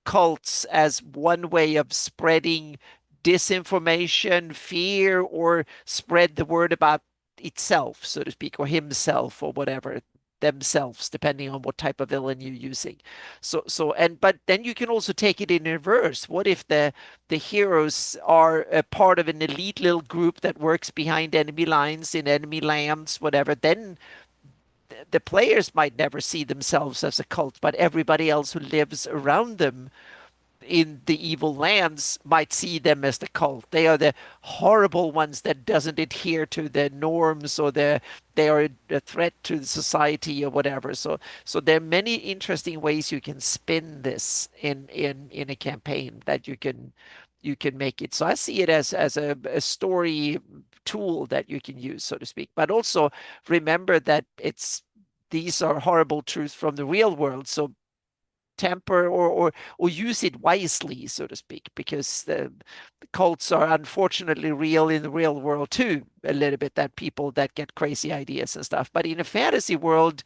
cults as one way of spreading disinformation, fear, or spread the word about itself, so to speak, or himself, or whatever, themselves, depending on what type of villain you're using. But then you can also take it in reverse. What if the heroes are a part of an elite little group that works behind enemy lines in enemy lands, whatever? Then the players might never see themselves as a cult, but everybody else who lives around them in the evil lands might see them as the cult. They are the horrible ones that doesn't adhere to the norms, or they are a threat to the society or whatever. So there are many interesting ways you can spin this in a campaign that you can make it. So I see it as a story tool that you can use, so to speak. But also remember that these are horrible truths from the real world. So temper or use it wisely, so to speak, because the cults are unfortunately real in the real world too, a little bit, that people that get crazy ideas and stuff. But in a fantasy world,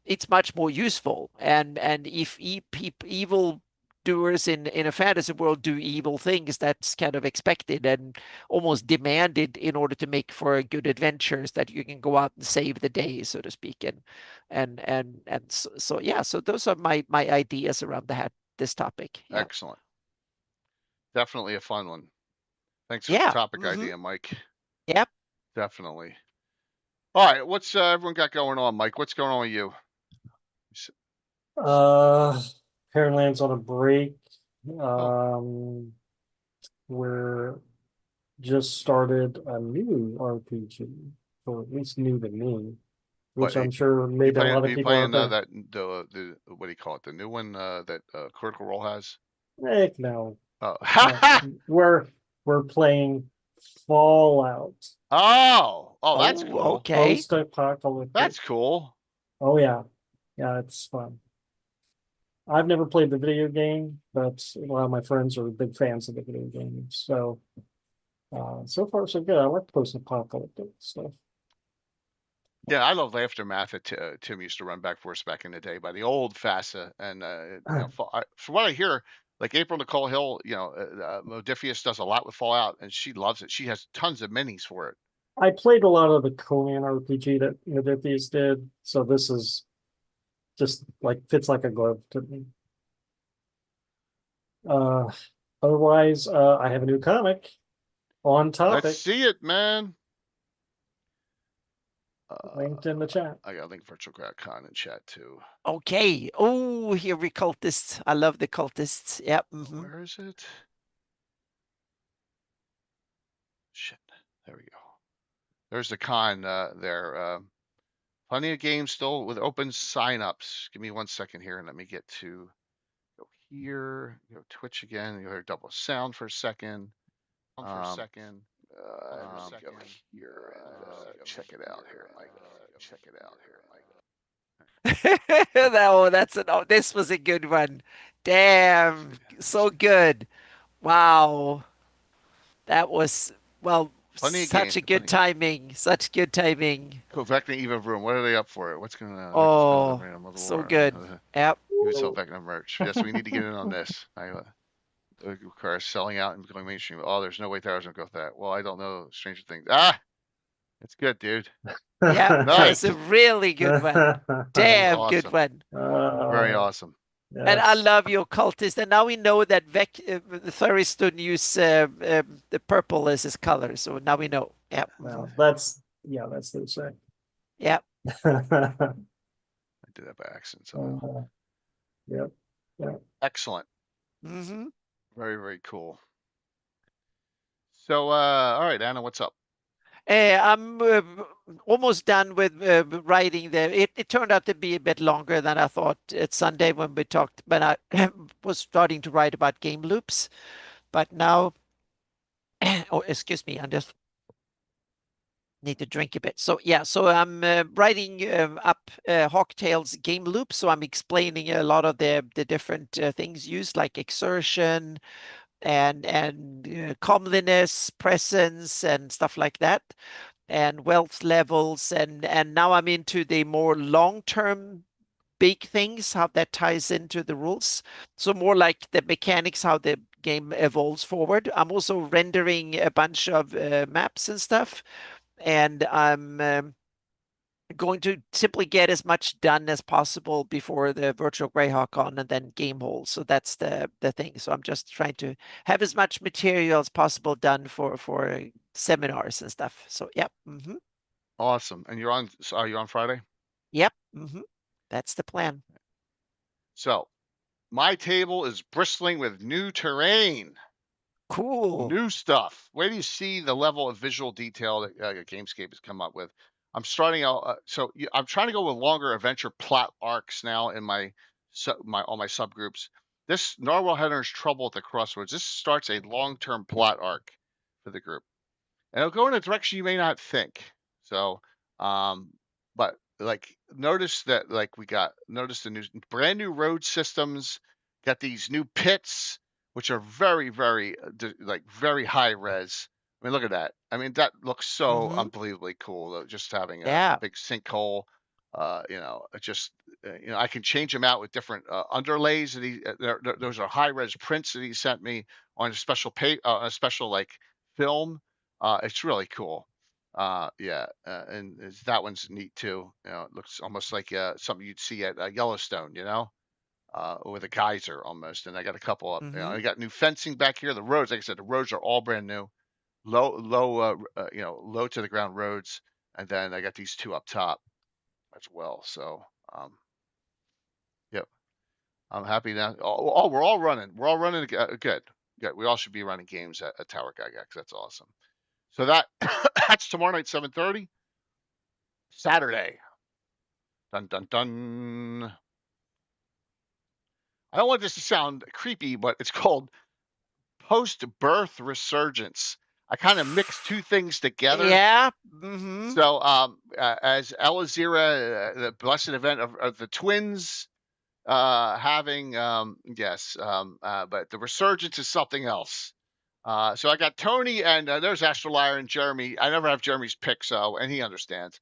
it's much more useful. And if evil doers in a fantasy world do evil things, that's kind of expected and almost demanded in order to make for good adventures that you can go out and save the day, so to speak. So those are my ideas around this topic. Yeah. Excellent. Definitely a fun one. Thanks for the topic idea, Mike. Yep. Definitely. All right, what's everyone got going on, Mike? What's going on with you? Parentland's on a break. We're just started a new RPG, or at least new to me, which I'm sure made a lot of people out there. The what do you call it? The new one that Critical Role has? Heck no. Oh. We're playing Fallout. Oh, that's cool. Okay. Post-apocalyptic. That's cool. Oh yeah, it's fun. I've never played the video game, but a lot of my friends are big fans of the video game. So, so far so good. I like post-apocalyptic stuff. Yeah, I love Aftermath that Tim used to run back for us back in the day by the old FASA. And, from what I hear, like April Nicole Hill, Modiphius does a lot with Fallout, and she loves it. She has tons of minis for it. I played a lot of the Conan RPG that Modiphius did, so this is just like fits like a glove to me. Otherwise, I have a new comic on topic. Let's see it, man. Linked in the chat. I got link Virtual Con in chat too. Okay. Oh, here we cultists. I love the cultists. Yep. Where is it? Shit. There we go. There's the con there. Plenty of games still with open signups. Give me 1 second here and let me get to go here. Go Twitch again. You hear double sound for a second. Go here and check it out here, Mike. Check it out here, Mike. This was a good one. Damn, so good. Wow. That was, well, such a good timing. Such good timing. Cool. Vecna Eva Room. What are they up for? What's going on? Oh, so good. Yep. You would sell Vecna merch. Yes, we need to get in on this. Of course, selling out and going mainstream. Oh, there's no way Tharizdun will go with that. Well, I don't know Stranger Things. It's good, dude. Yeah, Nice. that's a really good one. Damn awesome. good one. Very awesome. Yes. And I love your cultist. And now we know that Tharizdun use the purple as his color. So now we know. Yep. Well, that's the say. Yep. I did that by accident. So. Yep. Excellent. Mm-hmm. Very, very cool. So, all right, Anna, what's up? I'm almost done with writing it turned out to be a bit longer than I thought. It's Sunday when we talked, but I was starting to write about game loops. But now, oh, excuse me, I just need to drink a bit. So yeah, so I'm writing up Hawktail's game loop. So I'm explaining a lot of the different things used, like exertion and comeliness, presence, and stuff like that, and wealth levels, and now I'm into the more long-term big things, how that ties into the rules. So more like the mechanics, how the game evolves forward. I'm also rendering a bunch of maps and stuff, and I'm going to simply get as much done as possible before the virtual Greyhawk on and then game hole. So that's the thing. So I'm just trying to have as much material as possible done for seminars and stuff. So yep. Mm-hmm. Awesome. And you're on Friday? Yep. Mm-hmm. That's the plan. So my table is bristling with new terrain. Cool. New stuff. Where do you see the level of visual detail that Gamescape has come up with? I'm starting out. I'm trying to go with longer adventure plot arcs now in all my subgroups. This Narwhal Hunter's Trouble at the Crossroads. This starts a long-term plot arc for the group, and it'll go in a direction you may not think. So, but like notice that notice the brand new road systems. Got these new pits, which are very, very very high res. I mean, look at that. I mean, that looks so unbelievably cool. Just having a big sinkhole. I can change them out with different underlays. Those are high res prints that he sent me on a special film. It's really cool. And that one's neat too. It looks almost like something you'd see at Yellowstone. With a geyser almost. And I got a couple up. I got new fencing back here. The roads, like I said, the roads are all brand new, low to the ground roads. And then I got these two up top as well. So, yep, I'm happy now. Oh, we're all running. We're all running. Good. We all should be running games at Tower Gygax. That's awesome. So that's tomorrow night, 7:30. Saturday. Dun dun dun. I don't want this to sound creepy, but it's called Post-Birth Resurgence. I kind of mixed two things together. Yeah. So, as Elazira, the blessed event of the twins having, but the resurgence is something else. So I got Tony and there's Astrolier and Jeremy. I never have Jeremy's pick, and he understands.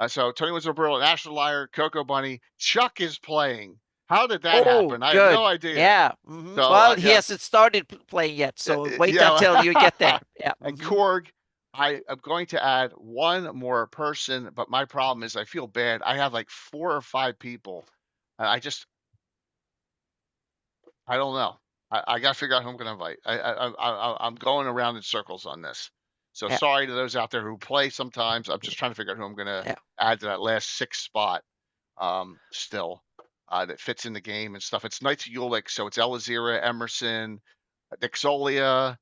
So Tony Winslow Burrow, National Liar, Coco Bunny, Chuck is playing. How did that happen? I have good. no idea. Yeah. So, well, he hasn't started playing yet, so wait until you get there. Yeah. And Korg, I am going to add one more person, but my problem is I feel bad. I have like 4 or 5 people. And I don't know. I got to figure out who I'm going to invite. I'm going around in circles on this. So sorry to those out there who play sometimes. I'm just trying to figure out who I'm going to add to that last 6 spot still that fits in the game and stuff. It's Knights of Ulick, so it's Elazira, Emerson, Dixolia,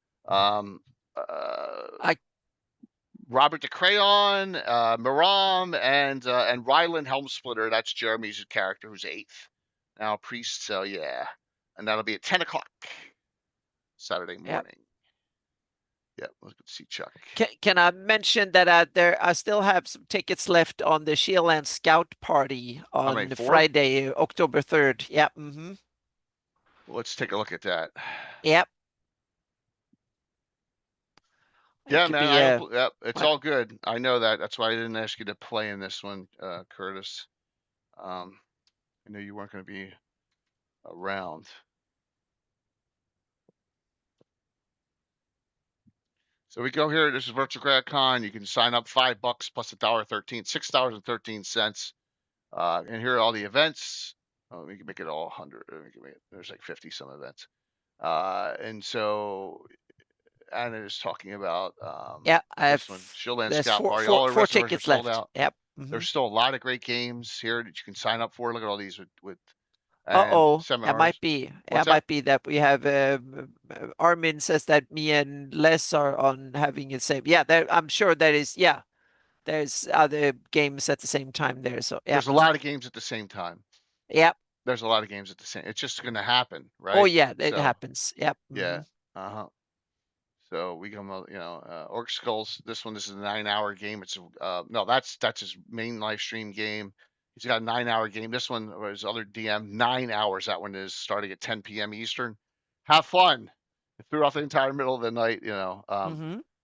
Robert the Crayon, Miram, and Ryland Helmsplitter. That's Jeremy's character, who's 8th. Now Priest, so yeah. And that'll be at 10 o'clock Saturday morning. Yep, let's go see Chuck. Can I mention that I still have some tickets left on the Shieldland Scout Party on Friday, October 3rd. Yep. Well, let's take a look at that. Yep. Yeah, man. It's all good. I know that. That's why I didn't ask you to play in this one, Curtis. I knew you weren't going to be around. So we go here. This is Virtual Grad Con. You can sign up $5 plus $1.13, $6.13. And here are all the events. Oh, we can make it all 100. There's like 50 some events. And so Anna is talking about I have this one, Shieldland there's Scout Party. Four, All the four rest of tickets are sold left. out. Yep. There's still a lot of great games here that you can sign up for. Look at all these with seminars. It might be that we have Armin says that me and Les are on having the same. Yeah, I'm sure that is. Yeah, there's other games at the same time there. So yeah, there's a lot of games at the same time. Yep. There's a lot of games at the same. It's just going to happen, right? Oh yeah, it happens. Yep. Yeah. So we come, Orc Skulls. This is a 9-hour game. It's no, that's his main live stream game. He's got a 9-hour game. This one was other DM 9 hours. That one is starting at 10 p.m. Eastern. Have fun throughout the entire middle of the night.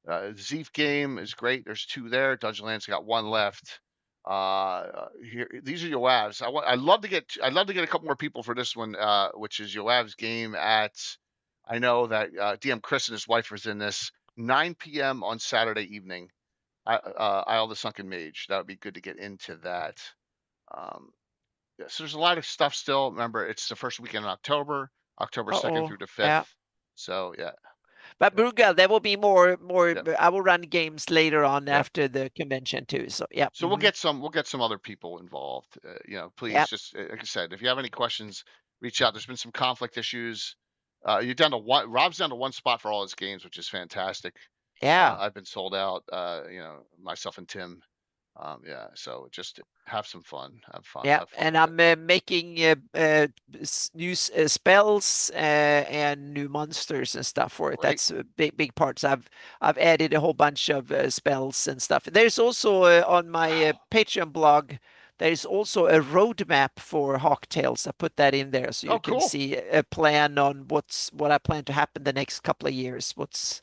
Zeef game is great. There's 2 there. Dungeonland's got 1 left. Here, these are Yoav's. I'd love to get a couple more people for this one, which is Yoav's game at. I know that DM Chris and his wife was in this 9 p.m. on Saturday evening. Isle the Sunken Mage. That would be good to get into that. So there's a lot of stuff still. Remember, it's the first weekend in October 2nd through the 5th. Yeah. So yeah. But Brugal, there will be more. I will run games later on after the convention too. So yeah. So we'll get some other people involved. Please just like I said, if you have any questions, reach out. There's been some conflict issues. You're down to one. Rob's down to 1 spot for all his games, which is fantastic. Yeah. I've been sold out. Myself and Tim. So just have some fun. Have fun. Yeah, have fun and I'm making new spells and new monsters and stuff for it. Great. That's big parts. I've added a whole bunch of spells and stuff. There's also on my Patreon blog. There's also a roadmap for Hawktails. I put that in there so you can see a plan on what I plan to happen the next couple of years. What's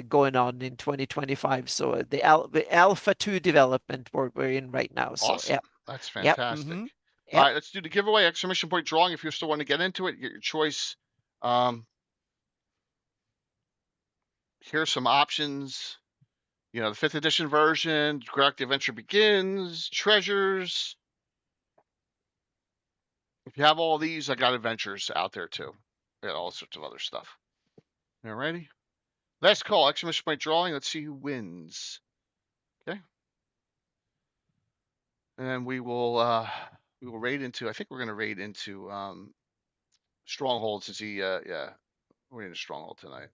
going on in 2025. So the Alpha 2 development we're in right now. So awesome. That's fantastic. Yep. All right, let's do the giveaway. Exclamation point drawing. If you still want to get into it, get your choice. Here's some options. The 5th edition version, Greyhawk the Adventure Begins, Treasures. If you have all these, I got adventures out there too. I got all sorts of other stuff. Alrighty. Last call, exclamation point drawing. Let's see who wins. Okay. And we will raid into. I think we're gonna raid into Stronghold since we're in a Stronghold tonight.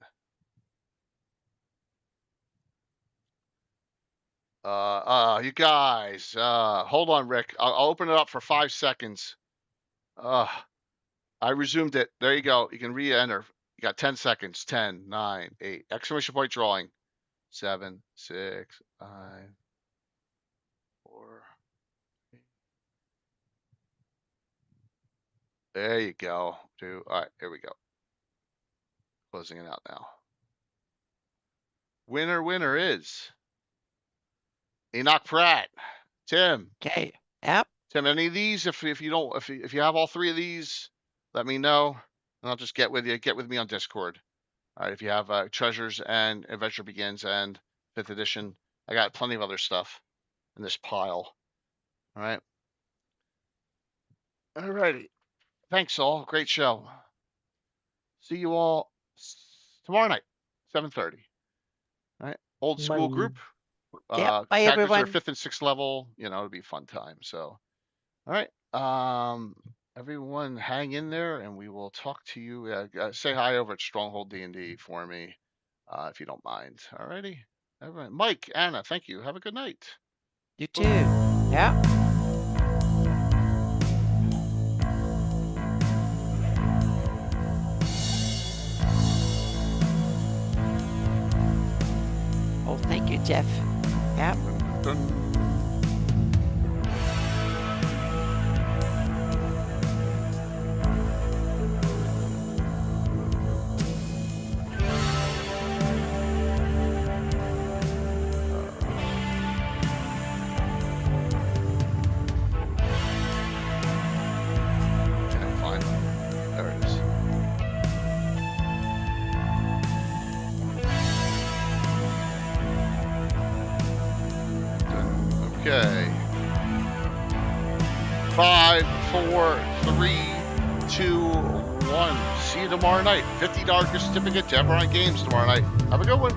You guys, hold on, Rick. I'll open it up for 5 seconds. I resumed it. There you go. You can re-enter. You got 10 seconds. 10, 9, 8. Exclamation point drawing. 7, 6, 5, 4. 8. There you go. 2. All right, here we go. Closing it out now. Winner is Enoch Pratt. Tim. Okay. Yep. Tim, any of these? If you don't, if you have all three of these, let me know, and I'll just get with you. Get with me on Discord. All right. If you have Treasures and Adventure Begins and 5th edition, I got plenty of other stuff in this pile. All right. All righty. Thanks all. Great show. See you all tomorrow night, 7:30. All right. Old school Bye. group. Bye Characters everyone. are 5th and 6th level. You know, it'll be a fun time. So, all right. Everyone, hang in there, and we will talk to you. Say hi over at Stronghold D&D for me, if you don't mind. All righty. Everyone, Mike, Anna, thank you. Have a good night. You too. Yeah. Oh, thank you, Jeff. Yeah. Dun. Okay, fine. There it is. Okay. 5, 4, 3, 2, 1. See you tomorrow night. $50 gift certificate to Everon Games tomorrow night. Have a good one.